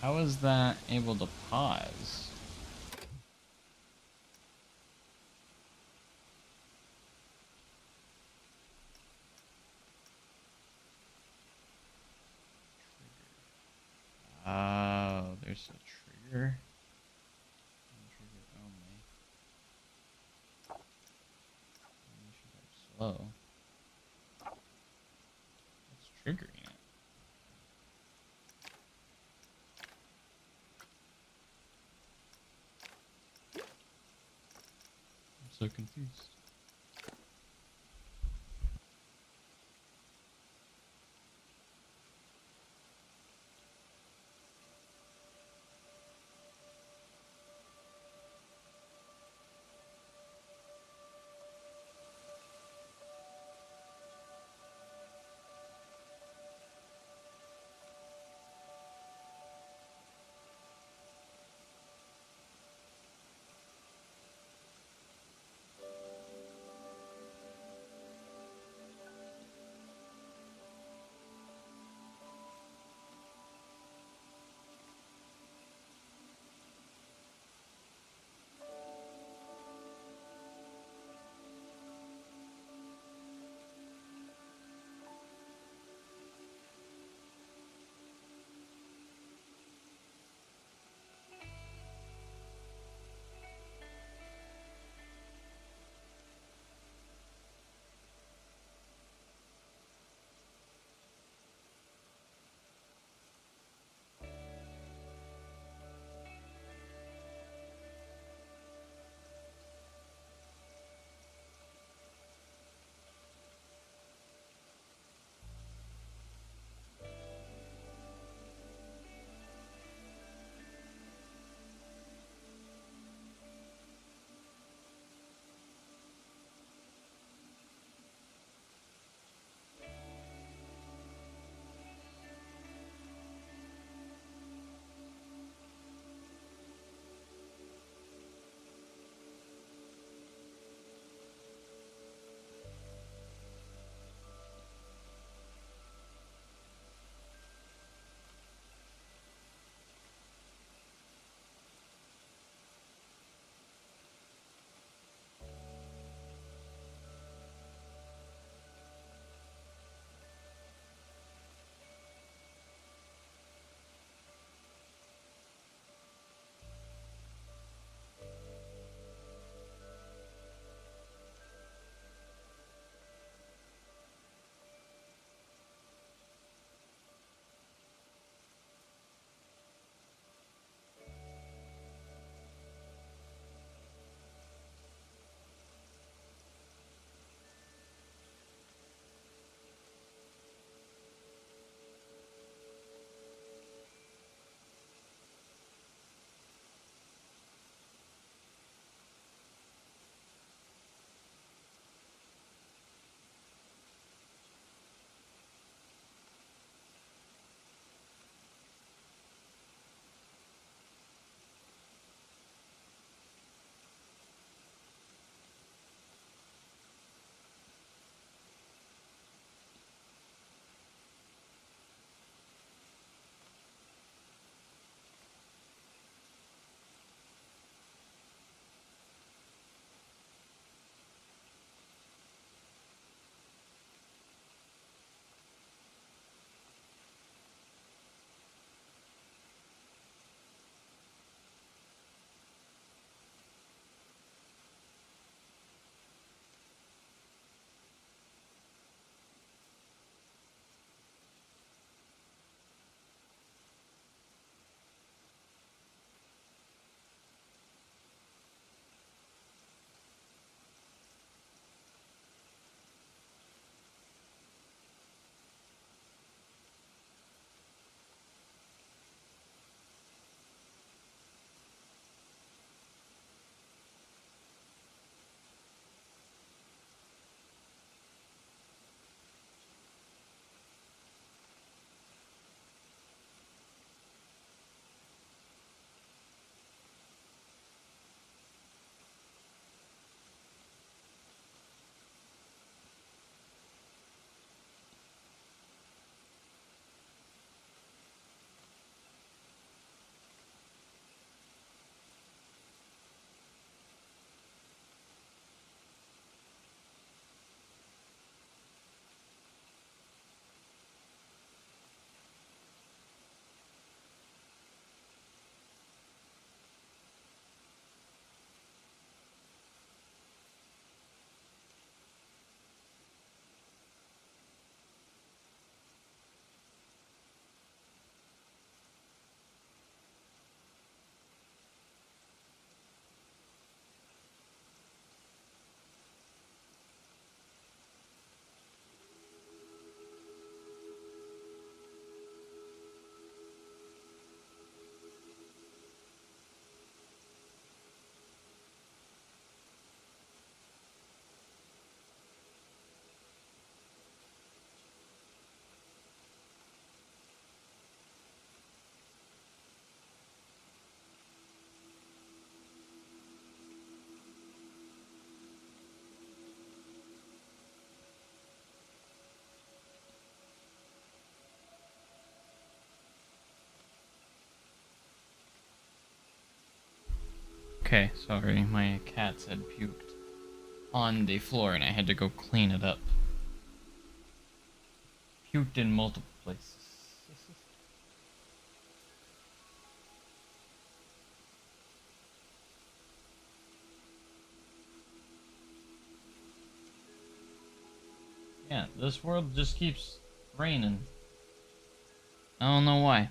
How is that able to pause? so confused. Okay, sorry, my cats had puked on the floor and I had to go clean it up. Puked in multiple places. Yeah, this world just keeps raining. I don't know why.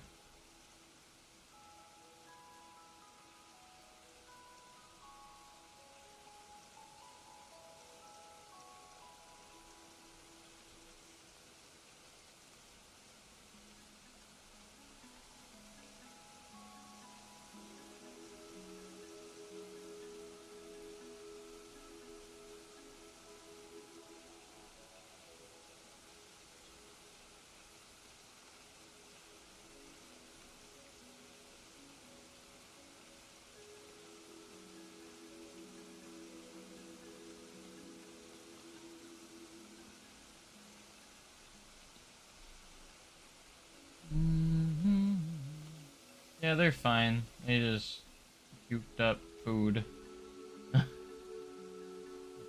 Yeah, they're fine. They just puked up food. The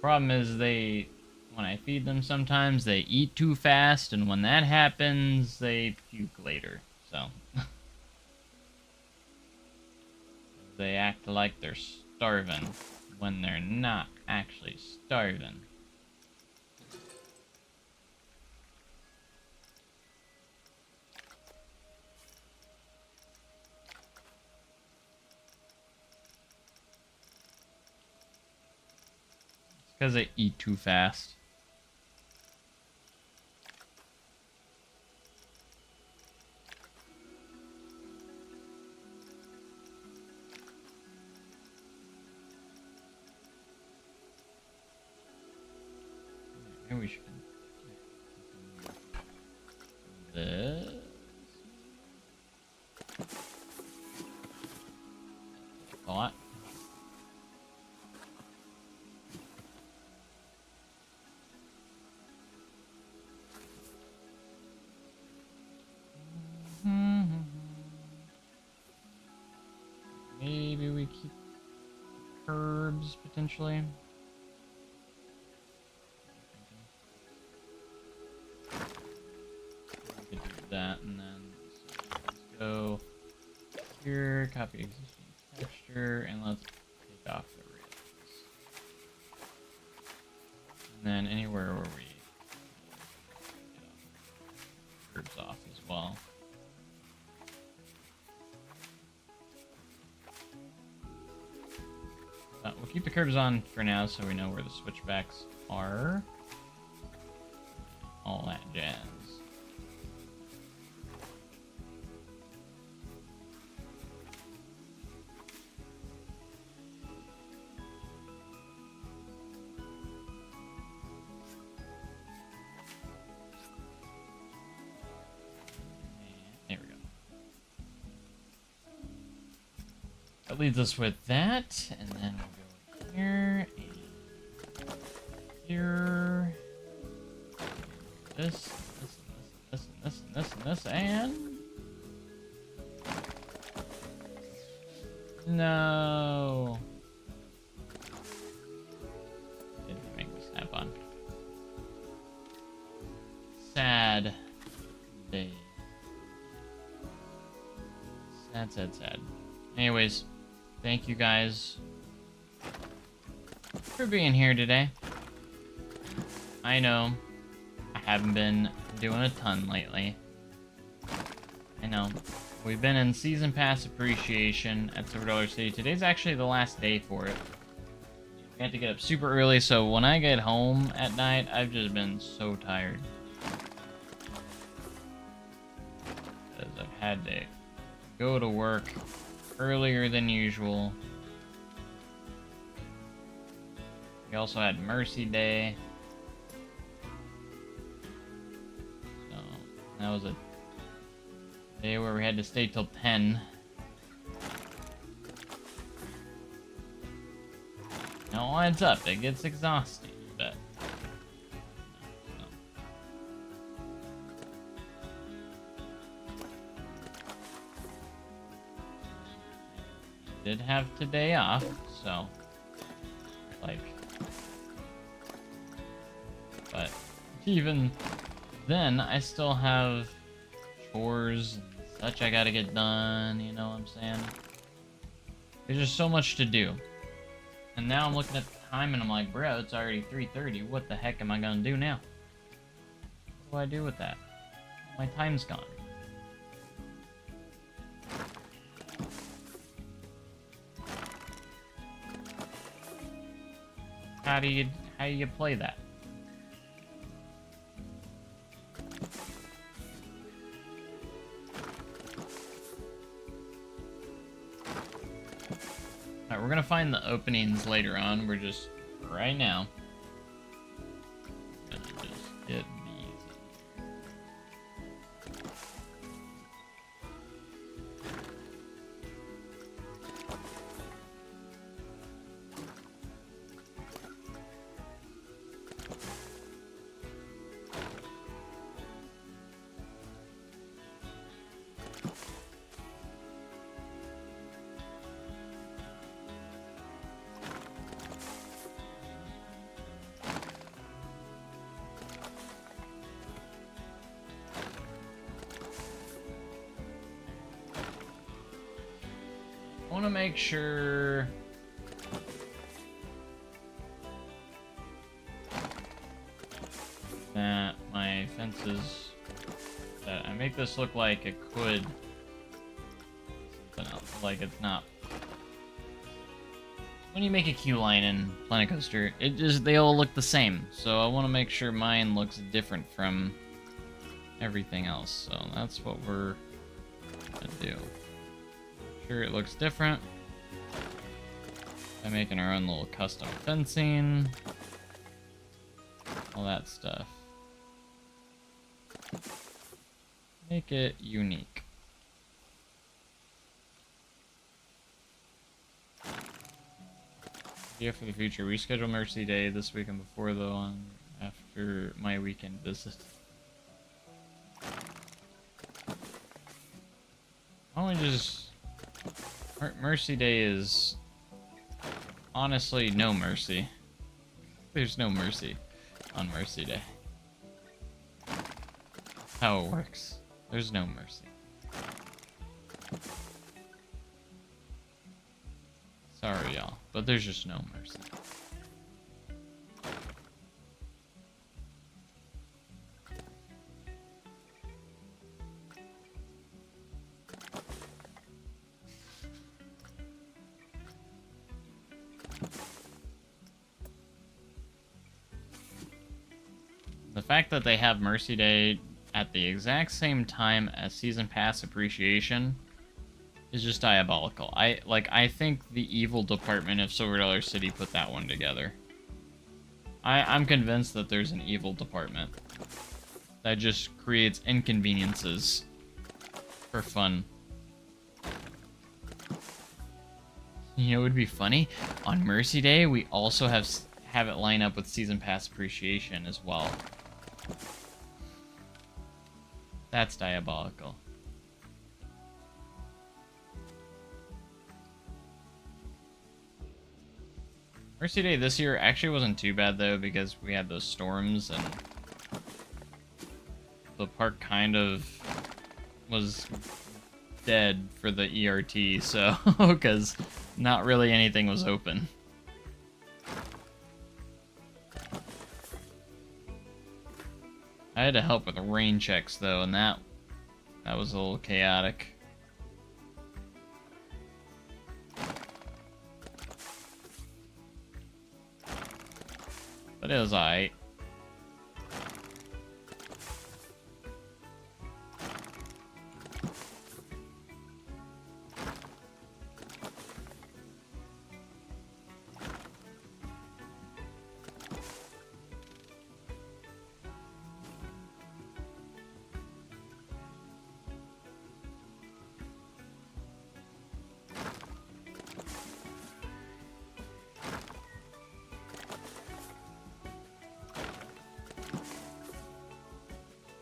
problem is when I feed them sometimes, they eat too fast, and when that happens, they puke later. So, they act like they're starving when they're not actually starving. It's because they eat too fast. Maybe we should this. A lot. Maybe we keep curbs potentially. We could do that, and then let's go here, copy existing texture, and let's take off the rails. And then anywhere where we get curbs off as well. We'll keep the curbs on for now so we know where the switchbacks are. All that jazz. There we go. That leaves us with that, and then we'll go here, and here. This, and this, and... No! Didn't make me snap on. Sad day. Sad. Anyways, thank you guys for being here today. I know I haven't been doing a ton lately. I know. We've been in Season Pass Appreciation at Silver Dollar City. Today's actually the last day for it. I had to get up super early, so when I get home at night, I've just been so tired. Because I've had to go to work earlier than usual. We also had Mercy Day. So, that was a day where we had to stay till 10. It all adds up. It gets exhausting, but... No. did have today off, so like, but even then I still have chores and such I gotta get done, you know what I'm saying? There's just so much to do. And now I'm looking at the time and I'm like, bro, it's already 3:30. What the heck am I gonna do now? What do I do with that? My time's gone. How do you play that? Alright, we're gonna find the openings later on. We're just right now gonna just get these. I want to make sure that my fences, that I make this look like it could, something else, like it's not. When you make a queue line in Planet Coaster, they all look the same. So I want to make sure mine looks different from everything else. So that's what we're gonna do. Sure it looks different by making our own little custom fencing, all that stuff. Make it unique. Idea for the future: reschedule Mercy Day this weekend before the one after my weekend visit. Why don't we just... Mercy Day is honestly no mercy. There's no mercy on Mercy Day. That's how it works. There's no mercy. Sorry, y'all, but there's just no mercy. The fact that they have Mercy Day at the exact same time as Season Pass Appreciation is just diabolical. I think the evil department of Silver Dollar City put that one together. I'm convinced that there's an evil department that just creates inconveniences for fun. You know, it would be funny. On Mercy Day, we also have it line up with Season Pass Appreciation as well. That's diabolical. Mercy Day this year actually wasn't too bad though, because we had those storms and the park kind of was dead for the ERT, so because not really anything was open. I had to help with the rain checks though, and that was a little chaotic. But it was alright.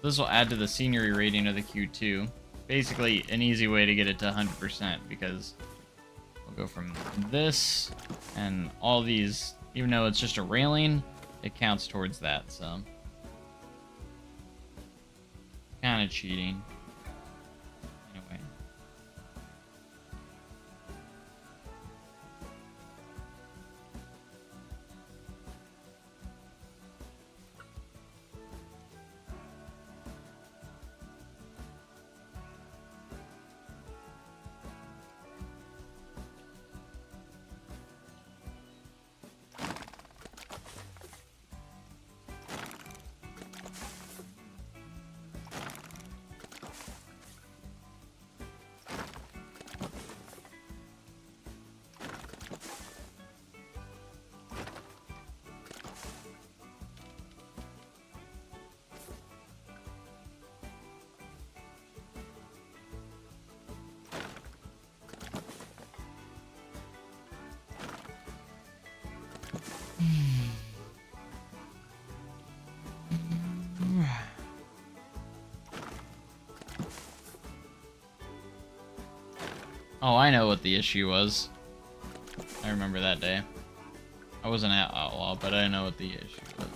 This will add to the scenery rating of the Q2. Basically, an easy way to get it to 100% because we'll go from this and all these, even though it's just a railing, it counts towards that, so. Kind of cheating. Anyway. Oh, I know what the issue was. I remember that day. I wasn't at Outlaw, but I know what the issue was.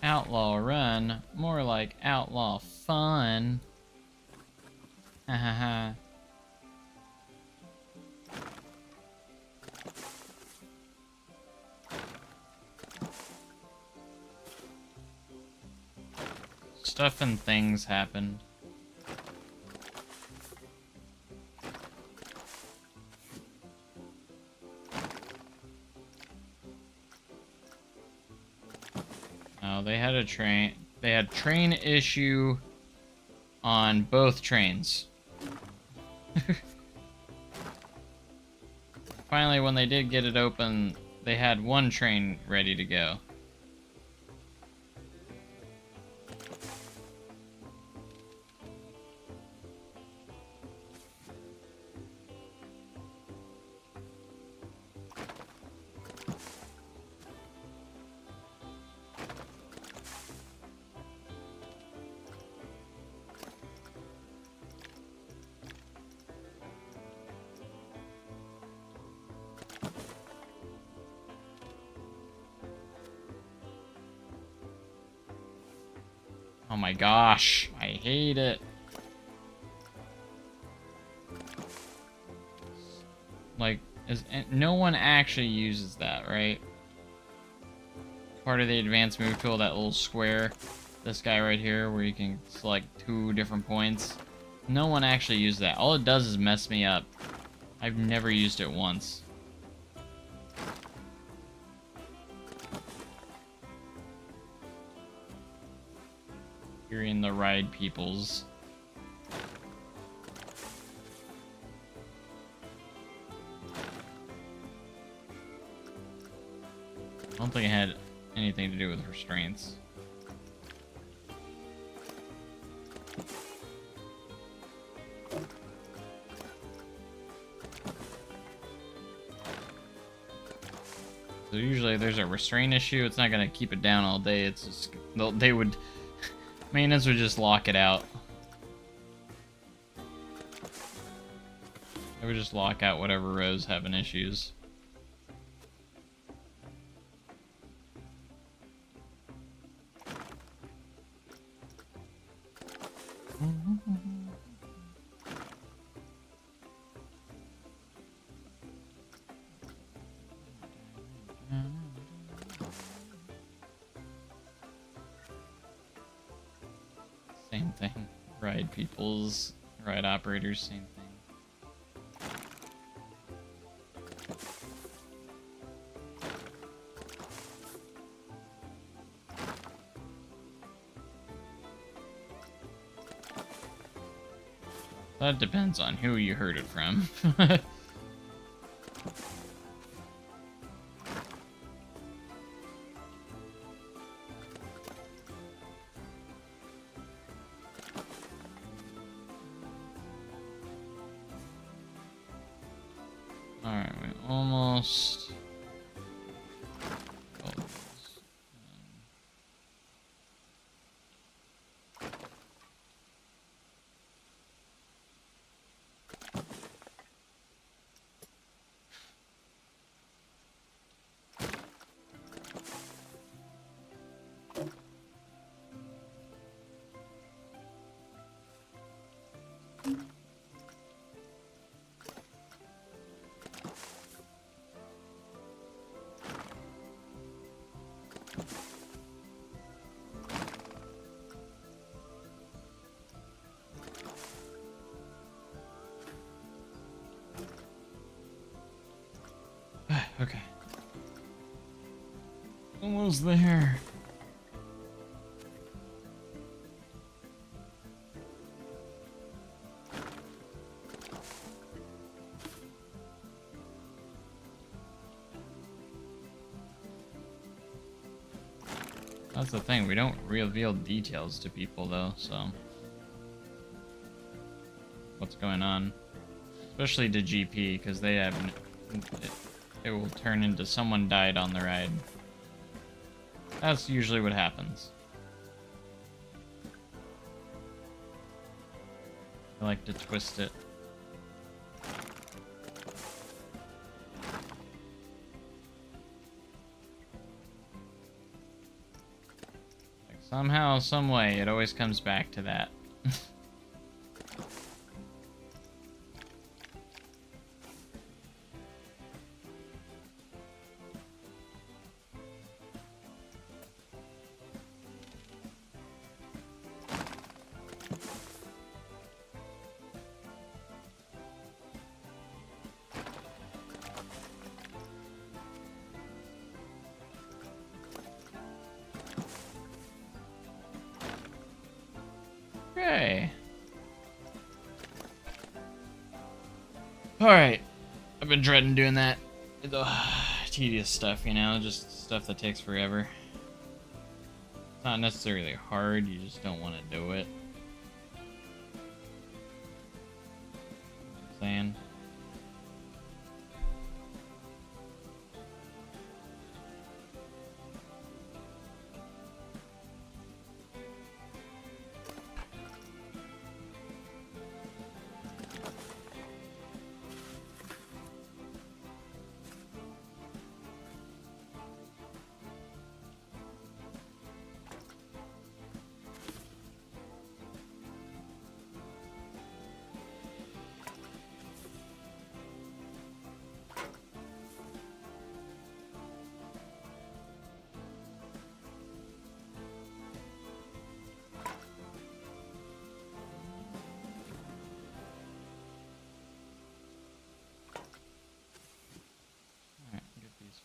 Outlaw run, more like outlaw fun. Ha ha ha. Stuff and things happened. They had a train. They had train issue on both trains. Finally, when they did get it open, they had one train ready to go. Oh my gosh, I hate it. Like, no one actually uses that, right? Part of the advanced move tool, that little square, this guy right here, where you can select 2 different points. No one actually uses that. All it does is mess me up. I've never used it once. Hearing the ride peoples. I don't think it had anything to do with restraints. So usually there's a restraint issue, it's not gonna keep it down all day, it's just, they would, maintenance would just lock it out. They would just lock out whatever rows having issues. Same thing. Ride peoples, ride operators, same thing. That depends on who you heard it from. almost. Oh, okay. Almost there. That's the thing, we don't reveal details to people though, so. What's going on? Especially to GP, because they have. It will turn into someone died on the ride. That's usually what happens. I like to twist it. Like somehow, some way, it always comes back to that. Okay. Alright. I've been dreading doing that. Tedious stuff, you know, just stuff that takes forever. It's not necessarily hard, you just don't want to do it. I'm saying.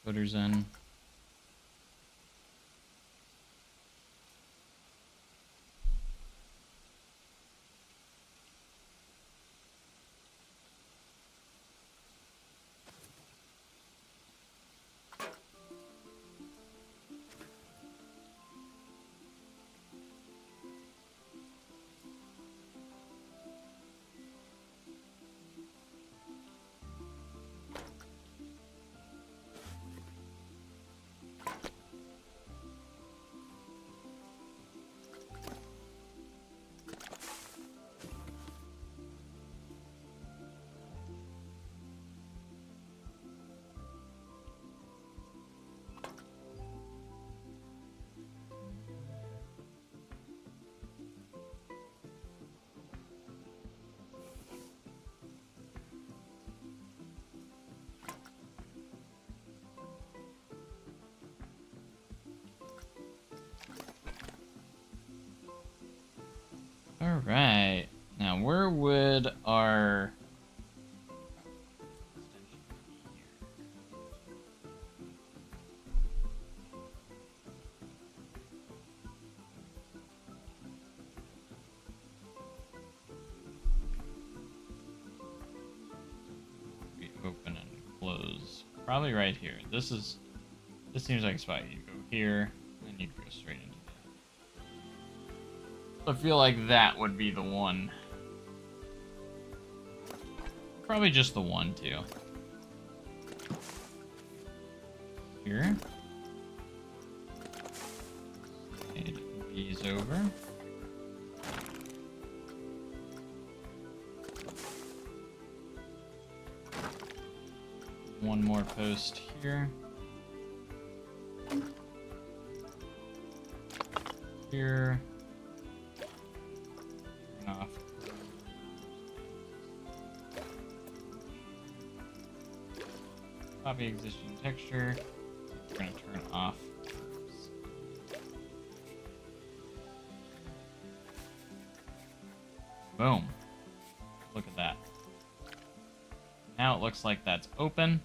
Footers in. Alright. Now, where would our... be open and close? Probably right here. This seems like a spot. You go here, and you go straight into that. I feel like that would be the one. Probably just the one, too. here. Slide these over. One more post here. Here. Turn off. Copy existing texture. We're going to turn off. Boom. Look at that. Now it looks like that's open.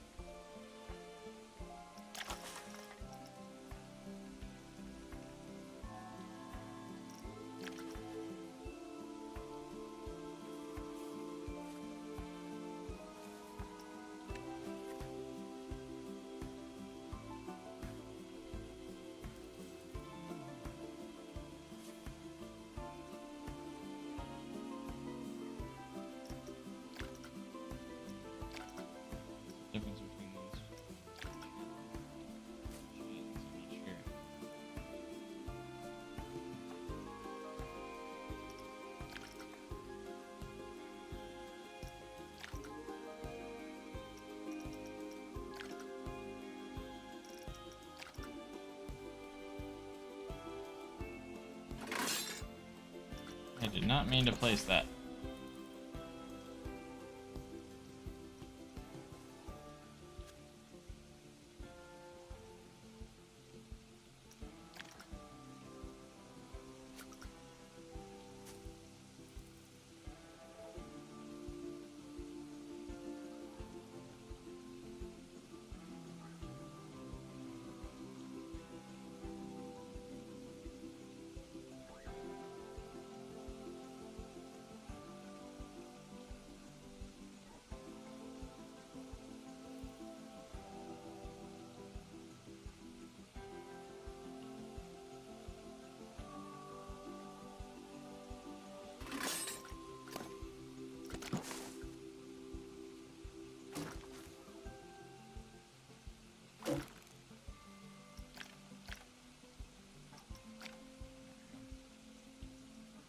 Difference between those chains, I'm not sure. I did not mean to place that.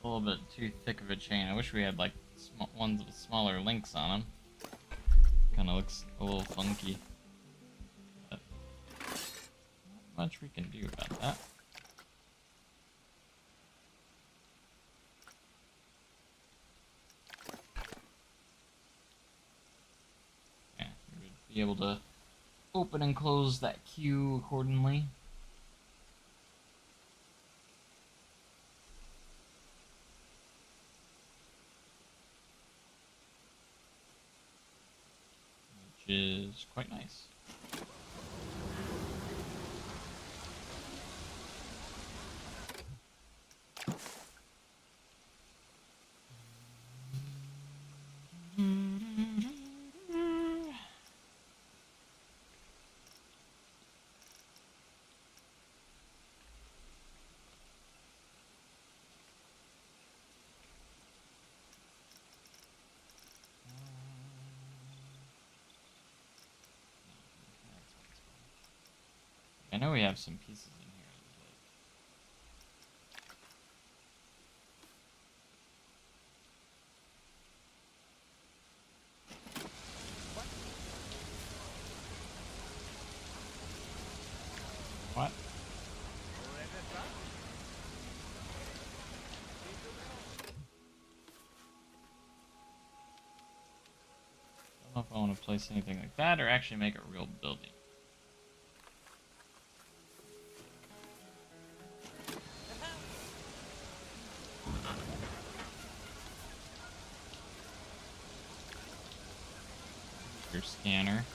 A little bit too thick of a chain. I wish we had like ones with smaller links on them. Kind of looks a little funky. But not much we can do about that. Yeah, we would be able to open and close that queue accordingly. Which is quite nice. I know we have some pieces in here. What? I don't know if I want to place anything like that or actually make a real building. Your scanner.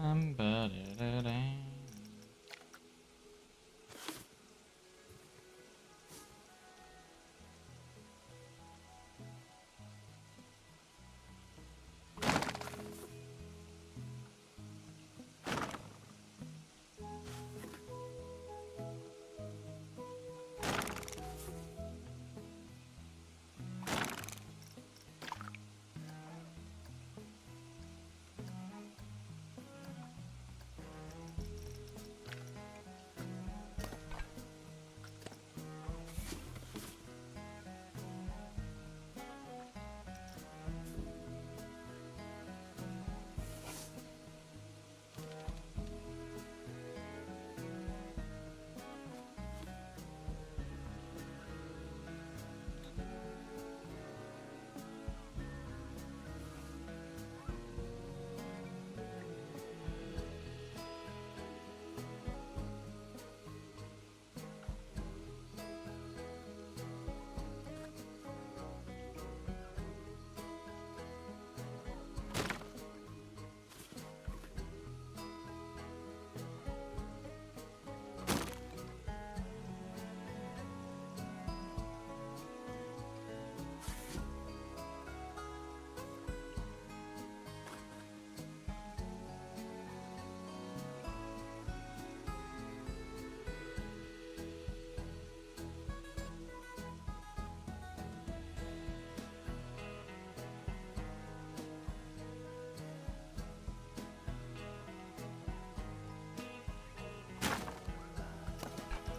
Ba-da-da-da.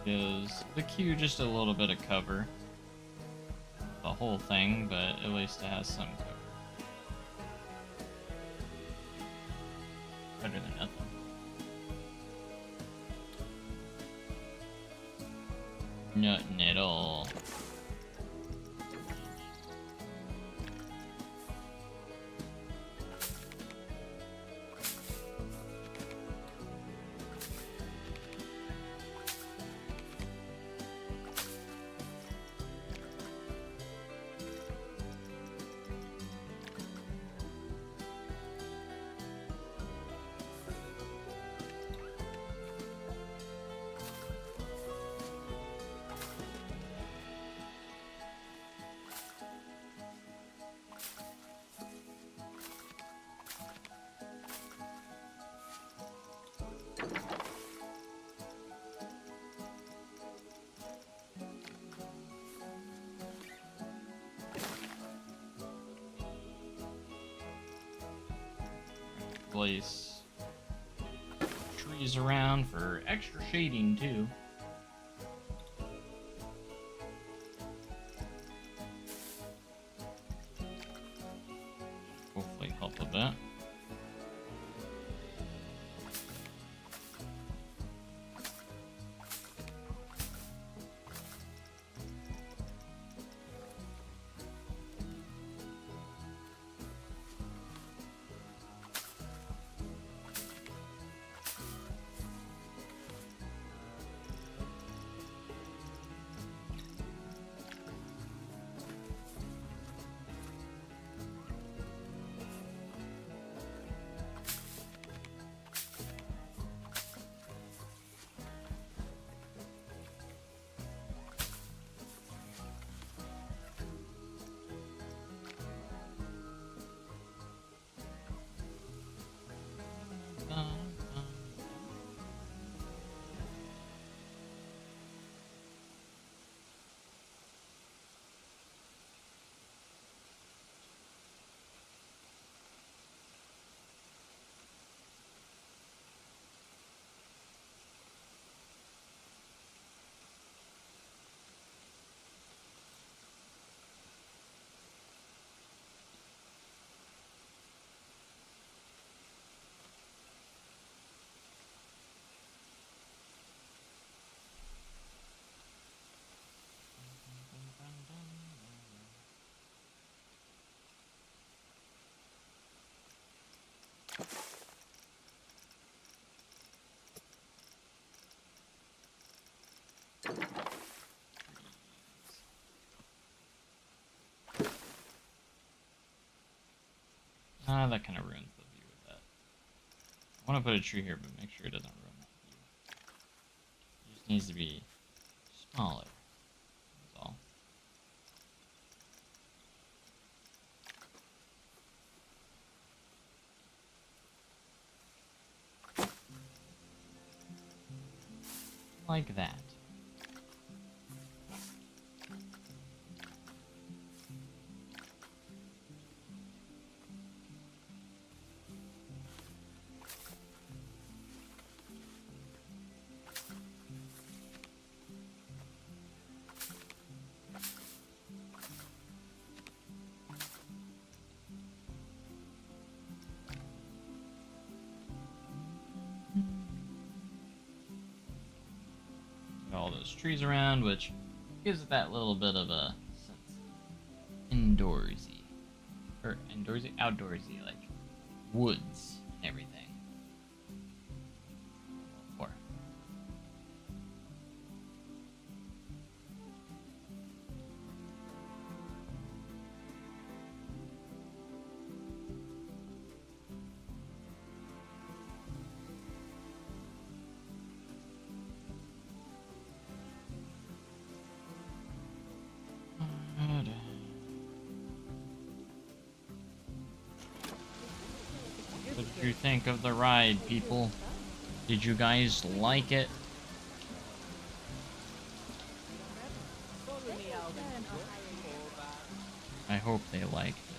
Is the queue just a little bit of cover? The whole thing, but at least it has some cover. Better than nothing. Nothing at all. Place trees around for extra shading too. Hopefully help a bit. That kind of ruins the view of that. I want to put a tree here, but make sure it doesn't ruin that view. It just needs to be smaller. That's all. Like that. All those trees around, which gives it that little bit of a sense of indoorsy. Or outdoorsy, like woods and everything. Or what did you think of the ride, people? Did you guys like it? I hope they liked it.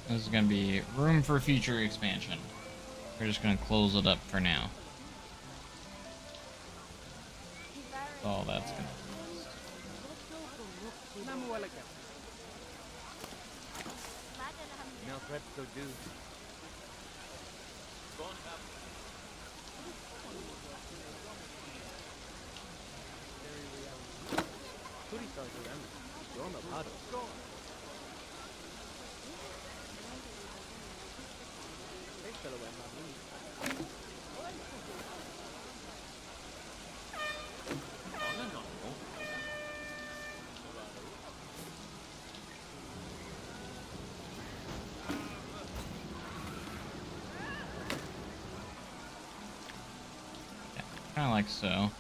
This is going to be room for future expansion. We're just going to close it up for now. That's all that's going to kind of like so.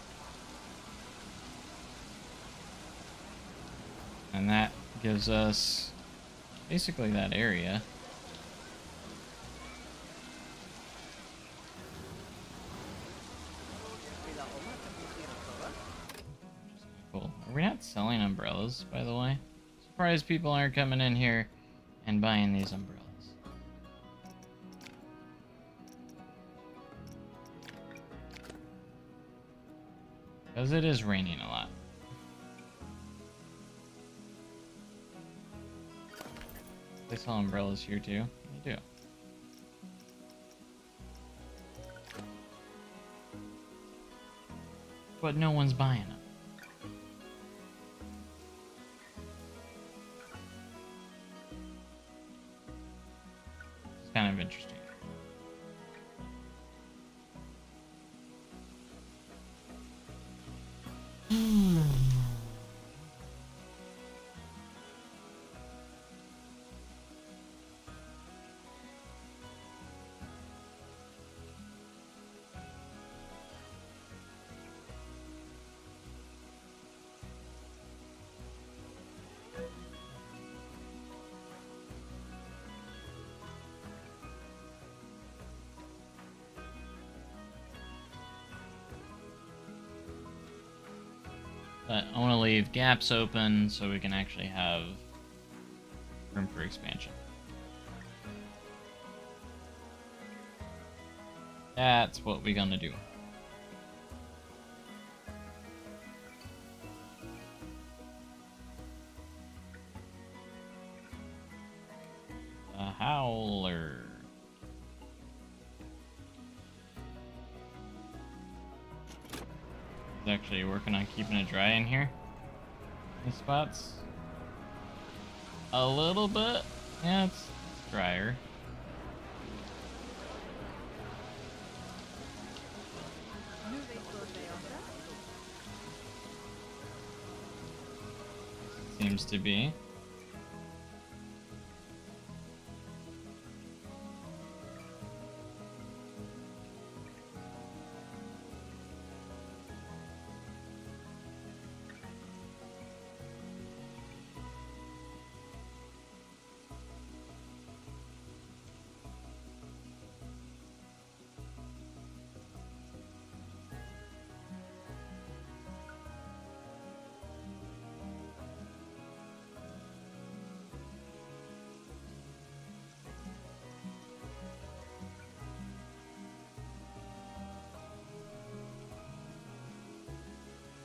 And that gives us basically that area. cool. Are we not selling umbrellas, by the way? Surprised people aren't coming in here and buying these umbrellas. Because it is raining a lot. They sell umbrellas here too. They do. But no one's buying them. It's kind of interesting. But I want to leave gaps open so we can actually have room for expansion. That's what we're gonna do. The Howler. Actually working on keeping it dry in here. These spots. A little bit. Yeah, it's drier. Seems to be.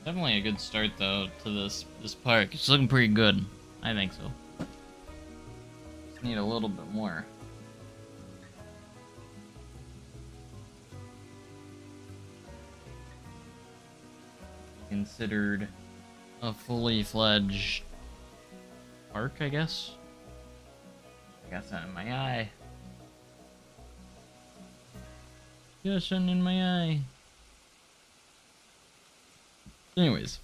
Definitely a good start though to this park. It's looking pretty good. I think so. Just need a little bit more. Considered a fully fledged park, I guess. I got something in my eye. Got something in my eye. Anyways.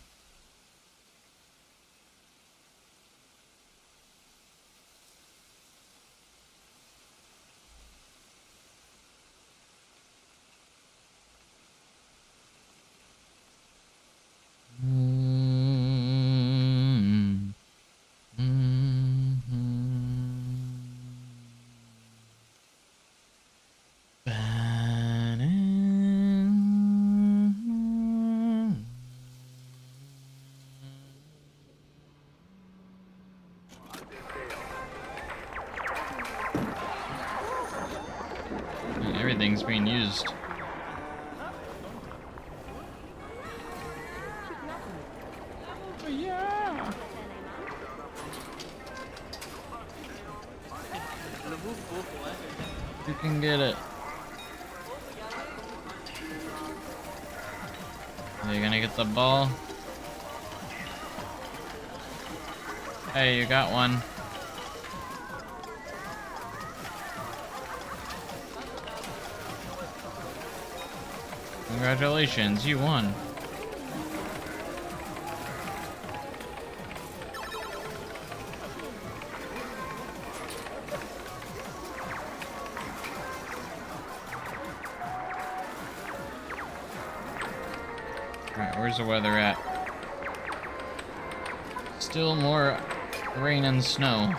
Everything's being used. Oh, yeah. You can get it. Are you gonna get the ball? Hey, you got one. Congratulations, you won. Alright, where's the weather at? Still more rain and snow.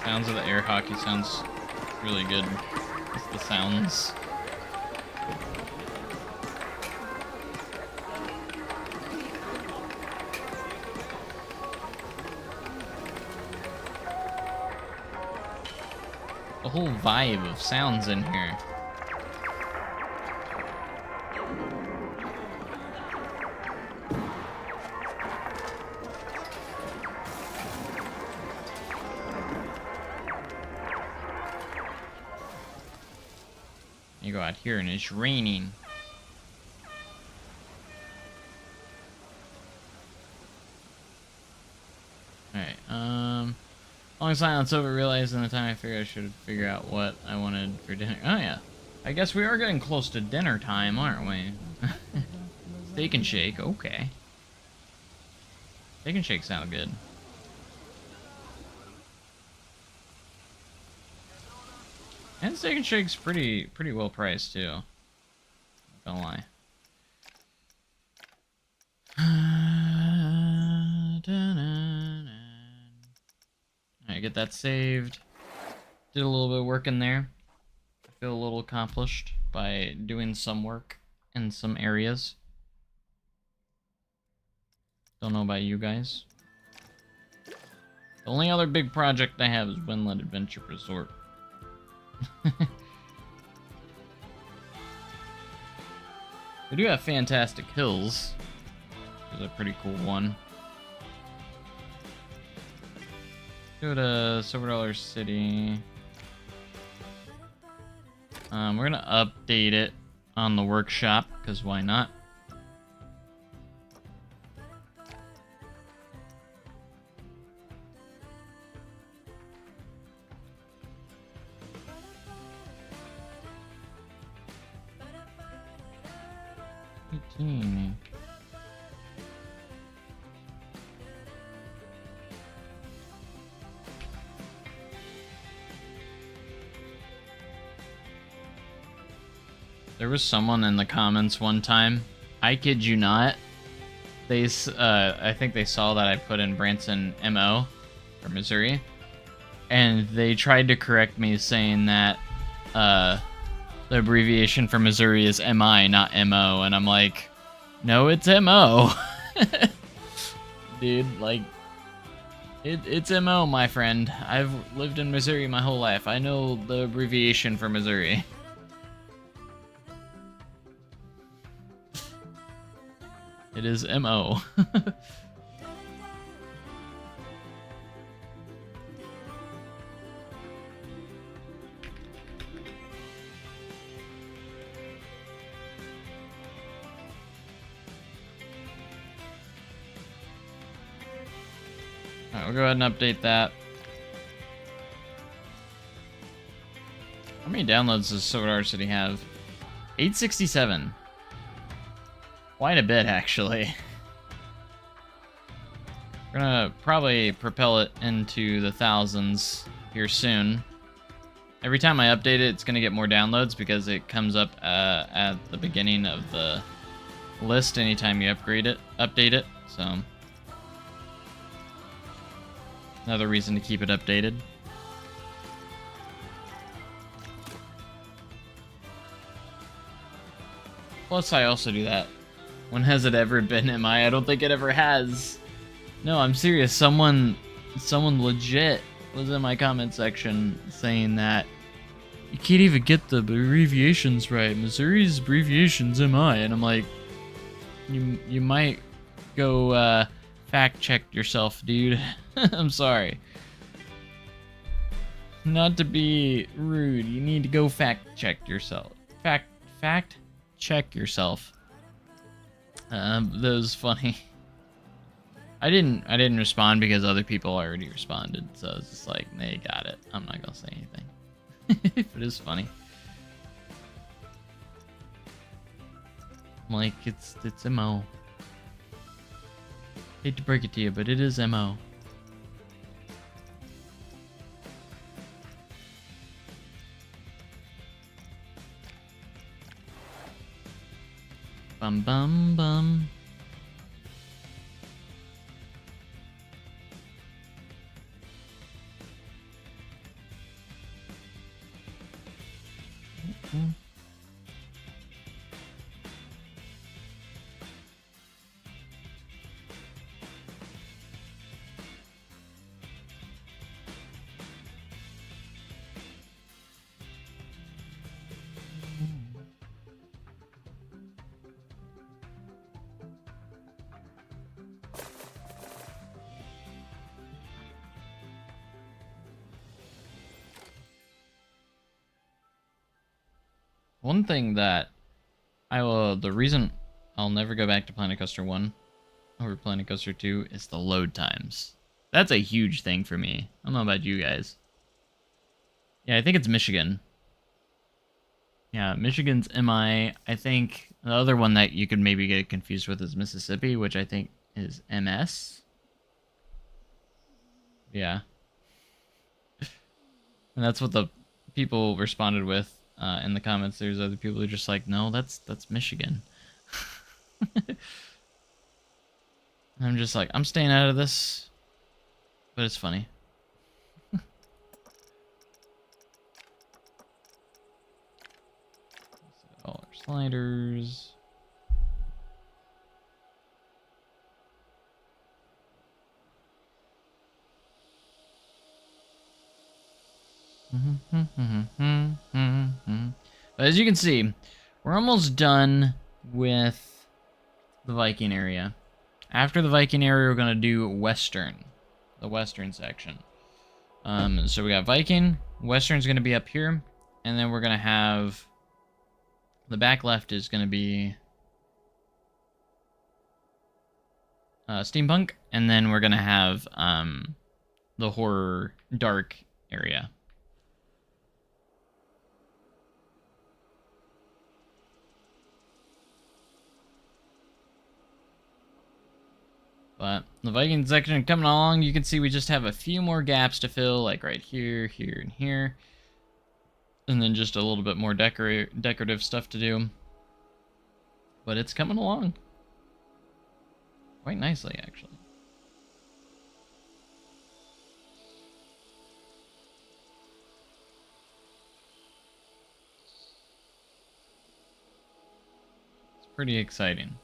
Sounds of the air hockey sounds really good. Just the sounds. The whole vibe of sounds in here. You go out here and it's raining. Alright, long silence over, realizing the time I figured I should figure out what I wanted for dinner. Oh yeah. I guess we are getting close to dinner time, aren't we? Steak and shake, okay. Steak and shake sound good. And Steak and Shake's pretty well priced too. Not gonna lie. Alright, get that saved. Did a little bit of work in there. I feel a little accomplished by doing some work in some areas. Don't know about you guys. The only other big project I have is Windland Adventure Resort. We do have Fantastic Hills, which is a pretty cool one. Go to Silver Dollar City. We're gonna update it on the workshop, because why not? There was someone in the comments one time, I kid you not, I think they saw that I put in Branson MO for Missouri, and they tried to correct me saying that the abbreviation for Missouri is MI, not MO, and I'm like, no, it's MO. Dude, like, it's MO, my friend. I've lived in Missouri my whole life. I know the abbreviation for Missouri. It is MO. Alright, we'll go ahead and update that. How many downloads does Silver Dollar City have? 867. Quite a bit, actually. We're gonna probably propel it into the thousands here soon. Every time I update it, it's gonna get more downloads because it comes up at the beginning of the list anytime you update it. So another reason to keep it updated. Plus, I also do that. When has it ever been MI? I don't think it ever has. No, I'm serious. Someone legit was in my comment section saying that you can't even get the abbreviations right. Missouri's abbreviation's MI, and I'm like, you might go fact check yourself, dude. I'm sorry. Not to be rude, you need to go fact check yourself. Fact check yourself. That was funny. I didn't respond because other people already responded, so I was just like, they got it. I'm not gonna say anything. But it is funny. I'm like, it's MO. Hate to break it to you, but it is MO. Bum bum bum. One thing that the reason I'll never go back to Planet Coaster 1 over Planet Coaster 2 is the load times. That's a huge thing for me. I don't know about you guys. Yeah, I think it's Michigan. Yeah, Michigan's MI. I think the other one that you could maybe get confused with is Mississippi, which I think is MS. Yeah. And that's what the people responded with in the comments. There's other people who are just like, no, that's Michigan. I'm just like, I'm staying out of this, but it's funny. All our sliders. But as you can see, we're almost done with the Viking area. After the Viking area, we're going to do the Western section. So we got Viking, Western's going to be up here, and then we're going to have the back left is going to be Steampunk, and then we're going to have the Horror Dark area. But the Viking section coming along, you can see we just have a few more gaps to fill, like right here, here, and here. And then just a little bit more decorative stuff to do. But it's coming along. Quite nicely, actually. It's pretty exciting.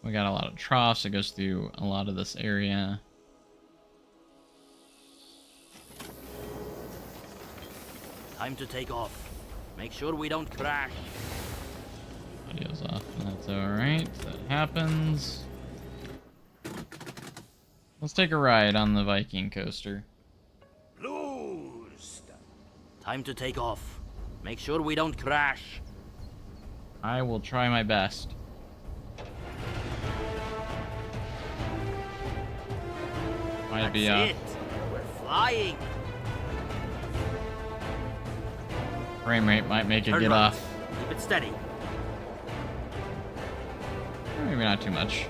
We got a lot of troughs. It goes through a lot of this area. Time to take off. Make sure we don't crash. Audio's off. That's alright. That happens. Let's take a ride on the Viking coaster. Blues. Time to take off. Make sure we don't crash. I will try my best. Might be That's it. We're flying. frame rate might make it Turn get right. off. Keep it steady. Maybe not too much.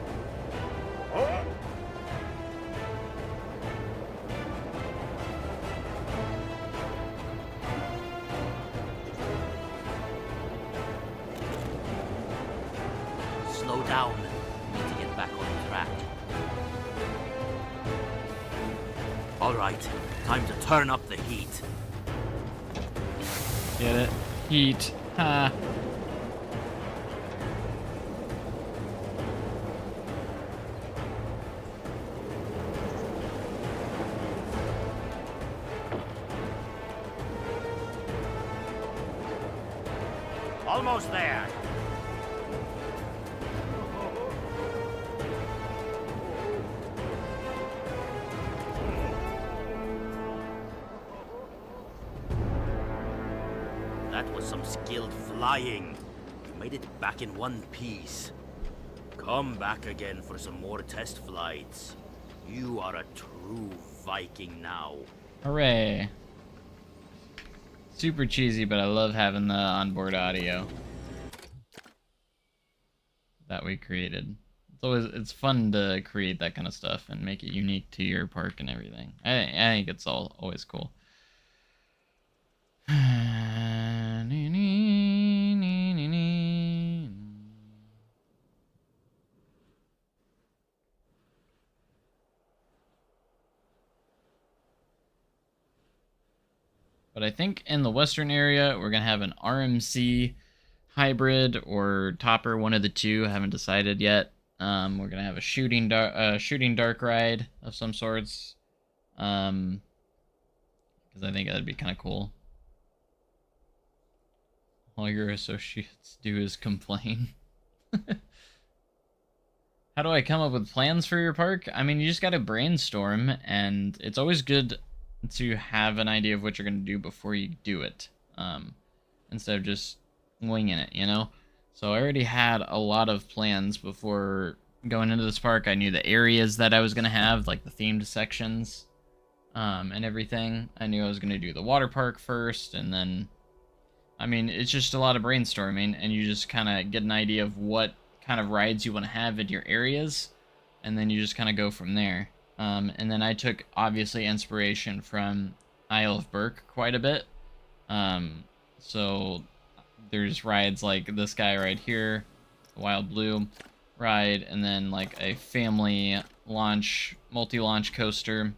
Slow down. We need to get back on track. All right. Time to turn up the heat. Get it? Heat. Ha. Almost there. That was some skilled flying. You made it back in one piece. Come back again for some more test flights. You are a true Viking now. Hooray. Super cheesy, but I love having the onboard audio that we created. It's fun to create that kind of stuff and make it unique to your park and everything. I think it's always cool. But I think in the western area, we're going to have an RMC hybrid or topper, one of the two. I haven't decided yet. We're going to have a shooting dark ride of some sorts. Because I think that'd be kind of cool. All your associates do is complain. How do I come up with plans for your park? I mean, you just gotta brainstorm, and it's always good to have an idea of what you're gonna do before you do it, instead of just winging it, you know? So I already had a lot of plans before going into this park. I knew the areas that I was gonna have, like the themed sections, and everything. I knew I was gonna do the water park first, and then, I mean, it's just a lot of brainstorming, and you just kind of get an idea of what kind of rides you want to have in your areas, and then you just kind of go from there. And then I took, obviously, inspiration from Isle of Berk quite a bit. So there's rides like this guy right here, the Wild Blue ride, and then like a family launch, multi-launch coaster.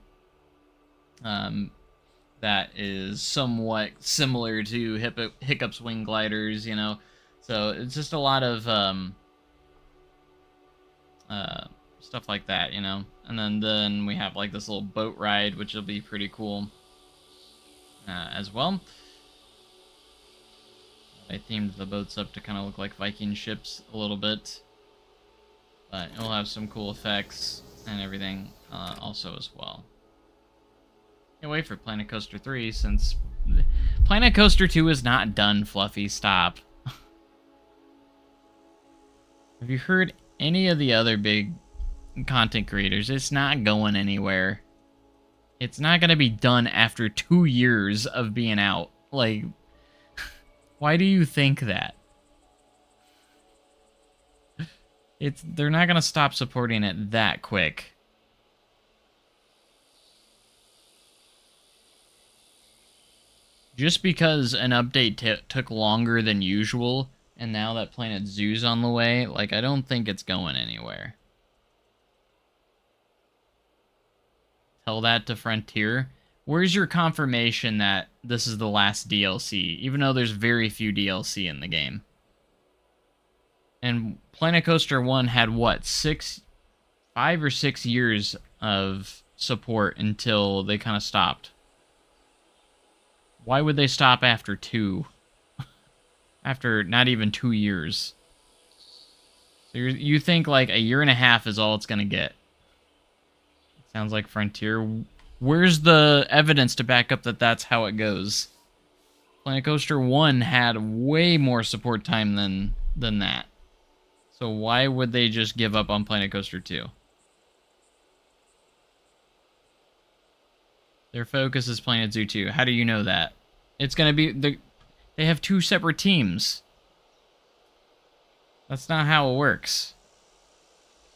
That is somewhat similar to Hiccup's Wing Gliders, you know. So it's just a lot of stuff like that, you know. And then we have like this little boat ride, which will be pretty cool as well. I themed the boats up to kind of look like Viking ships a little bit, but it'll have some cool effects and everything also as well. Can't wait for Planet Coaster 3, since Planet Coaster 2 is not done, Fluffy. Stop. Have you heard any of the other big content creators? It's not going anywhere. It's not going to be done after 2 years of being out. Like, why do you think that? They're not going to stop supporting it that quick. Just because an update took longer than usual, and now that Planet Zoo's on the way, like, I don't think it's going anywhere. Tell that to Frontier. Where's your confirmation that this is the last DLC, even though there's very few DLC in the game? And Planet Coaster 1 had, what, 5 or 6 years of support until they kind of stopped. Why would they stop after 2? After not even 2 years. So you think like a year and a half is all it's going to get. Sounds like Frontier. Where's the evidence to back up that that's how it goes? Planet Coaster 1 had way more support time than that. So why would they just give up on Planet Coaster 2? Their focus is Planet Zoo 2. How do you know that? It's going to be... They have 2 separate teams. That's not how it works.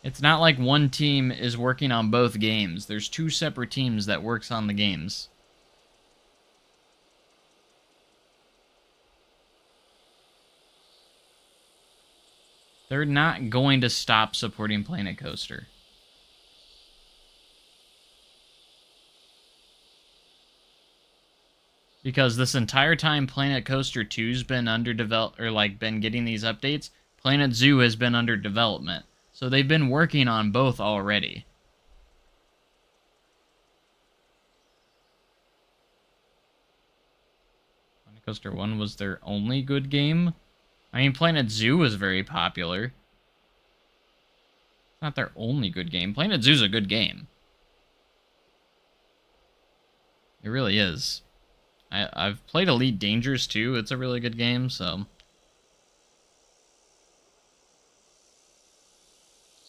It's not like one team is working on both games. There's 2 separate teams that works on the games. They're not going to stop supporting Planet Coaster. Because this entire time Planet Coaster 2's been under been getting these updates, Planet Zoo has been under development. So they've been working on both already. Planet Coaster 1 was their only good game? I mean, Planet Zoo was very popular. It's not their only good game. Planet Zoo's a good game. It really is. I've played Elite Dangerous too. It's a really good game, so...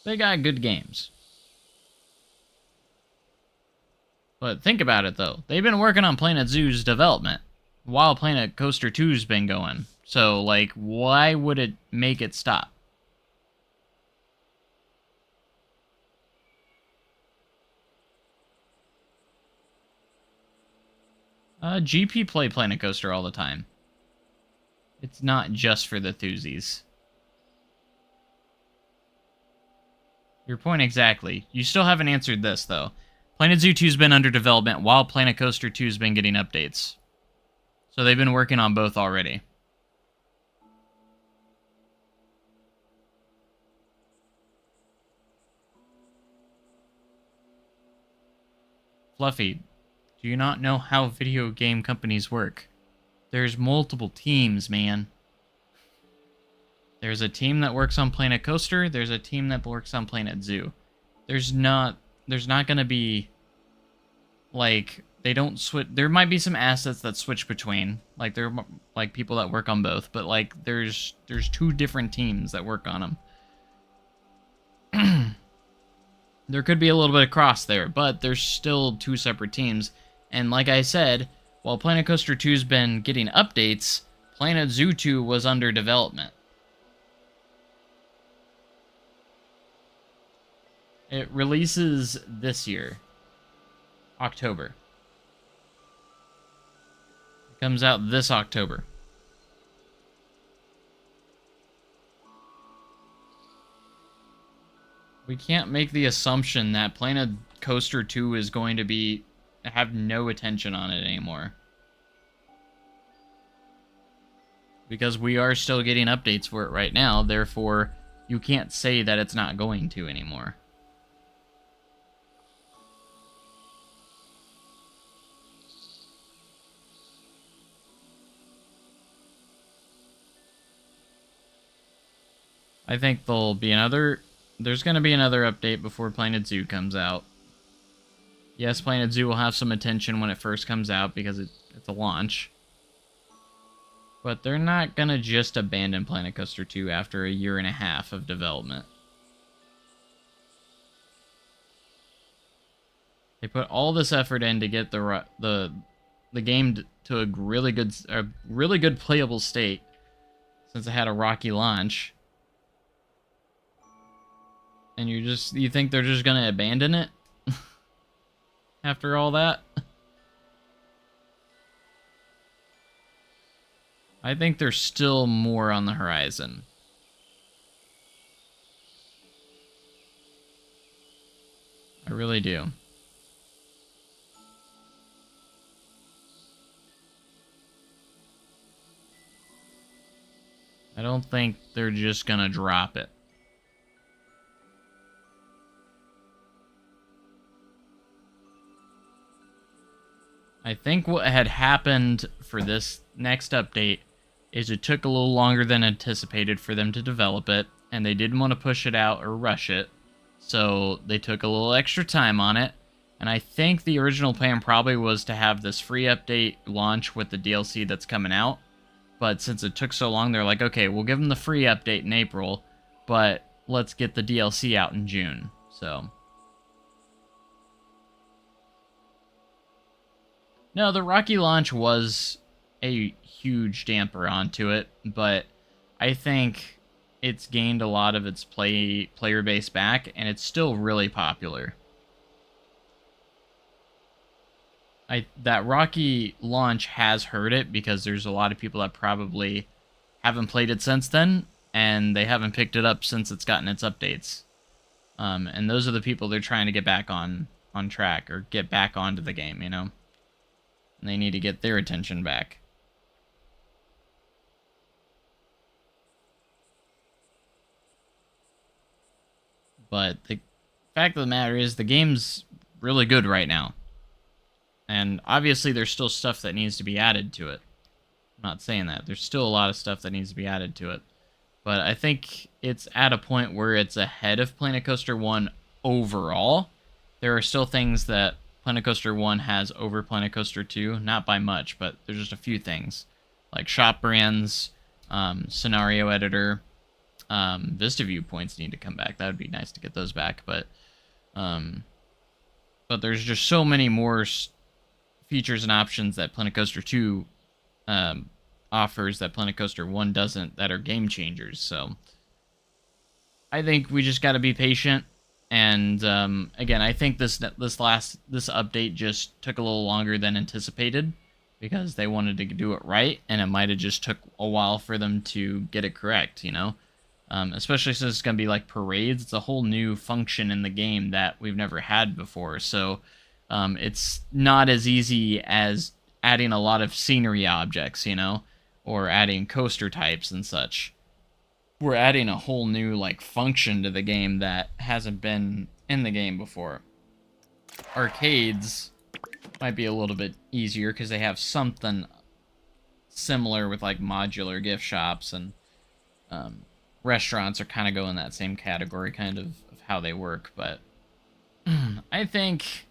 They got good games. But think about it, though. They've been working on Planet Zoo's development while Planet Coaster 2's been going. So, like, why would it make it stop? GP play Planet Coaster all the time. It's not just for the Thuzies. Your point exactly. You still haven't answered this, though. Planet Zoo 2's been under development while Planet Coaster 2's been getting updates. So they've been working on both already. Fluffy, do you not know how video game companies work? There's multiple teams, man. There's a team that works on Planet Coaster. There's a team that works on Planet Zoo. There's not gonna be, like, they don't switch. There might be some assets that switch between, like, there are like people that work on both, but like there's two different teams that work on them. There could be a little bit of cross there, but there's still two separate teams. And like I said, while Planet Coaster 2's been getting updates, Planet Zoo 2 was under development. It releases this year, October. It comes out this October. We can't make the assumption that Planet Coaster 2 is going to have no attention on it anymore. Because we are still getting updates for it right now, therefore you can't say that it's not going to anymore. I think there's going to be another update before Planet Zoo comes out. Yes, Planet Zoo will have some attention when it first comes out because it's a launch. But they're not going to just abandon Planet Coaster 2 after a year and a half of development. They put all this effort in to get the game to a really good playable state since it had a rocky launch. And you think they're just gonna abandon it after all that? I think there's still more on the horizon. I really do. I don't think they're just gonna drop it. I think what had happened for this next update is it took a little longer than anticipated for them to develop it, and they didn't want to push it out or rush it, so they took a little extra time on it, and I think the original plan probably was to have this free update launch with the DLC that's coming out, but since it took so long, they're like, okay, we'll give them the free update in April, but let's get the DLC out in June, so... No, the rocky launch was a huge damper onto it, but I think it's gained a lot of its player base back, and it's still really popular. That rocky launch has hurt it because there's a lot of people that probably haven't played it since then, and they haven't picked it up since it's gotten its updates. And those are the people they're trying to get back on track, or get back onto the game, you know? And they need to get their attention back. But the fact of the matter is, the game's really good right now. And obviously there's still stuff that needs to be added to it. I'm not saying that. There's still a lot of stuff that needs to be added to it. But I think it's at a point where it's ahead of Planet Coaster 1 overall. There are still things that Planet Coaster 1 has over Planet Coaster 2, not by much, but there's just a few things. Like shop brands, scenario editor, Vista viewpoints need to come back. That would be nice to get those back, but there's just so many more features and options that Planet Coaster 2 offers that Planet Coaster 1 doesn't, that are game changers, so I think we just got to be patient. And again, I think this update just took a little longer than anticipated because they wanted to do it right, and it might have just took a while for them to get it correct, you know? Especially since it's going to be like parades. It's a whole new function in the game that we've never had before, so it's not as easy as adding a lot of scenery objects, you know, or adding coaster types and such. We're adding a whole new like function to the game that hasn't been in the game before. Arcades might be a little bit easier because they have something similar with like modular gift shops, and restaurants are kind of go in that same category kind of how they work. But I think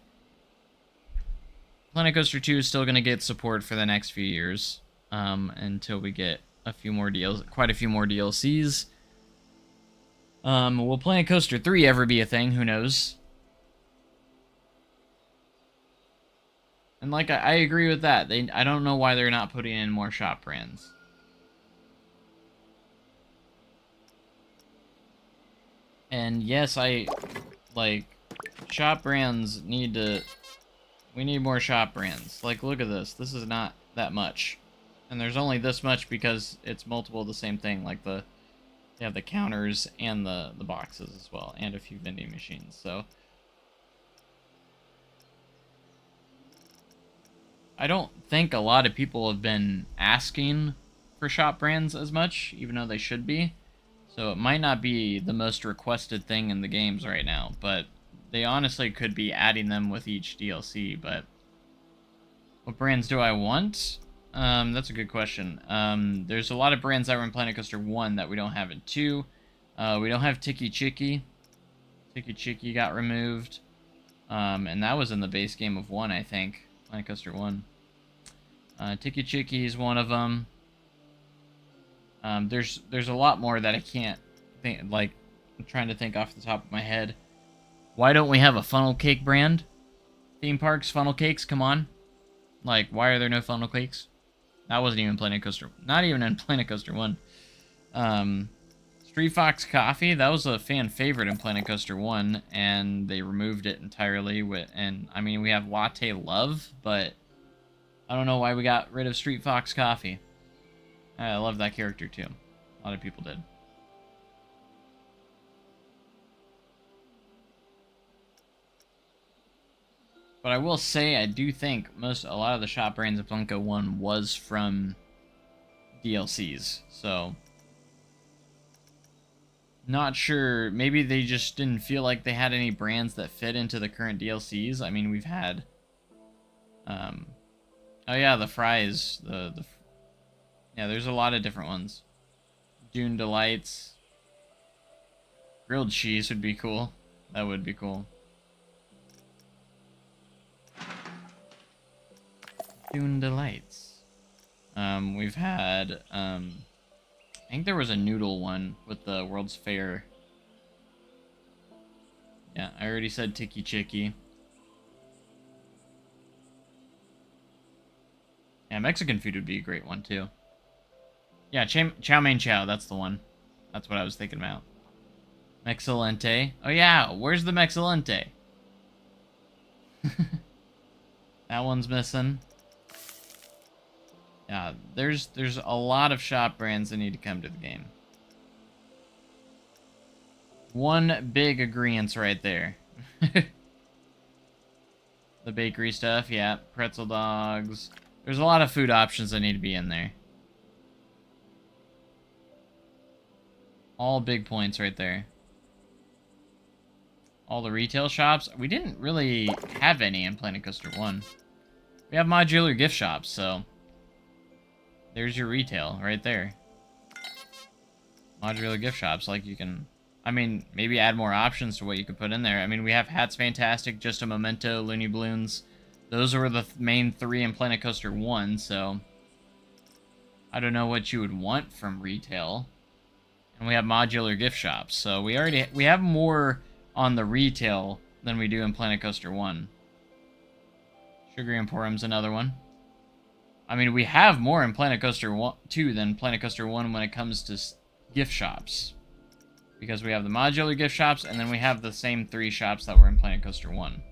Planet Coaster 2 is still going to get support for the next few years, until we get a few more quite a few more DLCs. Will Planet Coaster 3 ever be a thing? Who knows? And like, I agree with that. I don't know why they're not putting in more shop brands. And yes, shop brands need to... We need more shop brands. Like, look at this. This is not that much. And there's only this much because it's multiple of the same thing. Like, they have the counters and the boxes as well. And a few vending machines, so... I don't think a lot of people have been asking for shop brands as much, even though they should be. So it might not be the most requested thing in the games right now, but they honestly could be adding them with each DLC. But what brands do I want? That's a good question. There's a lot of brands that were in Planet Coaster 1 that we don't have in 2. We don't have Tiki Chiki. Tiki Chiki got removed. And that was in the base game of 1, I think. Planet Coaster 1. Tiki Chiki is one of them. There's a lot more that I can't think, like, I'm trying to think off the top of my head. Why don't we have a funnel cake brand? Theme parks, funnel cakes, come on. Like, why are there no funnel cakes? That wasn't even Planet Coaster, not even in Planet Coaster 1. Street Fox Coffee, that was a fan favorite in Planet Coaster 1, and they removed it entirely. And I mean, we have Latte Love, but I don't know why we got rid of Street Fox Coffee. I love that character too. A lot of people did. But I will say, I do think a lot of the shop brands of Funko 1 was from DLCs, so not sure. Maybe they just didn't feel like they had any brands that fit into the current DLCs. I mean, we've had, oh yeah, the fries, yeah, there's a lot of different ones. Dune Delights, grilled cheese would be cool. That would be cool. Dune Delights. We've had, I think there was a noodle one with the World's Fair. Yeah, I already said Tiki Chiki. Yeah, Mexican food would be a great one, too. Yeah, Chow Mein Chow, that's the one. That's what I was thinking about. Mexilente. Oh yeah, where's the Mexilente? That one's missing. Yeah, there's a lot of shop brands that need to come to the game. One big agreeance right there. The bakery stuff, yeah. Pretzel dogs. There's a lot of food options that need to be in there. All big points right there. All the retail shops. We didn't really have any in Planet Coaster 1. We have modular gift shops, so there's your retail right there. Modular gift shops, like you can, I mean, maybe add more options to what you could put in there. I mean, we have Hats Fantastic, Just a Memento, Looney Balloons. Those were the main 3 in Planet Coaster 1, so I don't know what you would want from retail. And we have modular gift shops, so we have more on the retail than we do in Planet Coaster 1. Sugar Emporium's another one. I mean, we have more in Planet Coaster 2 than Planet Coaster 1 when it comes to gift shops. Because we have the modular gift shops, and then we have the same 3 shops that were in Planet Coaster 1.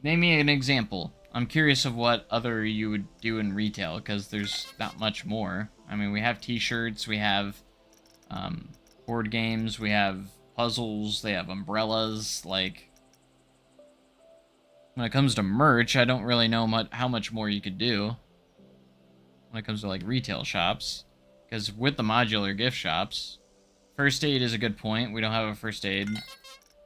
Name me an example. I'm curious of what other you would do in retail, because there's not much more. I mean, we have t-shirts, we have board games, we have puzzles, they have umbrellas, like... When it comes to merch, I don't really know how much more you could do when it comes to like retail shops, because with the modular gift shops, first aid is a good point. We don't have a first aid.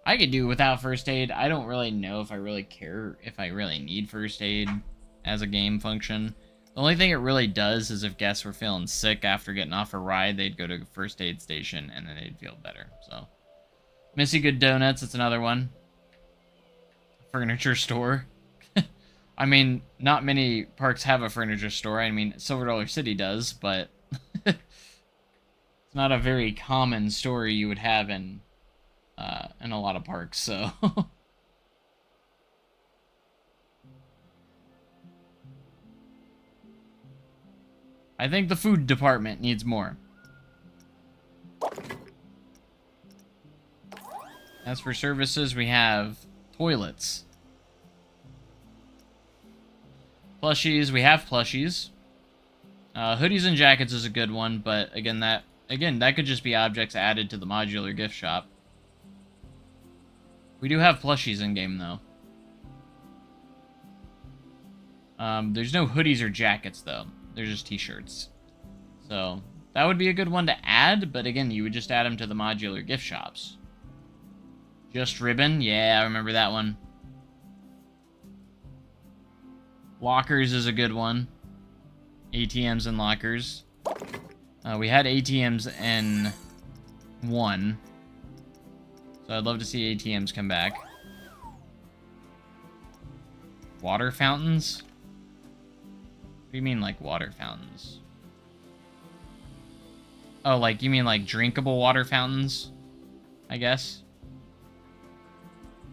I could do without first aid. I don't really know if I really care if I really need first aid as a game function. The only thing it really does is if guests were feeling sick after getting off a ride, they'd go to a first aid station and then they'd feel better. So, Missy Good Donuts, it's another one. Furniture store. I mean, not many parks have a furniture store. I mean, Silver Dollar City does, but it's not a very common store you would have in a lot of parks, so. I think the food department needs more. As for services, we have toilets. Plushies, we have plushies. Hoodies and jackets is a good one, but again, that could just be objects added to the modular gift shop. We do have plushies in game though. There's no hoodies or jackets though. They're just t-shirts. So that would be a good one to add, but again, you would just add them to the modular gift shops. Just ribbon, yeah, I remember that one. Lockers is a good one. ATMs and lockers. We had ATMs in 1. So I'd love to see ATMs come back. Water fountains? What do you mean, like, water fountains? Oh, like, you mean, like, drinkable water fountains? I guess.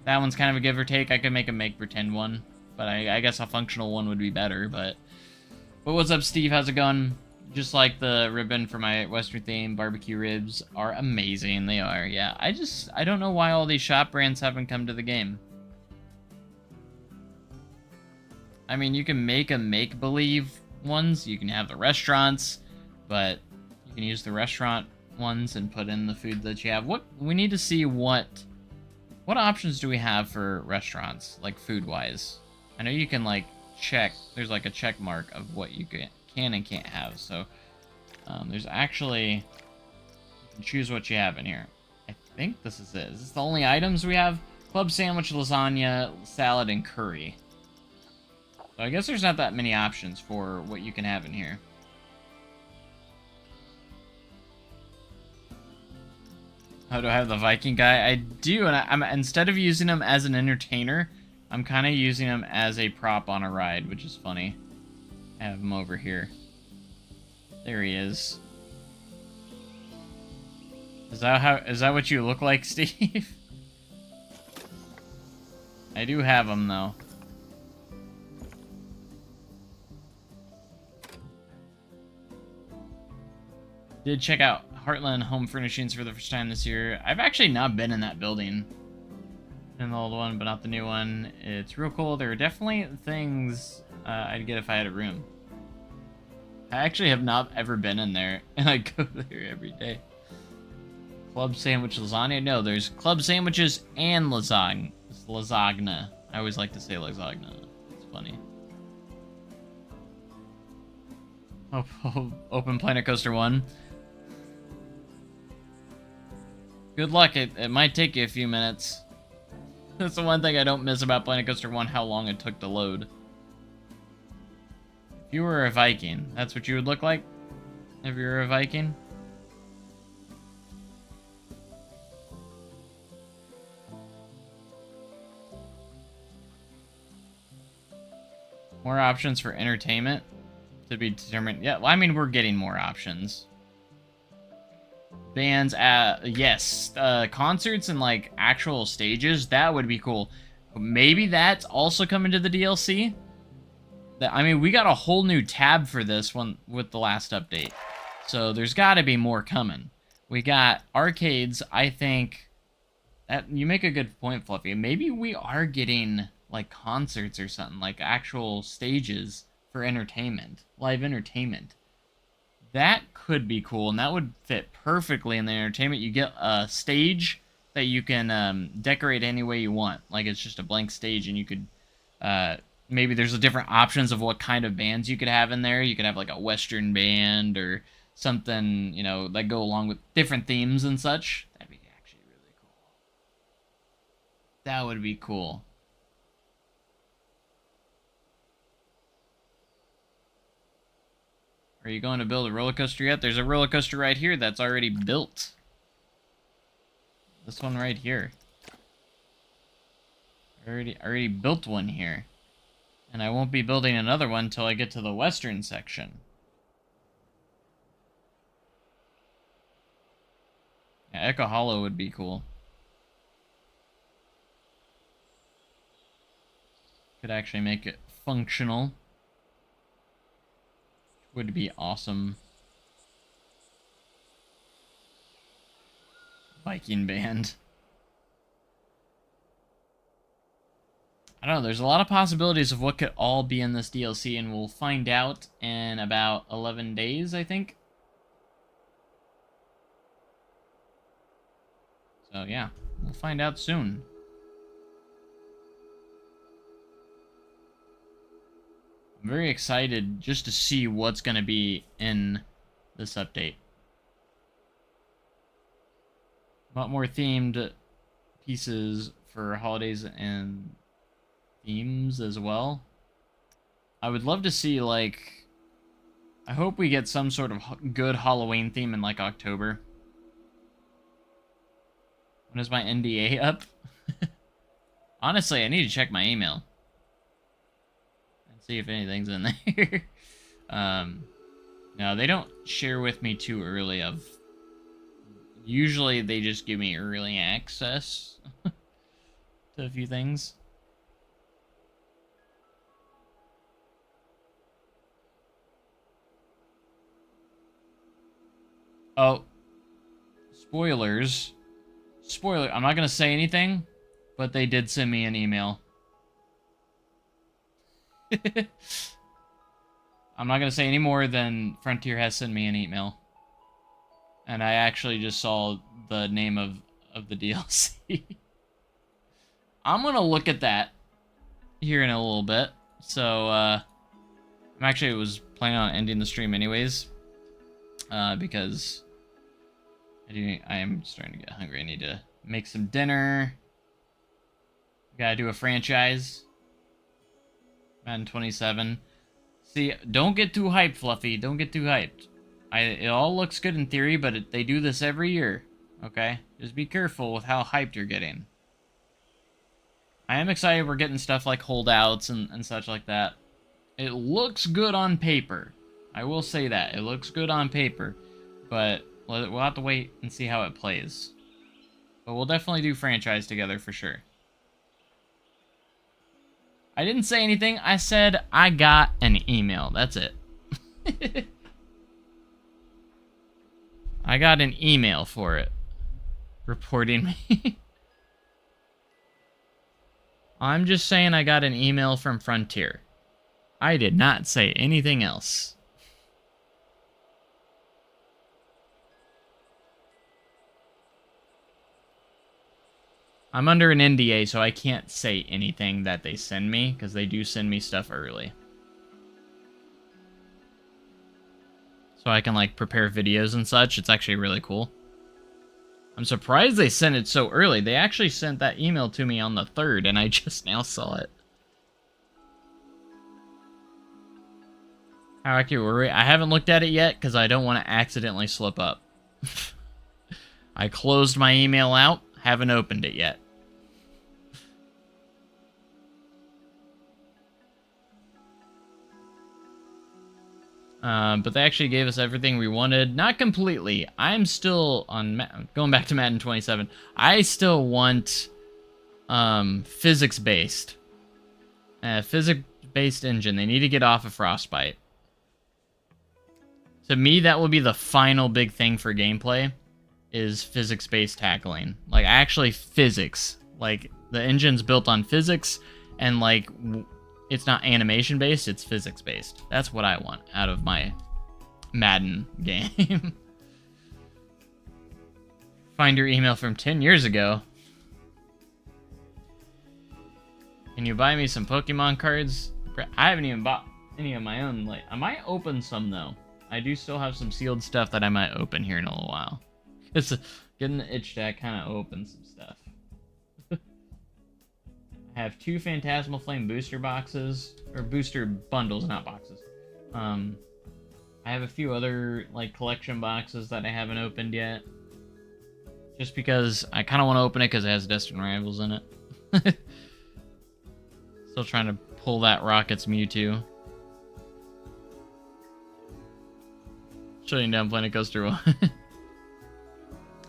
That one's kind of a give or take. I could make a make-pretend one. But I guess a functional one would be better, but what's up, Steve? How's it going? Just like the ribbon for my Western theme, barbecue ribs are amazing. They are, yeah. I don't know why all these shop brands haven't come to the game. I mean, you can make a make-believe ones. You can have the restaurants, but you can use the restaurant ones and put in the food that you have. We need to see what options do we have for restaurants, like food-wise. I know you can, like, check. There's, like, a check mark of what you can and can't have. So, there's actually... You can choose what you have in here. I think this is it. Is this the only items we have? Club sandwich, lasagna, salad, and curry. So I guess there's not that many options for what you can have in here. How do I have the Viking guy? I do, and I'm instead of using him as an entertainer, I'm kind of using him as a prop on a ride, which is funny. I have him over here. There he is. Is that what you look like, Steve? I do have him though. Did check out Heartland Home Furnishings for the first time this year. I've actually not been in that building. In the old one, but not the new one. It's real cool. There are definitely things I'd get if I had a room. I actually have not ever been in there, and I go there every day. Club sandwich lasagna? No, there's club sandwiches and lasagna. It's lasagna. I always like to say lasagna. It's funny. Open Planet Coaster 1. Good luck. It might take you a few minutes. That's the one thing I don't miss about Planet Coaster 1, how long it took to load. If you were a Viking, that's what you would look like? If you were a Viking? More options for entertainment to be determined. Yeah, well, I mean, we're getting more options. Bands, yes, concerts and like actual stages, that would be cool. Maybe that's also coming to the DLC. I mean, we got a whole new tab for this one with the last update, so there's got to be more coming. We got arcades. I think that you make a good point, Fluffy. Maybe we are getting like concerts or something, like actual stages for entertainment, live entertainment. That could be cool, and that would fit perfectly in the entertainment. You get a stage that you can decorate any way you want. Like, it's just a blank stage, and you could Maybe there's a different options of what kind of bands you could have in there. You could have like a Western band or something, you know, that go along with different themes and such. That'd be actually really cool. That would be cool. Are you going to build a roller coaster yet? There's a roller coaster right here that's already built. This one right here. Already built one here. And I won't be building another one until I get to the western section. Yeah, Echo Hollow would be cool. Could actually make it functional. Would be awesome. Viking band. I don't know, there's a lot of possibilities of what could all be in this DLC, and we'll find out in about 11 days, I think. So yeah, we'll find out soon. I'm very excited just to see what's going to be in this update. A lot more themed pieces for holidays and themes as well. I would love to see, like, I hope we get some sort of good Halloween theme in, like, October. When is my NDA up? Honestly, I need to check my email. And see if anything's in there. No, they don't share with me too early of... Usually they just give me early access to a few things. Oh, spoilers. Spoiler, I'm not going to say anything, but they did send me an email. I'm not going to say any more than Frontier has sent me an email. And I actually just saw the name of the DLC. I'm going to look at that here in a little bit. So, I was planning on ending the stream anyways. Because I am starting to get hungry. I need to make some dinner. Gotta do a franchise. Madden 27. See, don't get too hyped, Fluffy. Don't get too hyped. It all looks good in theory, but they do this every year. Okay? Just be careful with how hyped you're getting. I am excited we're getting stuff like holdouts and such like that. It looks good on paper. I will say that. It looks good on paper. But we'll have to wait and see how it plays. But we'll definitely do franchise together for sure. I didn't say anything. I said I got an email. That's it. I got an email for it. Reporting me. I'm just saying I got an email from Frontier. I did not say anything else. I'm under an NDA, so I can't say anything that they send me, because they do send me stuff early. So I can, like, prepare videos and such. It's actually really cool. I'm surprised they sent it so early. They actually sent that email to me on the 3rd, and I just now saw it. How accurate were we? I haven't looked at it yet, because I don't want to accidentally slip up. I closed my email out. Haven't opened it yet. But they actually gave us everything we wanted. Not completely. I'm still on... Going back to Madden 27. I still want physics-based. Physics-based engine. They need to get off of Frostbite. To me, that will be the final big thing for gameplay. Is physics-based tackling. Like, actually physics. Like, the engine's built on physics, and, like, it's not animation-based, it's physics-based. That's what I want out of my Madden game. Find your email from 10 years ago. Can you buy me some Pokemon cards? I haven't even bought any of my own. Like, I might open some though. I do still have some sealed stuff that I might open here in a little while. It's getting the itch to kind of open some stuff. I have 2 Phantasmal Flame booster boxes, or booster bundles, not boxes. I have a few other like collection boxes that I haven't opened yet. Just because I kind of want to open it because it has Destined Rivals in it. Still trying to pull that Rocket's Mewtwo. Shutting down Planet Coaster.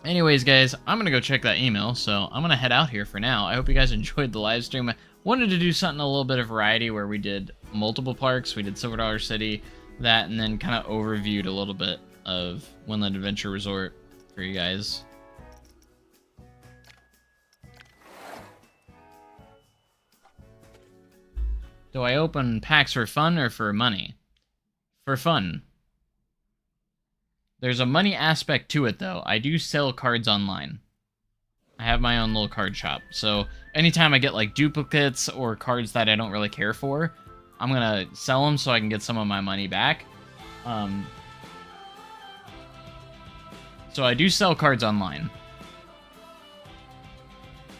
Anyways, guys, I'm going to go check that email, so I'm going to head out here for now. I hope you guys enjoyed the live stream. I wanted to do something a little bit of variety where we did multiple parks. We did Silver Dollar City, that, and then kind of overviewed a little bit of Windland Adventure Resort for you guys. Do I open packs for fun or for money? For fun. There's a money aspect to it, though. I do sell cards online. I have my own little card shop. So anytime I get like duplicates or cards that I don't really care for, I'm going to sell them so I can get some of my money back. So I do sell cards online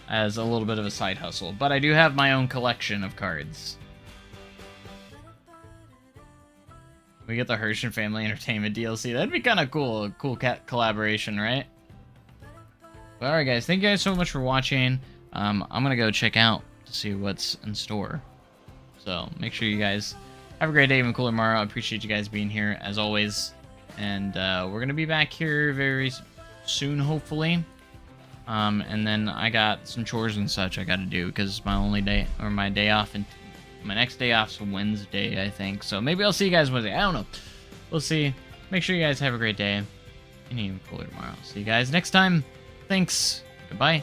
as a little bit of a side hustle. But I do have my own collection of cards. We get the Hershin Family Entertainment DLC. That'd be kind of cool. A cool collaboration, right? Alright, guys. Thank you guys so much for watching. I'm going to go check out to see what's in store. So, make sure you guys have a great day, even cooler tomorrow. I appreciate you guys being here, as always. And we're going to be back here very soon, hopefully. And then I got some chores and such I got to do, because my only day, or my day off, and my next day off's Wednesday, I think. So maybe I'll see you guys Wednesday. I don't know. We'll see. Make sure you guys have a great day. And even cooler tomorrow. See you guys next time. Thanks. Goodbye.